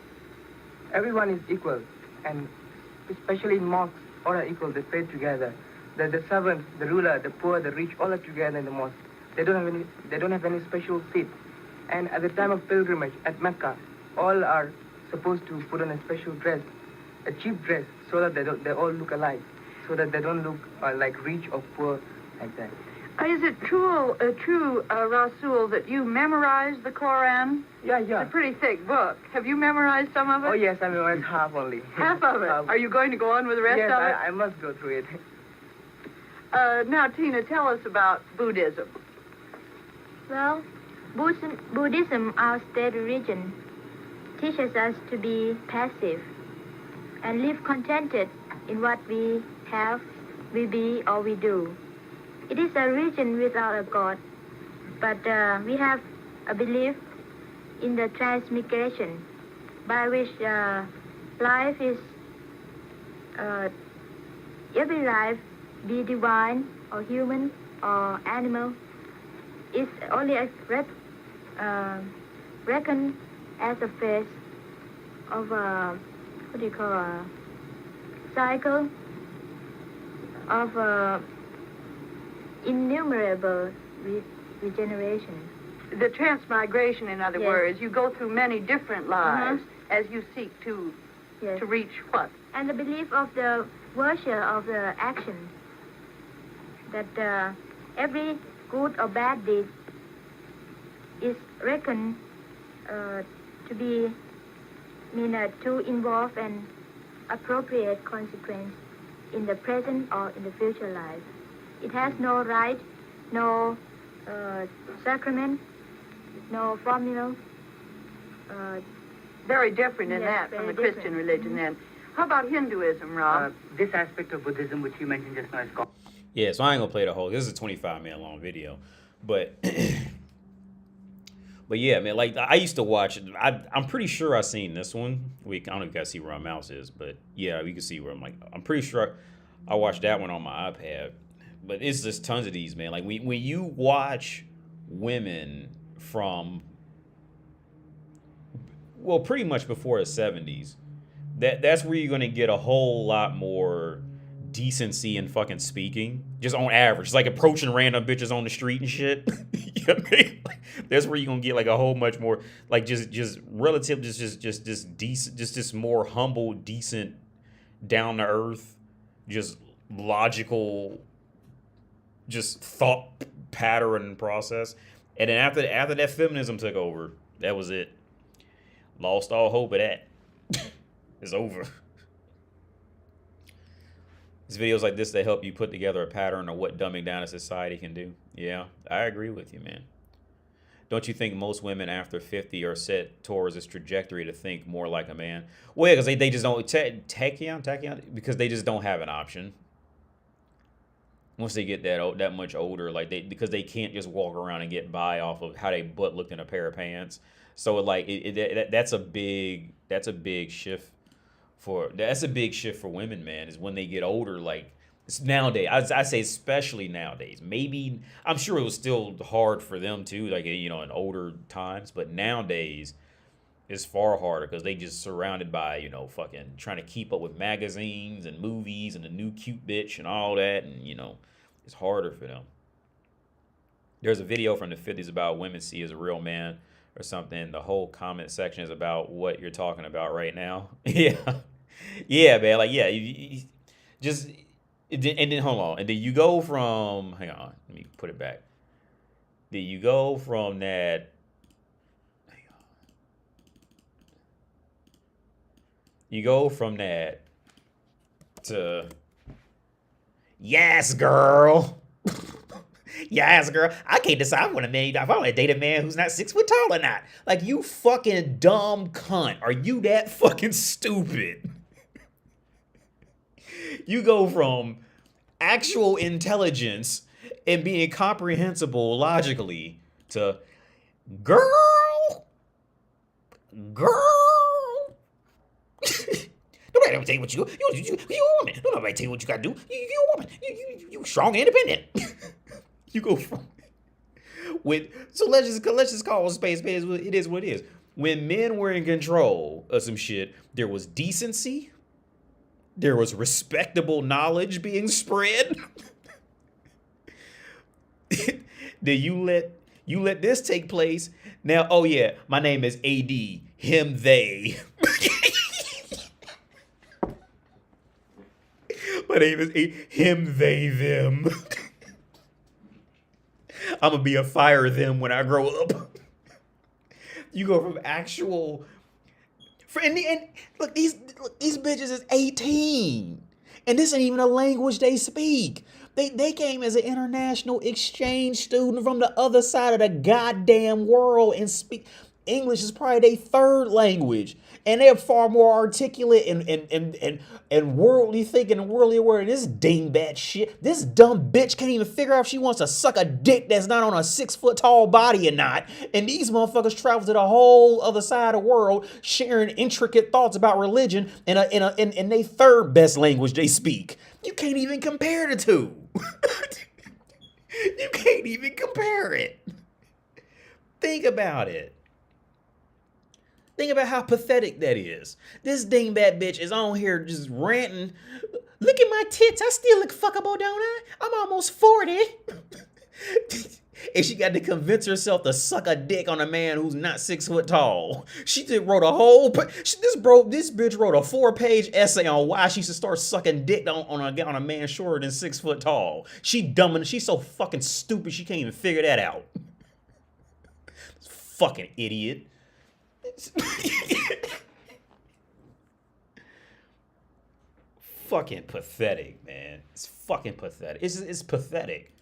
everyone is equal. And especially in mosques, all are equal. They pray together. The servants, the ruler, the poor, the rich, all are together in the mosque. They don't have any special seat. And at the time of pilgrimage at Mecca, all are supposed to put on a special dress, a cheap dress, so that they all look alike, so that they don't look like rich or poor like that. Is it true, Rasul, that you memorized the Quran? Yeah. It's a pretty thick book. Have you memorized some of it? Oh, yes, I memorized half only. Half of it? Are you going to go on with the rest yes, of it? I must go through it. Now, Tina, tell us about Buddhism. Well, Buddhism, our state religion, teaches us to be passive and live contented in what we have, we be, or we do. It is a religion without a God, but we have a belief in the transmigration, by which life is, every life, be divine or human or animal, is only reckoned as a phase of a cycle of innumerable regeneration. The transmigration, in other Yes. words, you go through many different lives as you seek to reach what? And the belief of the virtue of the action, that every good or bad deed is reckoned to involve an appropriate consequence in the present or in the future life. It has no right, no sacrament, no formula. Very different in Yes, that from very the Christian different. religion then. How about Hinduism, Rob? This aspect of Buddhism, which you mentioned just now, is called... Yeah, so I ain't gonna play the whole. This is a 25-minute long video, but but yeah, man. Like I used to watch. I'm pretty sure I seen this one. I don't know if you guys see where my mouse is, but yeah, you can see where I'm pretty sure I watched that one on my iPad. But it's just tons of these, man. Like when you watch women from, well, pretty much before the 70s, that's where you're gonna get a whole lot more decency in fucking speaking, just on average. It's like approaching random bitches on the street and shit. You know what I mean? Like, that's where you're gonna get like a whole much more like just relative, just decent, just more humble, decent, down to earth, just logical, just thought pattern and process. And then after that feminism took over, that was it. Lost all hope of that. It's over. It's videos like this that help you put together a pattern of what dumbing down a society can do. Yeah, I agree with you, man. Don't you think most women after 50 are set towards this trajectory to think more like a man? Well, yeah, because they just don't tachyon, because they just don't have an option. Once they get that much older, like because they can't just walk around and get by off of how they butt looked in a pair of pants. So like that's a big shift. That's a big shift for women, man, is when they get older. Like it's nowadays, I say especially nowadays. Maybe I'm sure it was still hard for them too, like in older times, but nowadays it's far harder because they just surrounded by fucking trying to keep up with magazines and movies and the new cute bitch and all that, and it's harder for them. There's a video from the 50s about women see as a real man or something. The whole comment section is about what you're talking about right now. Yeah. Yeah, man. Like, yeah, you just, and then hold on. And then you go from, hang on, let me put it back. Then you go from that, hang on. You go from that to, yes, girl. Yes, girl. I can't decide when if I want to date a man who's not 6 foot tall or not. Like, you fucking dumb cunt. Are you that fucking stupid? You go from actual intelligence and being comprehensible logically to girl. Nobody ever tell you what you a woman. Nobody tell you what you gotta do. You a woman. You strong and independent. You go from so let's just call it space. It is what it is. When men were in control of some shit, there was decency. There was respectable knowledge being spread. Then you let this take place. Now, oh yeah, my name is AD. Him, they. My name is him, they, them. I'm gonna be a fire them when I grow up. You go from actual. And look, these bitches is 18, and this ain't even a language they speak. They came as an international exchange student from the other side of the goddamn world and speak English is probably their third language, and they're far more articulate and worldly thinking and worldly aware. This dingbat shit. This dumb bitch can't even figure out if she wants to suck a dick that's not on a 6 foot tall body or not. And these motherfuckers travel to the whole other side of the world, sharing intricate thoughts about religion in their third best language they speak. You can't even compare the two. You can't even compare it. Think about it. Think about how pathetic that is. This dingbat bitch is on here just ranting. Look at my tits. I still look fuckable, don't I? I'm almost 40. And she got to convince herself to suck a dick on a man who's not 6 foot tall. She just wrote a whole. This bitch wrote a 4-page essay on why she should start sucking dick on a man shorter than 6 foot tall. She dumb and she's so fucking stupid she can't even figure that out. Fucking idiot. Fucking pathetic, man. It's fucking pathetic. It's pathetic.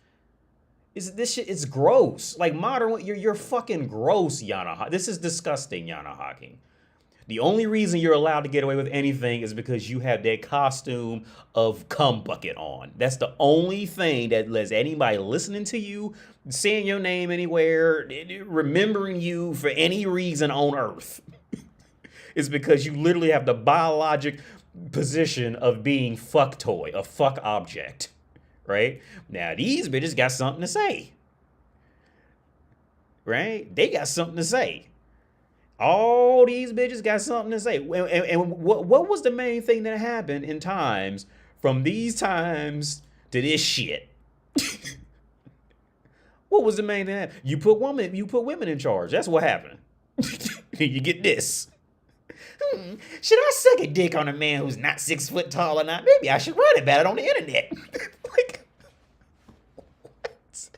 This shit is gross. Like modern, you're fucking gross, Yana. This is disgusting, Yana Hawking. The only reason you're allowed to get away with anything is because you have that costume of cum bucket on. That's the only thing that lets anybody listening to you, saying your name anywhere, remembering you for any reason on earth. Is because you literally have the biologic position of being fuck toy, a fuck object. Right? Now, these bitches got something to say. Right? They got something to say. All these bitches got something to say. And what was the main thing that happened in times from these times to this shit? What was the main thing that happened? You put women in charge. That's what happened. You get this. Should I suck a dick on a man who's not 6 foot tall or not? Maybe I should write about it on the internet. Like, what?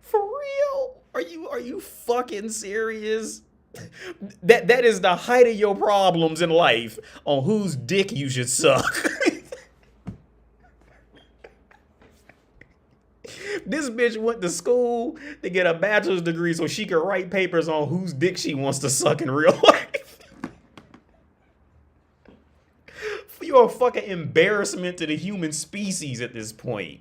For real? Are you fucking serious? That is the height of your problems in life on whose dick you should suck. This bitch went to school to get a bachelor's degree so she could write papers on whose dick she wants to suck in real life. You're a fucking embarrassment to the human species at this point.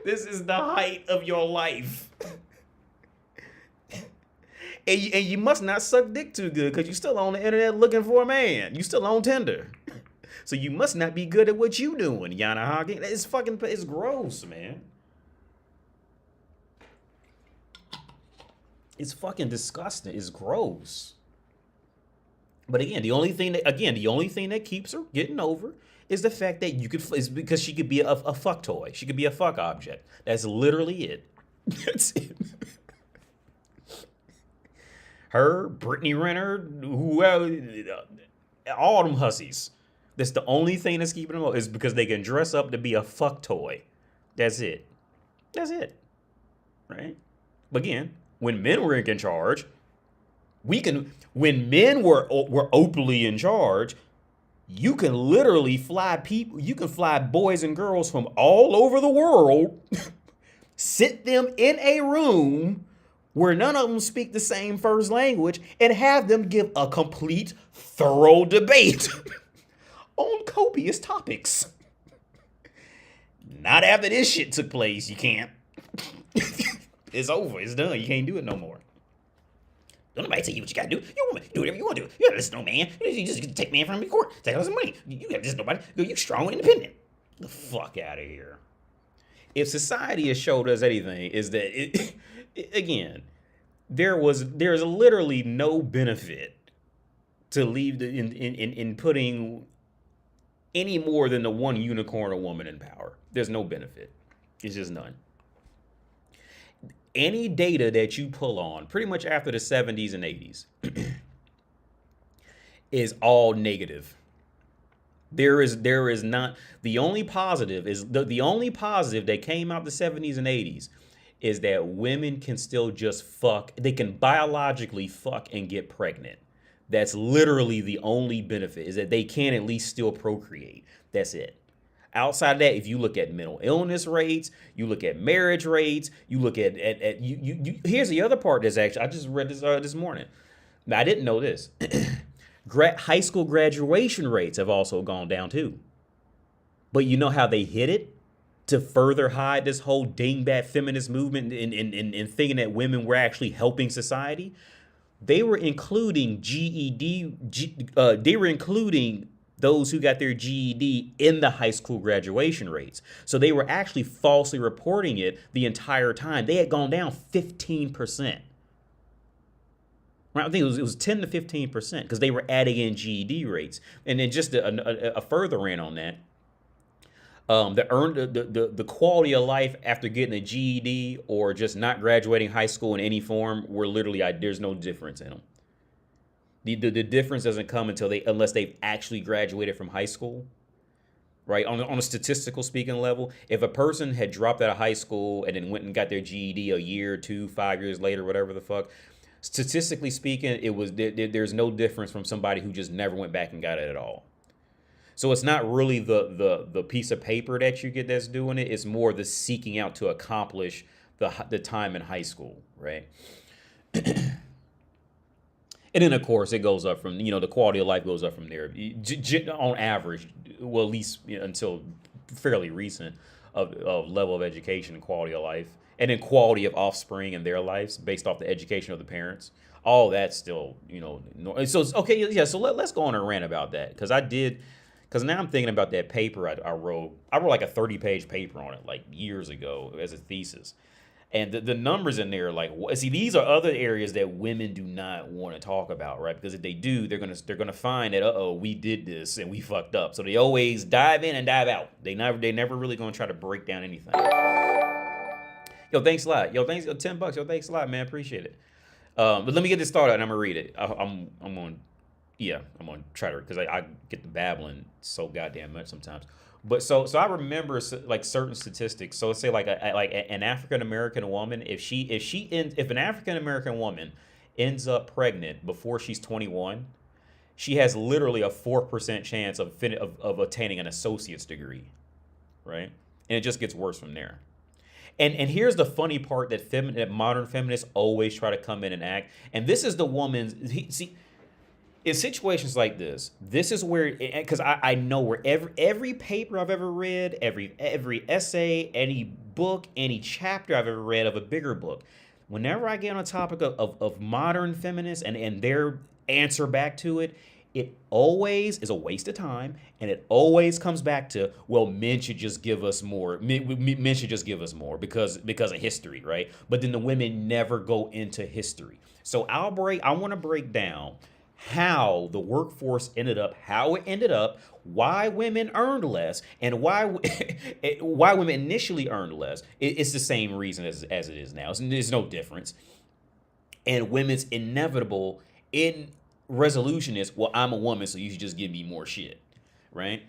This is the height of your life. And you must not suck dick too good because you're still on the internet looking for a man. You still on Tinder. So you must not be good at what you doing, Yana Hawking. It's gross, man. It's fucking disgusting. It's gross. But again, the only thing that keeps her getting over is the fact that is because she could be a fuck toy. She could be a fuck object. That's literally it. That's it. Her, Brittany Renner, whoever, all them hussies. That's the only thing that's keeping them up is because they can dress up to be a fuck toy. That's it. That's it. Right? But again, when men were in charge, when men were openly in charge, you can literally fly people, you can fly boys and girls from all over the world, sit them in a room where none of them speak the same first language, and have them give a complete, thorough debate on copious topics. Not after this shit took place, you can't. It's over, it's done, you can't do it no more. Don't nobody tell you what you gotta do. You want to do whatever you want to do. You gotta listen to no man. You just take man from the court. Take all some money. You gotta listen to nobody. You strong and independent. The fuck out of here. If society has showed us anything, is that again, there's literally no benefit to leave in putting any more than the one unicorn or woman in power. There's no benefit. It's just none. Any data that you pull on, pretty much after the 70s and 80s, is all negative. There is not, the only positive is the only positive that came out the 70s and 80s is that women can still just fuck. They can biologically fuck and get pregnant. That's literally the only benefit, is that they can at least still procreate. That's it. Outside of that, if you look at mental illness rates, you look at marriage rates, you look at here's the other part that's actually, I just read this morning. Now, I didn't know this. High school graduation rates have also gone down too. But you know how they hid it? To further hide this whole dingbat feminist movement and thinking that women were actually helping society. They were including they were including those who got their GED in the high school graduation rates. So they were actually falsely reporting it the entire time. They had gone down 15%. Right? I think it was 10 to 15% because they were adding in GED rates. And then just a further rant on that, the quality of life after getting a GED or just not graduating high school in any form were literally, there's no difference in them. The difference doesn't come unless they've actually graduated from high school, right? On a statistical speaking level, if a person had dropped out of high school and then went and got their GED a year, 2, 5 years later, whatever the fuck, statistically speaking, there's no difference from somebody who just never went back and got it at all. So it's not really the piece of paper that you get that's doing it. It's more the seeking out to accomplish the time in high school, right? And then, of course, it goes up from, the quality of life goes up from there. On average, well, at least until fairly recent, of level of education and quality of life. And then quality of offspring in their lives based off the education of the parents. All that's still, So, okay, yeah, so let's go on a rant about that. Because now I'm thinking about that paper I wrote. I wrote like a 30-page paper on it like years ago as a thesis. And the numbers in there, like, see, these are other areas that women do not want to talk about, right? Because if they do, they're gonna find that, we did this and we fucked up. So they always dive in and dive out. They never really gonna try to break down anything. Yo, thanks a lot. Yo, thanks, $10. Yo, thanks a lot, man. Appreciate it. But let me get this started and I'm gonna read it. I'm gonna try to, because I get the babbling so goddamn much sometimes. But so I remember like certain statistics. So let's say like an African American woman, if an African American woman ends up pregnant before she's 21, she has literally a 4% chance of attaining an associate's degree, right? And it just gets worse from there. And here's the funny part that modern feminists always try to come in and act. And this is the woman's. In situations like this is where, because I know where every paper I've ever read, every essay, any book, any chapter I've ever read of a bigger book, whenever I get on a topic of modern feminists and their answer back to it, it always is a waste of time, and it always comes back to, well, men should just give us more. Men should just give us more because of history, right? But then the women never go into history. So I want to break down how the workforce ended up, why women earned less, and why women initially earned less. It's the same reason as it is now. There's no difference. And women's inevitable in resolution is, well, I'm a woman, so you should just give me more shit, right?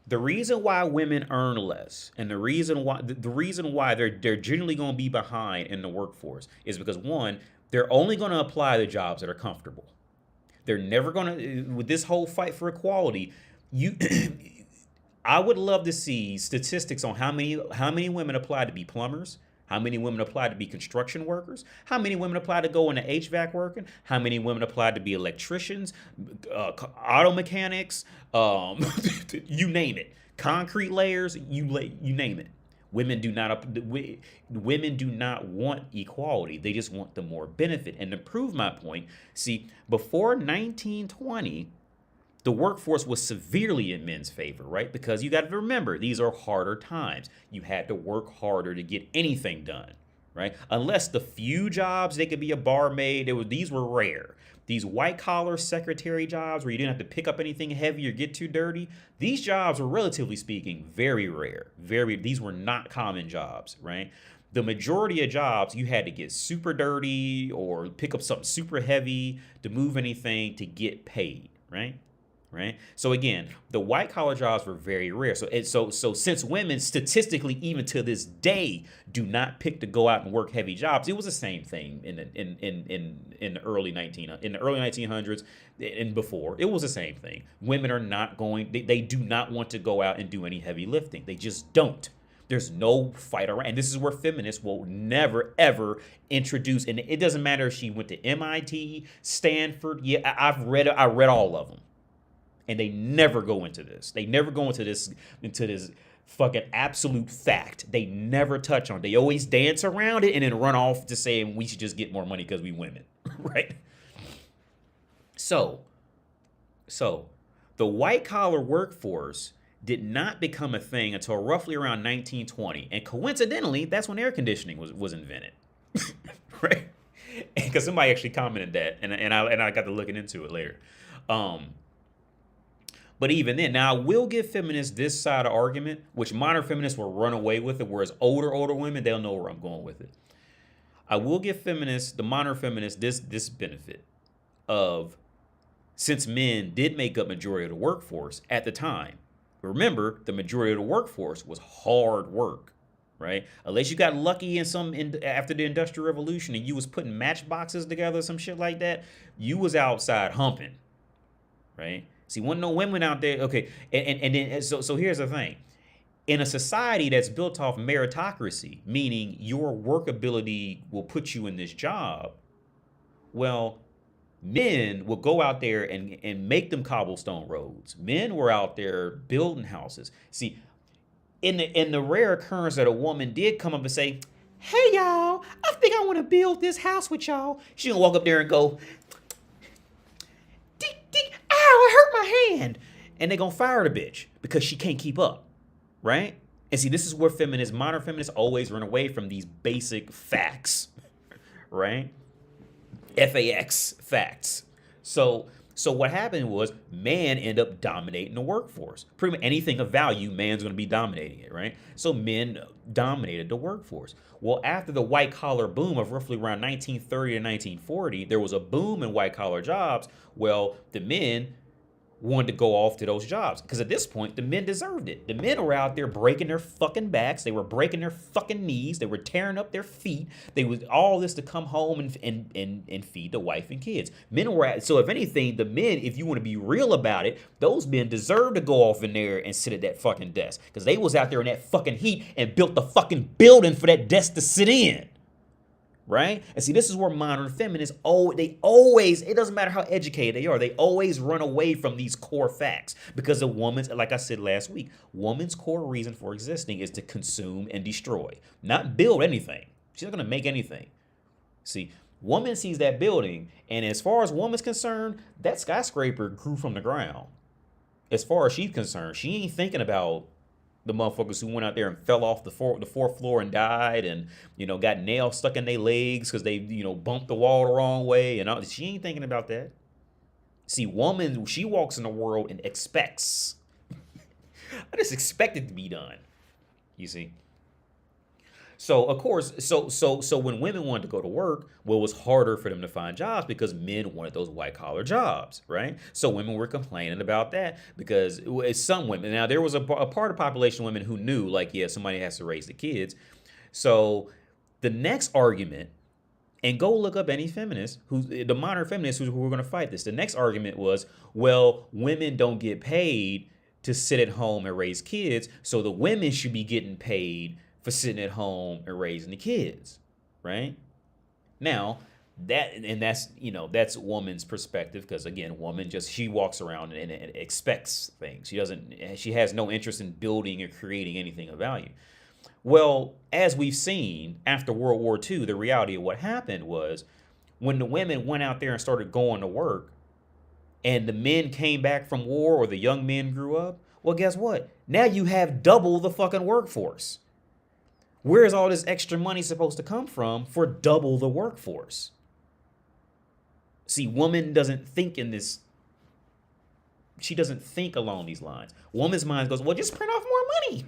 The reason why women earn less, and the reason why they're generally going to be behind in the workforce is because, one, they're only going to apply to jobs that are comfortable. They're never going to, with this whole fight for equality, I would love to see statistics on how many women apply to be plumbers, how many women apply to be construction workers, how many women apply to go into HVAC working, how many women apply to be electricians, auto mechanics, you name it, concrete layers, you name it. Women do not want equality. They just want the more benefit. And to prove my point, see, before 1920, the workforce was severely in men's favor, right? Because you got to remember, these are harder times. You had to work harder to get anything done, right? Unless the few jobs they could be a barmaid, these were rare. These white-collar secretary jobs where you didn't have to pick up anything heavy or get too dirty, these jobs were, relatively speaking, very rare. These were not common jobs, right? The majority of jobs, you had to get super dirty or pick up something super heavy to move anything to get paid, right? Right. So again, the white collar jobs were very rare. So since women statistically, even to this day, do not pick to go out and work heavy jobs, it was the same thing in the early 1900s and before. It was the same thing. Women are not going. They do not want to go out and do any heavy lifting. They just don't. There's no fight around. And this is where feminists will never, ever introduce. And it doesn't matter if she went to MIT, Stanford. Yeah, I read all of them. And they never go into this. They never go into this fucking absolute fact. They never touch on it. They always dance around it and then run off to saying we should just get more money because we women, right? So the white collar workforce did not become a thing until roughly around 1920, and coincidentally, that's when air conditioning was invented, right? Because somebody actually commented that, and I got to looking into it later. But even then, now I will give feminists this side of argument, which modern feminists will run away with it, whereas older women, they'll know where I'm going with it. I will give feminists, the modern feminists, this benefit of, since men did make up majority of the workforce at the time. Remember, the majority of the workforce was hard work, right? Unless you got lucky after the Industrial Revolution and you was putting matchboxes together, some shit like that, you was outside humping, right? See, wasn't no women out there. Okay, and then so here's the thing. In a society that's built off meritocracy, meaning your work ability will put you in this job, well, men will go out there and make them cobblestone roads. Men were out there building houses. See, in the rare occurrence that a woman did come up and say, "Hey y'all, I think I want to build this house with y'all," she gonna walk up there and go, "Ow, it hurt my hand," and they gonna fire the bitch because she can't keep up, right? And see, this is where modern feminists always run away from these basic facts, right? FAX, facts. So what happened was man ended up dominating the workforce. Pretty much anything of value, man's going to be dominating it, right? So men dominated the workforce. Well, after the white collar boom of roughly around 1930 to 1940, there was a boom in white collar jobs. Well, the men wanted to go off to those jobs because at this point, the men deserved it. The men were out there breaking their fucking backs. They were breaking their fucking knees. They were tearing up their feet. They was all this to come home and feed the wife and kids. So if anything, the men, if you want to be real about it, those men deserve to go off in there and sit at that fucking desk because they was out there in that fucking heat and built the fucking building for that desk to sit in. Right? And see, this is where modern feminists, it doesn't matter how educated they are, they always run away from these core facts because a woman's, like I said last week, woman's core reason for existing is to consume and destroy, not build anything. She's not going to make anything. See, woman sees that building, and as far as woman's concerned, that skyscraper grew from the ground. As far as she's concerned, she ain't thinking about the motherfuckers who went out there and fell off the fourth floor and died and, got nails stuck in their legs because they, bumped the wall the wrong way. And all. She ain't thinking about that. See, woman, she walks in the world and expects. I just expect it to be done. You see? So of course, so when women wanted to go to work, well, it was harder for them to find jobs because men wanted those white collar jobs, right? So women were complaining about that because some women. Now there was a part of the population of women who knew, like, yeah, somebody has to raise the kids. So the next argument, and go look up any feminist the modern feminists who were going to fight this. The next argument was, well, women don't get paid to sit at home and raise kids, so the women should be getting paid for sitting at home and raising the kids, right? Now, that's woman's perspective, because again, woman she walks around and expects things. She has no interest in building or creating anything of value. Well, as we've seen after World War II, the reality of what happened was when the women went out there and started going to work and the men came back from war, or the young men grew up, well, guess what? Now you have double the fucking workforce. Where is all this extra money supposed to come from for double the workforce? See, woman doesn't think in this. She doesn't think along these lines. Woman's mind goes, well, just print off more money.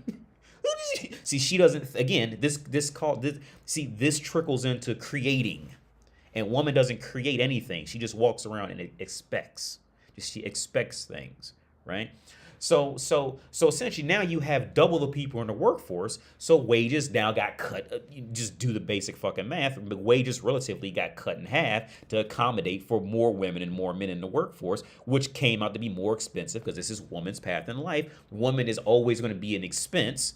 See, she doesn't. Again, this trickles into creating, and woman doesn't create anything. She just walks around and expects. She expects things, right? So essentially now you have double the people in the workforce. So wages now got cut. You just do the basic fucking math. The wages relatively got cut in half to accommodate for more women and more men in the workforce, which came out to be more expensive because this is woman's path in life. Woman is always going to be an expense.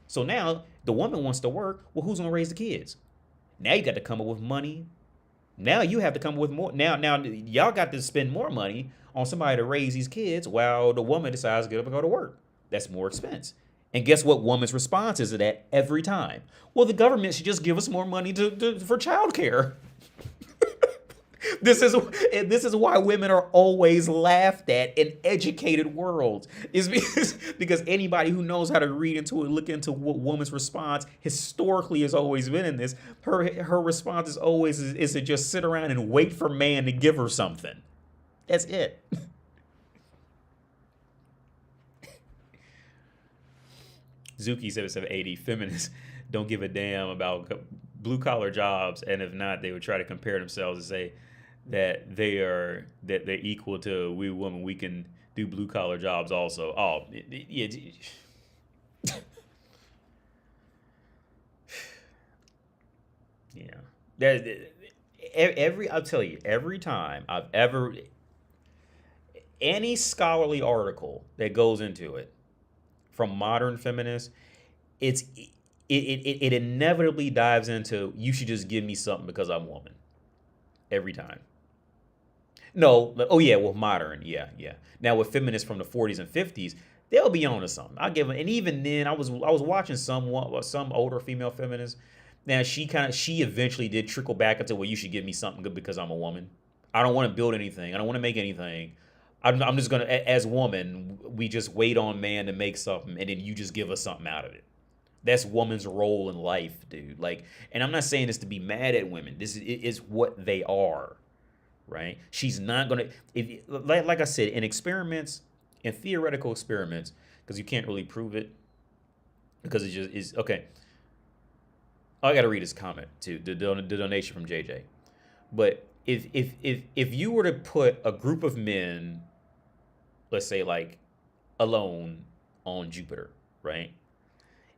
So now the woman wants to work. Well, who's going to raise the kids? Now you got to come up with money. Now you have to come up with more. Now y'all got to spend more money on somebody to raise these kids while the woman decides to get up and go to work. That's more expense. And guess what woman's response is to that every time? Well, the government should just give us more money for childcare. This is why women are always laughed at in educated worlds. Is because anybody who knows how to read into it, look into what woman's response historically has always been in this. Her response is always is to just sit around and wait for man to give her something. That's it. Zuki 7780, feminists don't give a damn about blue collar jobs, and if not, they would try to compare themselves and say that they're equal to we women. We can do blue collar jobs also. Oh, yeah. Yeah. I'll tell you, every time I've ever any scholarly article that goes into it from modern feminists, it inevitably dives into you should just give me something because I'm a woman. Every time. No, oh yeah, well, modern, yeah. Now with feminists from the 40s and 50s, they'll be on to something. I'll give them, and even then, I was watching some older female feminists. Now she eventually did trickle back into, well, you should give me something good because I'm a woman. I don't want to build anything. I don't want to make anything. I'm just gonna, as woman, we just wait on man to make something, and then you just give us something out of it. That's woman's role in life, dude. Like, and I'm not saying this to be mad at women. This is what they are, right? She's not gonna, like I said, in experiments, in theoretical experiments, because you can't really prove it, because it just is okay. I got to read his comment too, the donation from JJ. But if you were to put a group of men, let's say like alone on Jupiter, right?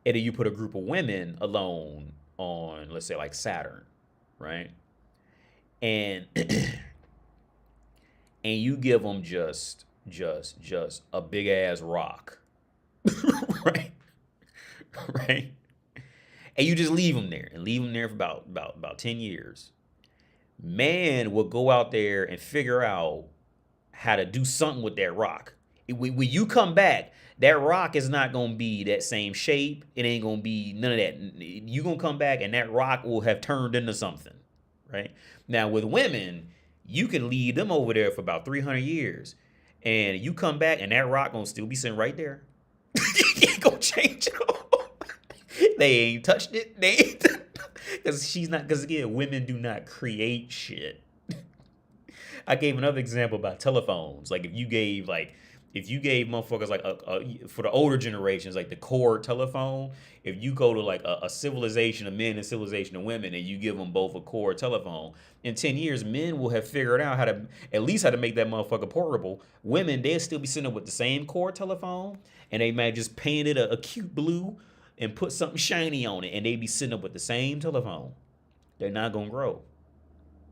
And then you put a group of women alone on, let's say like Saturn, right? And and you give them just a big ass rock, right? Right? And you just leave them there for about 10 years. Man will go out there and figure out how to do something with that rock. When you come back, that rock is not going to be that same shape. It ain't going to be none of that. You're going to come back and that rock will have turned into something, right? Now, with women, you can leave them over there for about 300 years. And you come back and that rock going to still be sitting right there. You ain't going to change it all. They ain't touched it. They ain't. Because again, women do not create shit. I gave another example about telephones. Like if you gave like If you gave motherfuckers like for the older generations, like the cord telephone, if you go to like a civilization of men and civilization of women, and you give them both a cord telephone, in 10 years, men will have figured out how to at least how to make that motherfucker portable. Women, they'll still be sitting up with the same cord telephone, and they might just paint it a cute blue and put something shiny on it, and they be sitting up with the same telephone. They're not gonna grow.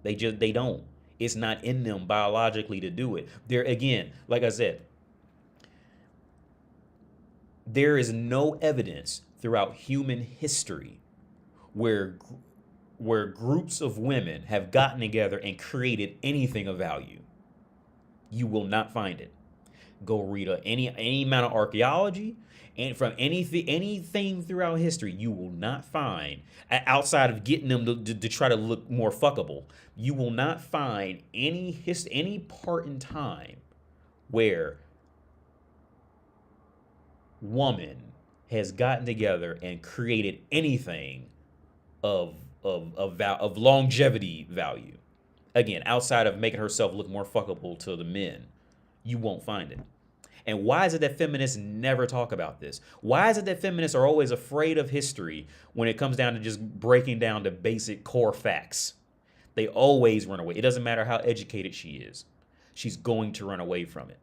They don't. It's not in them biologically to do it. There again, like I said, there is no evidence throughout human history where groups of women have gotten together and created anything of value. You will not find it. Go read any amount of archaeology, and from anything throughout history, you will not find, outside of getting them to try to look more fuckable, you will not find any part in time where woman has gotten together and created anything of longevity value. Again, outside of making herself look more fuckable to the men, you won't find it. And why is it that feminists never talk about this? Why is it that feminists are always afraid of history when it comes down to just breaking down the basic core facts? They always run away. It doesn't matter how educated she is. She's going to run away from it.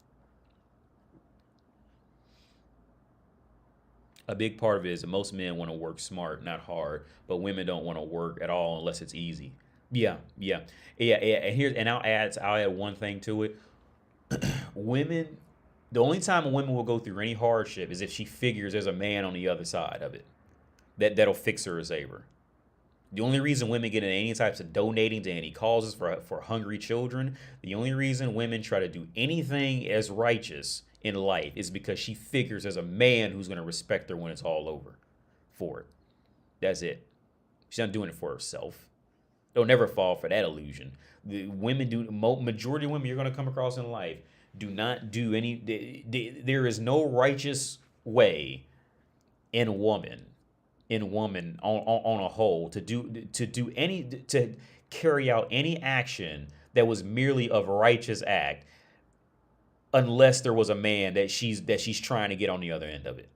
A big part of it is that most men want to work smart, not hard, but women don't want to work at all unless it's easy. Yeah. And I'll add one thing to it. Women, the only time a woman will go through any hardship is if she figures there's a man on the other side of it that'll fix her or save her. The only reason women get into any types of donating to any causes for hungry children, the only reason women try to do anything as righteous in life is because she figures there's a man who's going to respect her when it's all over for it. That's it. She's not doing it for herself. Don't never fall for that illusion. The women do, majority of women you're going to come across in life do not do any, there is no righteous way in woman on a whole to carry out any action that was merely of righteous act, unless there was a man that she's trying to get on the other end of it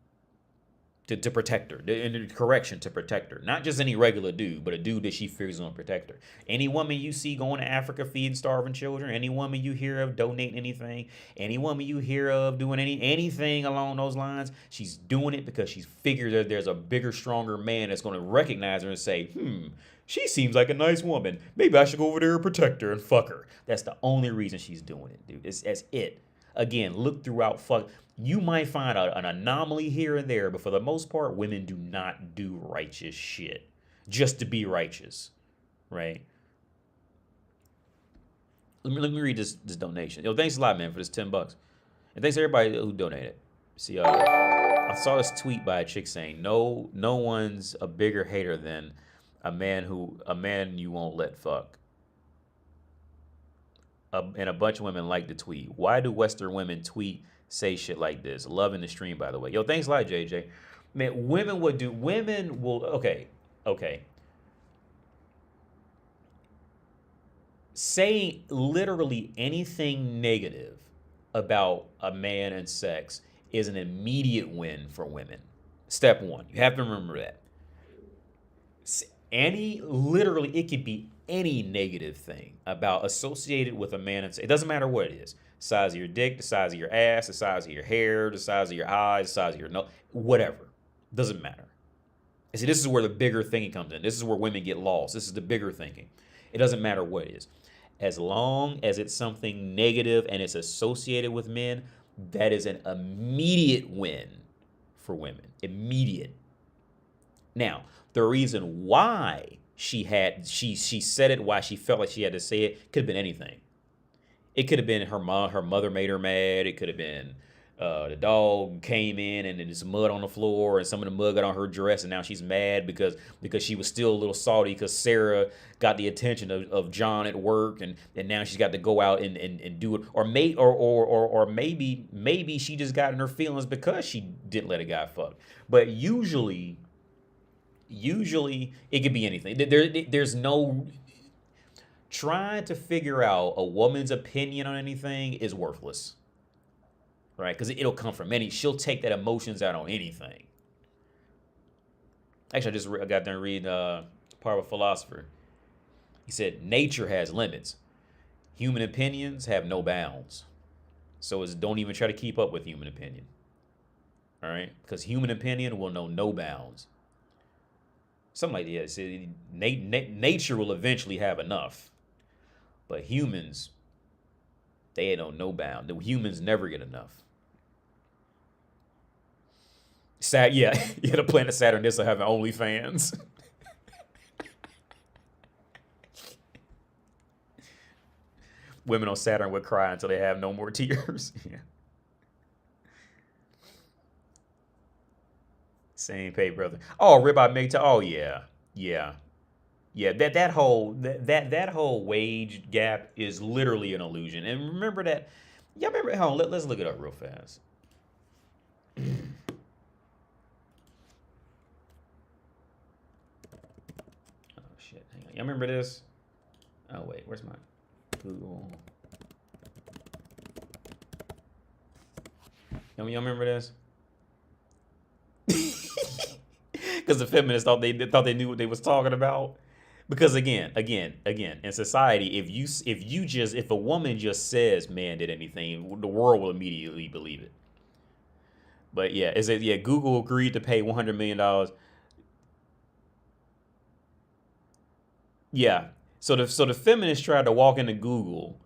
to protect her, to protect her. Not just any regular dude, but a dude that she fears is going to protect her. Any woman you see going to Africa feeding starving children, any woman you hear of donating anything, any woman you hear of doing anything along those lines, she's doing it because she figures that there's a bigger, stronger man that's going to recognize her and say, she seems like a nice woman. Maybe I should go over there and protect her and fuck her. That's the only reason she's doing it, dude. That's it. Again, look throughout. You might find an anomaly here and there, but for the most part, women do not do righteous shit just to be righteous, right? Let me read this donation. Yo, thanks a lot, man, for this $10, and thanks to everybody who donated. See, I saw this tweet by a chick saying, "No one's a bigger hater than a man you won't let fuck." And a bunch of women like the tweet. Why do Western women say shit like this? Loving the stream, by the way. Yo, thanks a lot, JJ. Man, women will, okay. Saying literally anything negative about a man and sex is an immediate win for women. Step one. You have to remember that. It could be any negative thing associated with a man and sex. It doesn't matter what it is. Size of your dick, the size of your ass, the size of your hair, the size of your eyes, the size of your nose, whatever. Doesn't matter. And see, this is where the bigger thinking comes in. This is where women get lost. This is the bigger thinking. It doesn't matter what it is. As long as it's something negative and it's associated with men, that is an immediate win for women. Immediate. Now, the reason why she said it, why she felt like she had to say it, could have been anything. It could have been her mother made her mad. It could have been the dog came in and there's mud on the floor and some of the mud got on her dress and now she's mad because she was still a little salty because Sarah got the attention of John at work and now she's got to go out and do it. Or maybe she just got in her feelings because she didn't let a guy fuck. But usually it could be anything. There's no trying to figure out a woman's opinion on anything is worthless. right? Because it'll come from she'll take that emotions out on anything. Actually, I got done reading part of a philosopher. He said, nature has limits. Human opinions have no bounds. So don't even try to keep up with human opinion. All right? Because human opinion will know no bounds. Something like that. See, nature will eventually have enough. But humans, they ain't on no bound. The humans never get enough. The planet Saturn, this will have OnlyFans. Women on Saturn would cry until they have no more tears. Yeah. Same pay, brother. Oh, ribeye make to. Oh yeah. That whole wage gap is literally an illusion. And remember that. Y'all remember? Hold on, let's look it up real fast. Oh shit! Hang on. Y'all remember this? Oh wait, where's my Google? Y'all remember this? Because the feminists thought they knew what they was talking about. Because again, in society, if a woman just says man did anything, the world will immediately believe it. But yeah, Google agreed to pay $100 million. Yeah. So the feminists tried to walk into Google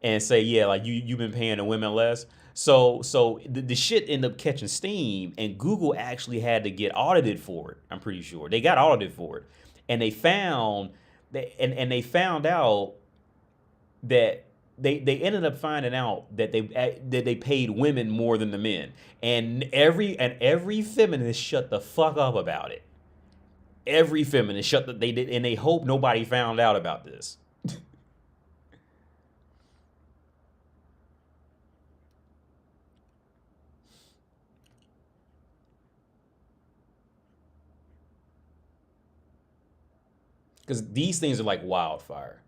and say, yeah, like you've been paying the women less. So the shit ended up catching steam, and Google actually had to get audited for it. I'm pretty sure they got audited for it, and they found out that they ended up finding out that they paid women more than the men, and every feminist shut the fuck up about it. Every feminist they did, and they hope nobody found out about this. Because these things are like wildfire.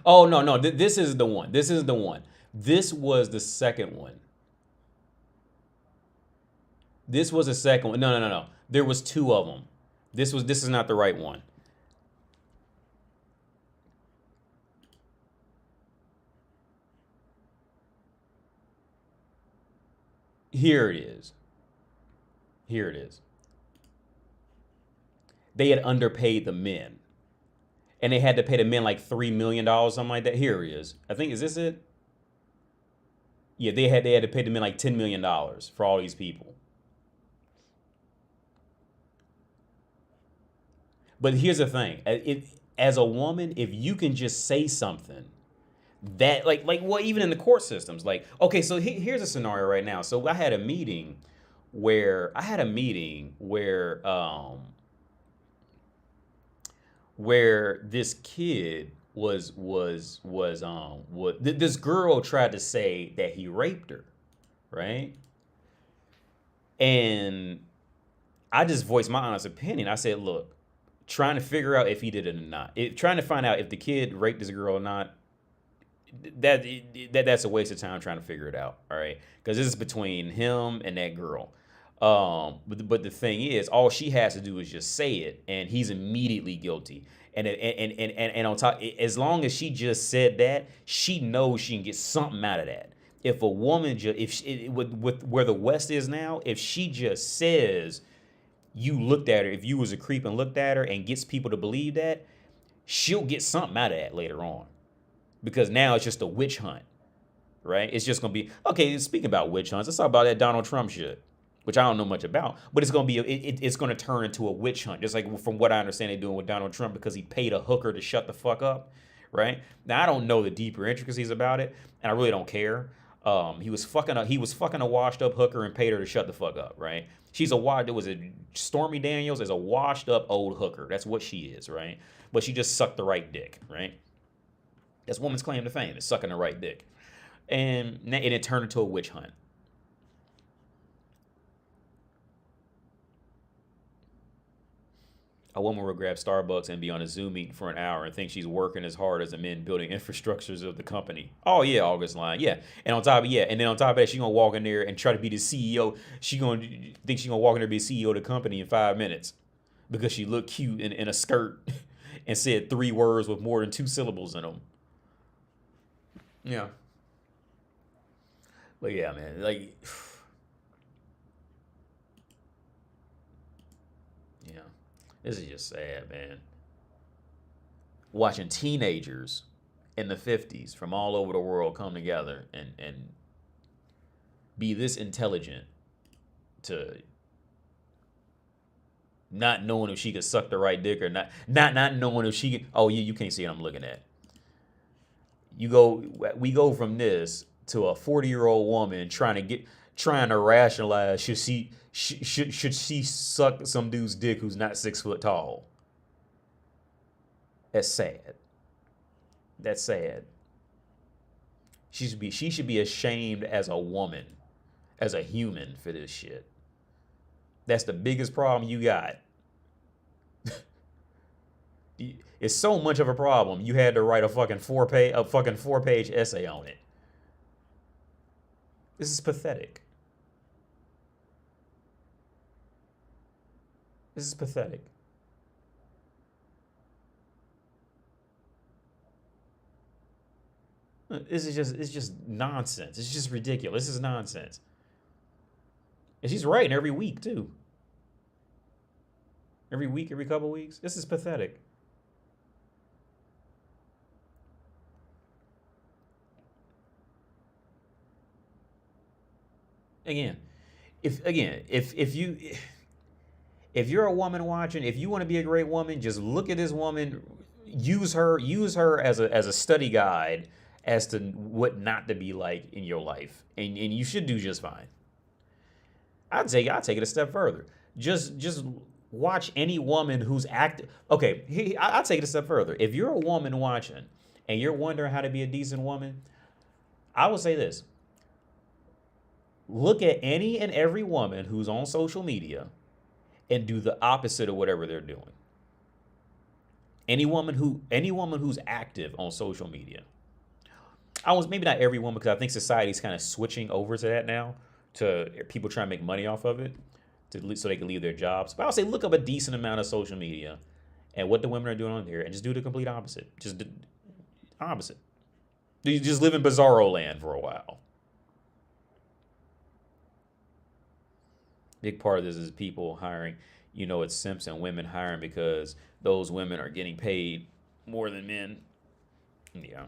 Oh, no. This is the one. This was the second one. This was the second one. No. There was two of them. This is not the right one. Here it is. They had underpaid the men. And they had to pay the men like $3 million, something like that. Here it is. I think, is this it? Yeah, they had to pay the men like $10 million for all these people. But here's the thing. As a woman, if you can just say something that well, even in the court systems, like, okay, so here's a scenario right now. So I had a meeting where this kid this girl tried to say that he raped her, right? And I just voiced my honest opinion. I said, look, trying to figure out if he did it or not, trying to find out if the kid raped this girl or not, that's a waste of time trying to figure it out, all right? Because this is between him and that girl. But the thing is, all she has to do is just say it, and he's immediately guilty. And on top, as long as she just said that, she knows she can get something out of that. If a woman with where the West is now, if she just says you looked at her, if you was a creep and looked at her and gets people to believe that, she'll get something out of that later on. Because now it's just a witch hunt, right? It's just going to be, okay, speaking about witch hunts, let's talk about that Donald Trump shit, which I don't know much about, but it's going to be, it's going to turn into a witch hunt, just like from what I understand they're doing with Donald Trump because he paid a hooker to shut the fuck up, right? Now, I don't know the deeper intricacies about it, and I really don't care. He was fucking a washed up hooker and paid her to shut the fuck up, right? Stormy Daniels is a washed up old hooker. That's what she is, right? But she just sucked the right dick, right? That's woman's claim to fame, is sucking the right dick. And it turned into a witch hunt. A woman will grab Starbucks and be on a Zoom meeting for an hour and think she's working as hard as the men building infrastructures of the company. Oh yeah, August line, yeah. And on top of that, she's gonna walk in there and try to be the CEO. She's gonna walk in there and be the CEO of the company in 5 minutes because she looked cute in a skirt and said 3 words with more than 2 syllables in them. Yeah. But yeah, man, like. Yeah. This is just sad, man. Watching teenagers in the 50s from all over the world come together and be this intelligent to not knowing if she could suck the right dick or not knowing if she can. Oh, you can't see what I'm looking at. We go from this to a 40-year-old woman trying to rationalize should she suck some dude's dick who's not 6 foot tall. That's sad. That's sad. She should be ashamed as a woman, as a human for this shit. That's the biggest problem you got. It's so much of a problem. You had to write a fucking 4-page essay on it. This is pathetic. This is pathetic. It's just nonsense. It's just ridiculous. This is nonsense. And she's writing every week too. Every week, every couple weeks. This is pathetic. Again, if you're a woman watching, if you want to be a great woman, just look at this woman, use her as a study guide as to what not to be like in your life, and you should do just fine. I'll take it a step further. Just watch any woman who's active. Okay, I'll take it a step further. If you're a woman watching and you're wondering how to be a decent woman, I will say this. Look at any and every woman who's on social media and do the opposite of whatever they're doing. Any woman who's active on social media. Maybe not every woman, because I think society's kind of switching over to that now, to people trying to make money off of it, so they can leave their jobs. But I would say look up a decent amount of social media and what the women are doing on there, and just do the complete opposite. Just opposite. You just live in bizarro land for a while. Big part of this is people hiring, it's simps and women hiring because those women are getting paid more than men. Yeah.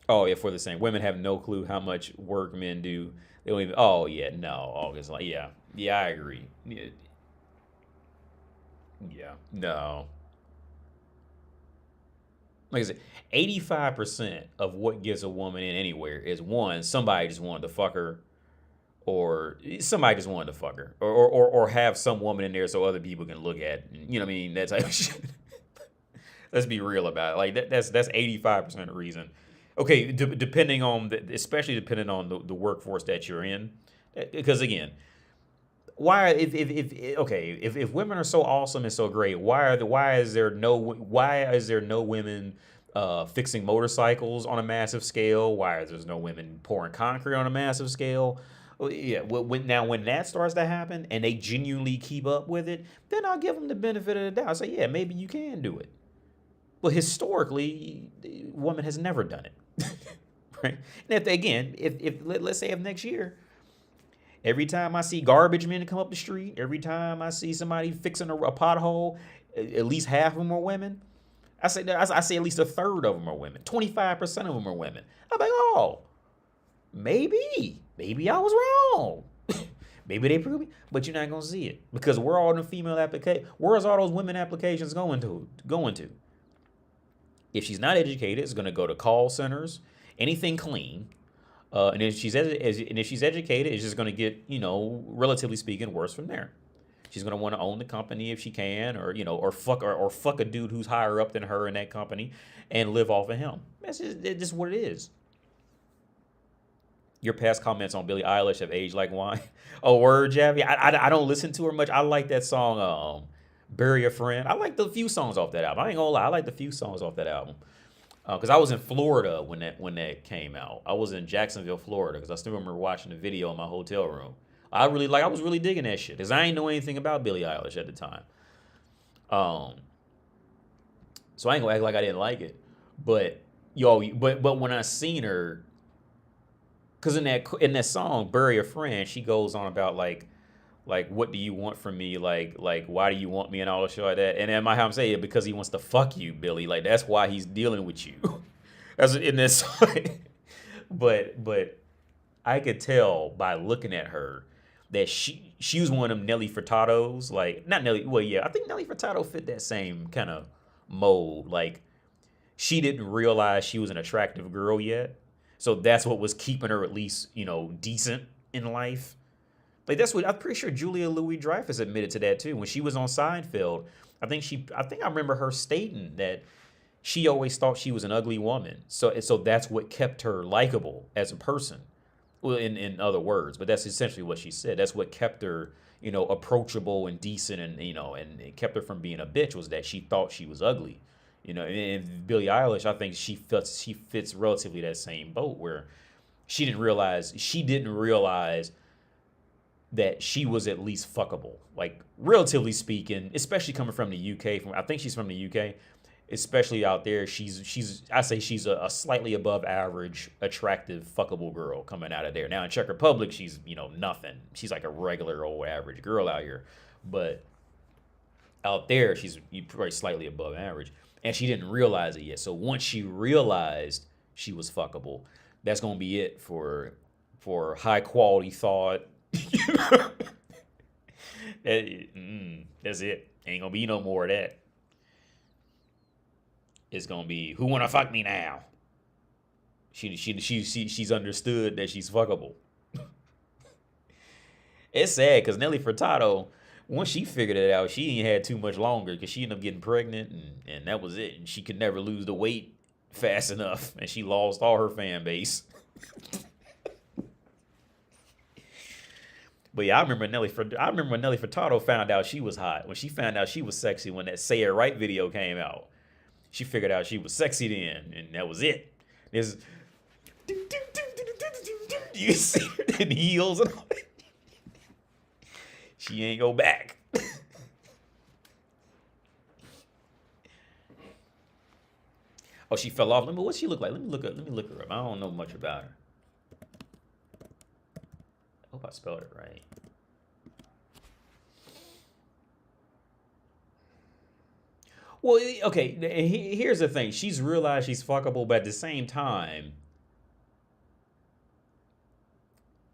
Oh, yeah, for the same. Women have no clue how much work men do. They don't even, oh, yeah, no. August, like, yeah. Yeah, I agree. Yeah, no. Like I said, 85% of what gets a woman in anywhere is one, somebody just wanted to fuck her, or somebody just wanted to fuck her, or have some woman in there so other people can look at, you know what I mean, that type of shit. Let's be real about it. Like that's 85% of the reason. Okay, depending on especially depending on the workforce that you're in, because again, if women are so awesome and so great, why is there no women fixing motorcycles on a massive scale? Why is there no women pouring concrete on a massive scale? Yeah, when that starts to happen and they genuinely keep up with it, then I'll give them the benefit of the doubt. I say, yeah, maybe you can do it. But historically, the woman has never done it, right? And if let's say next year, every time I see garbage men come up the street, every time I see somebody fixing a pothole, at least half of them are women. I say at least a third of them are women. 25% of them are women. I'm like, oh, maybe I was wrong. Maybe they prove me, but you're not gonna see it because we're all in the female application. Where's all those women applications going to? If she's not educated, it's gonna go to call centers, anything clean. And if she's educated, it's just going to get, relatively speaking, worse from there. She's going to want to own the company if she can, or fuck a dude who's higher up than her in that company and live off of him. That's just what it is. Your past comments on Billie Eilish have aged like wine. Oh, word, Javi. I don't listen to her much. I like that song, Bury a Friend. I like the few songs off that album. I ain't gonna lie. I like the few songs off that album. Because I was in Florida when that came out. I was in Jacksonville, Florida, because I still remember watching the video in my hotel room. I was really digging that shit, because I ain't know anything about Billie Eilish at the time. So I ain't gonna act like I didn't like it. But but when I seen her, because in that song Bury a Friend, she goes on about like what do you want from me, like why do you want me and all the shit like that. And then I'm saying it because he wants to fuck you, Billy. Like that's why he's dealing with you. That's in this song. but I could tell by looking at her that she was one of them Nelly Furtados. Like not Nelly. Well, yeah, I think Nelly Furtado fit that same kind of mold. Like she didn't realize she was an attractive girl yet. So that's what was keeping her at least, decent in life. Like that's what I'm pretty sure Julia Louis-Dreyfus admitted to that too when she was on Seinfeld. I think I remember her stating that she always thought she was an ugly woman. So that's what kept her likable as a person. Well, in other words, but that's essentially what she said. That's what kept her, approachable and decent, and and it kept her from being a bitch, was that she thought she was ugly. And Billie Eilish, I think she fits relatively that same boat where she didn't realize that she was at least fuckable, like relatively speaking, especially coming from the UK. I think she's from the UK, especially out there. I say she's a slightly above average, attractive, fuckable girl coming out of there. Now in Czech Republic, she's nothing. She's like a regular old average girl out here, but out there she's probably slightly above average. And she didn't realize it yet. So once she realized she was fuckable, that's gonna be it for high quality thought. That's it. Ain't gonna be no more of that. It's gonna be who wanna fuck me now. She's understood that she's fuckable. It's sad because Nelly Furtado, once she figured it out, she ain't had too much longer because she ended up getting pregnant and that was it. And she could never lose the weight fast enough, and she lost all her fan base. But yeah, I remember when Nelly Furtado found out she was hot. When she found out she was sexy when that Say It Right video came out. She figured out she was sexy then, and that was it. There's you see her in heels and all that. She ain't go back. Oh, she fell off. What she look like? Let me look her up. I don't know much about her. I hope I spelled it right. Well, okay, here's the thing. She's realized she's fuckable, but at the same time,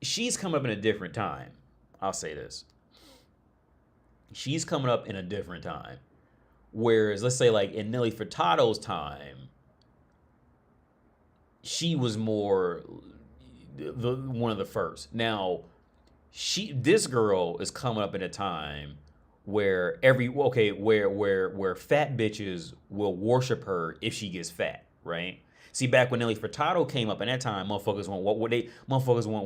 she's come up in a different time. I'll say this. She's coming up in a different time. Whereas, let's say, like, in Nelly Furtado's time, she was more one of the first. Now, this girl is coming up in a time where where fat bitches will worship her if she gets fat, right? See, back when Nelly Furtado came up in that time, motherfuckers weren't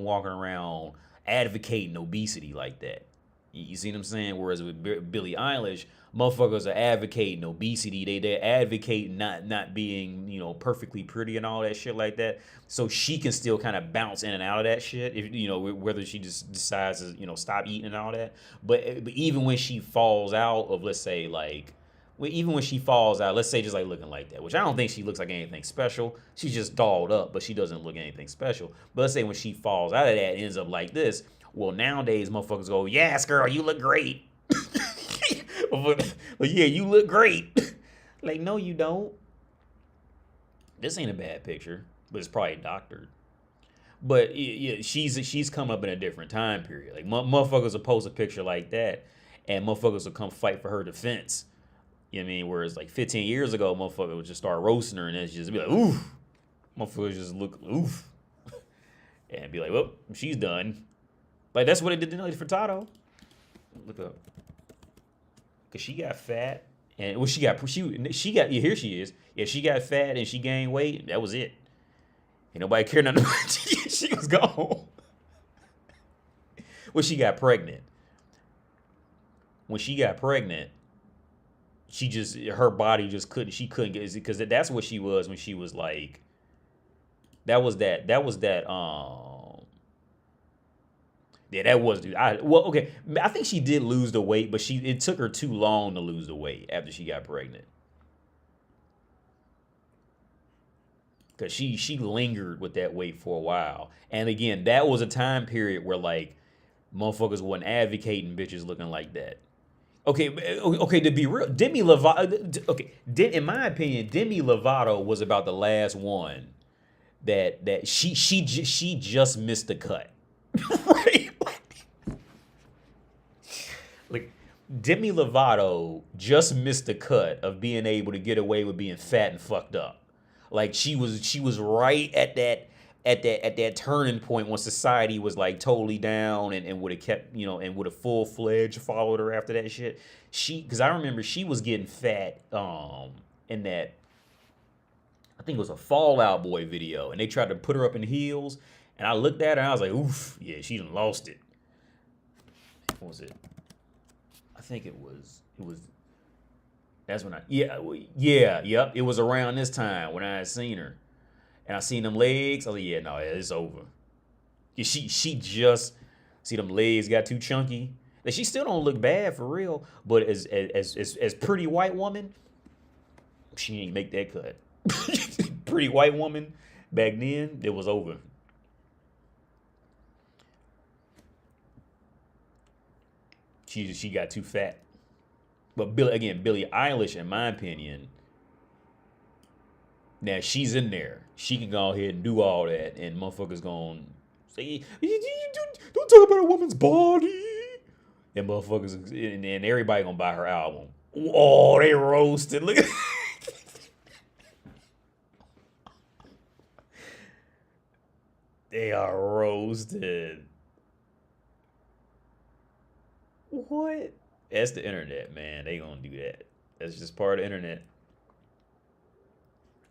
walking around advocating obesity like that. You see what I'm saying? Whereas with Billie Eilish, motherfuckers are advocating obesity. They're advocating not being, perfectly pretty and all that shit like that. So she can still kind of bounce in and out of that shit, if whether she just decides to, stop eating and all that. But even when she falls out of, let's say, like, let's say just like looking like that, which I don't think she looks like anything special. She's just dolled up, but she doesn't look anything special. But let's say when she falls out of that, ends up like this. Well, nowadays, motherfuckers go, yes, girl, you look great. But yeah, you look great. Like, no, you don't. This ain't a bad picture, but it's probably doctored. But yeah, she's come up in a different time period. Like, motherfuckers will post a picture like that, and motherfuckers will come fight for her defense. You know what I mean? Whereas, like, 15 years ago, motherfuckers would just start roasting her, and then she'd just be like, oof. Motherfuckers just look, oof. And be like, well, she's done. Like, that's what it did to Nelly Furtado. Look up. Because she got fat. And, here she is. Yeah, she got fat and she gained weight. That was it. Ain't nobody care nothing about she was gone. When she got pregnant. When she got pregnant, her body just she couldn't get, because that's what she was when she was like, yeah, that was, dude. Okay. I think she did lose the weight, but it took her too long to lose the weight after she got pregnant. Because she lingered with that weight for a while. And again, that was a time period where, like, motherfuckers wasn't advocating bitches looking like that. Okay, to be real, Demi Lovato, in my opinion, Demi Lovato was about the last one that she just missed the cut. Right? Like, Demi Lovato just missed the cut of being able to get away with being fat and fucked up. Like, she was right at that turning point when society was like totally down and would have kept, and would have full-fledged followed her after that shit. Because I remember she was getting fat in that, I think it was a Fall Out Boy video, and they tried to put her up in heels, and I looked at her and I was like, oof, yeah, she done lost it. What was it? I think it was, that's when yep, it was around this time when I had seen her. And I seen them legs. I was like, yeah, no, it's over. She just, see, them legs got too chunky. Like, she still don't look bad for real, but as pretty white woman, she ain't make that cut. Pretty white woman back then, it was over. She got too fat. But Billie Eilish, in my opinion, now she's in there. She can go ahead and do all that, and motherfuckers gonna say, don't talk about a woman's body. And motherfuckers, and everybody gonna buy her album. Oh, they roasted. Look at they are roasted. What? That's the internet, man. They gonna do that. That's just part of the internet.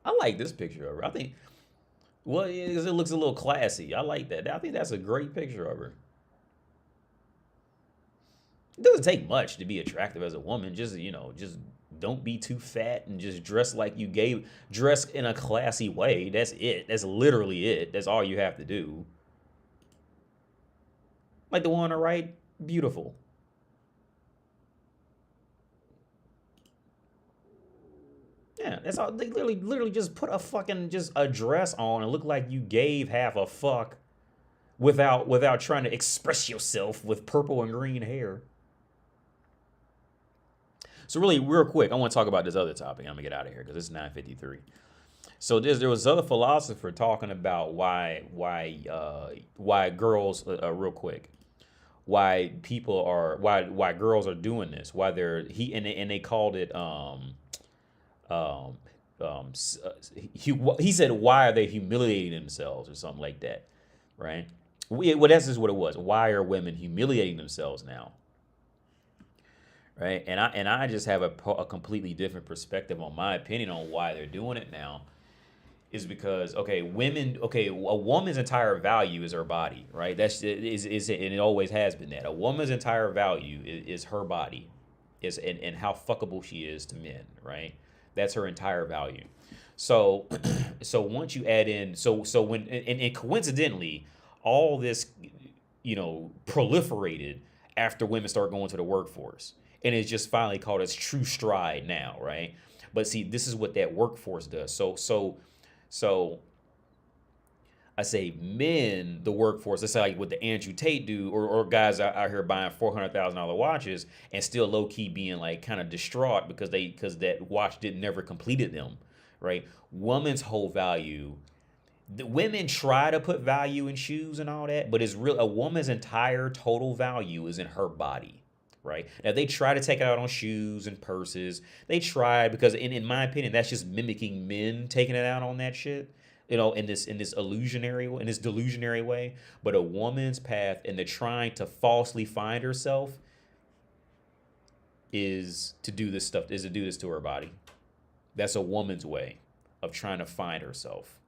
I like this picture of her. I think, well, yeah, because it looks a little classy. I like that. I think that's a great picture of her. It doesn't take much to be attractive as a woman. Just don't be too fat and just dress like dress in a classy way. That's it. That's literally it. That's all you have to do. Like the one on the right, beautiful. Yeah, that's all. They literally just put a dress on and look like you gave half a fuck without trying to express yourself with purple and green hair. So really, real quick, I want to talk about this other topic. I'm gonna get out of here because it's 9:53. So there was other philosopher talking about why girls, real quick, why girls are doing this, they called it he said, why are they humiliating themselves or something like that, right? Well, that's just what it was. Why are women humiliating themselves now? Right? And I just have a completely different perspective on my opinion on why they're doing it now. Is because, a woman's entire value is her body, right? And it always has been that. A woman's entire value is her body, and how fuckable she is to men, right? That's her entire value. So once you add in, when coincidentally, all this, proliferated after women start going to the workforce, and it's just finally caught its true stride now, right? But see, this is what that workforce does. So I say men, the workforce, let's say like what the Andrew Tate do, or guys out here buying $400,000 watches and still low key being like kind of distraught because that watch never completed them, right? Woman's whole value, the women try to put value in shoes and all that, but it's real. A woman's entire total value is in her body, right? Now they try to take it out on shoes and purses. They try because in my opinion, that's just mimicking men taking it out on that shit. In this delusionary way. But a woman's path into trying to falsely find herself is to do this to her body. That's a woman's way of trying to find herself.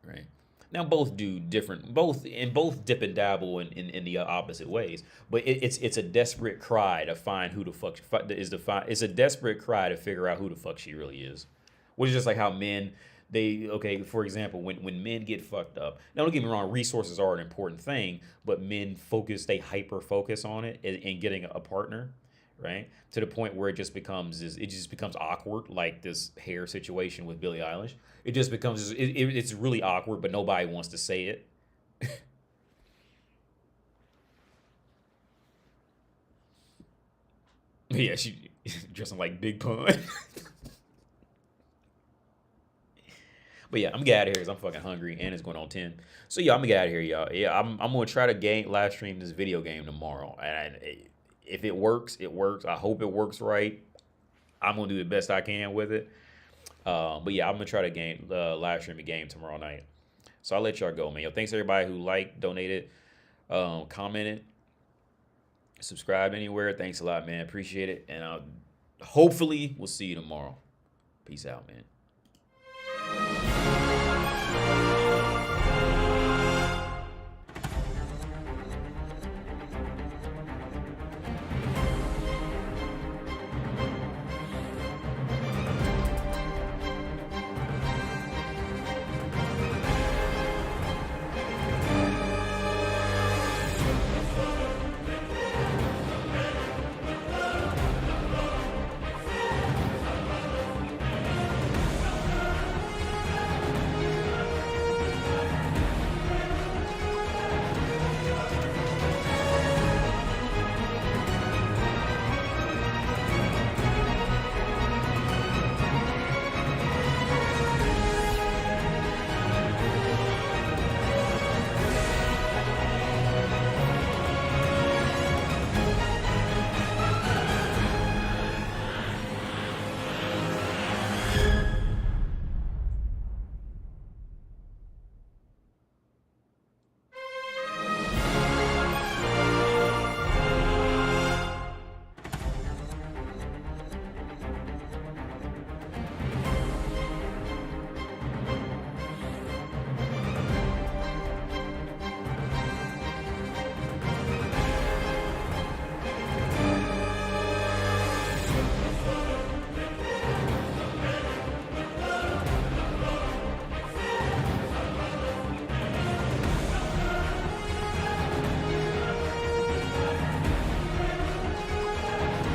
right? Now both do different, both dip and dabble in the opposite ways, but it's a desperate cry to find who the fuck is the find. It's a desperate cry to figure out who the fuck she really is, which is just like how men. For example, when men get fucked up, now don't get me wrong, resources are an important thing, but men they hyper focus on it in getting a partner, right? To the point where it just becomes awkward, like this hair situation with Billie Eilish. It just becomes it's really awkward, but nobody wants to say it. Yeah, she dressing like Big Pun. But yeah, I'm gonna get out of here because I'm fucking hungry and it's going on 10. So yeah, I'm gonna get out of here, y'all. Yeah, I'm gonna try to live stream this video game tomorrow, and if it works, it works. I hope it works right. I'm gonna do the best I can with it. But yeah, I'm gonna try to live stream a game tomorrow night. So I'll let y'all go, man. Yo, thanks everybody who liked, donated, commented, subscribed anywhere. Thanks a lot, man. Appreciate it, and hopefully we'll see you tomorrow. Peace out, man.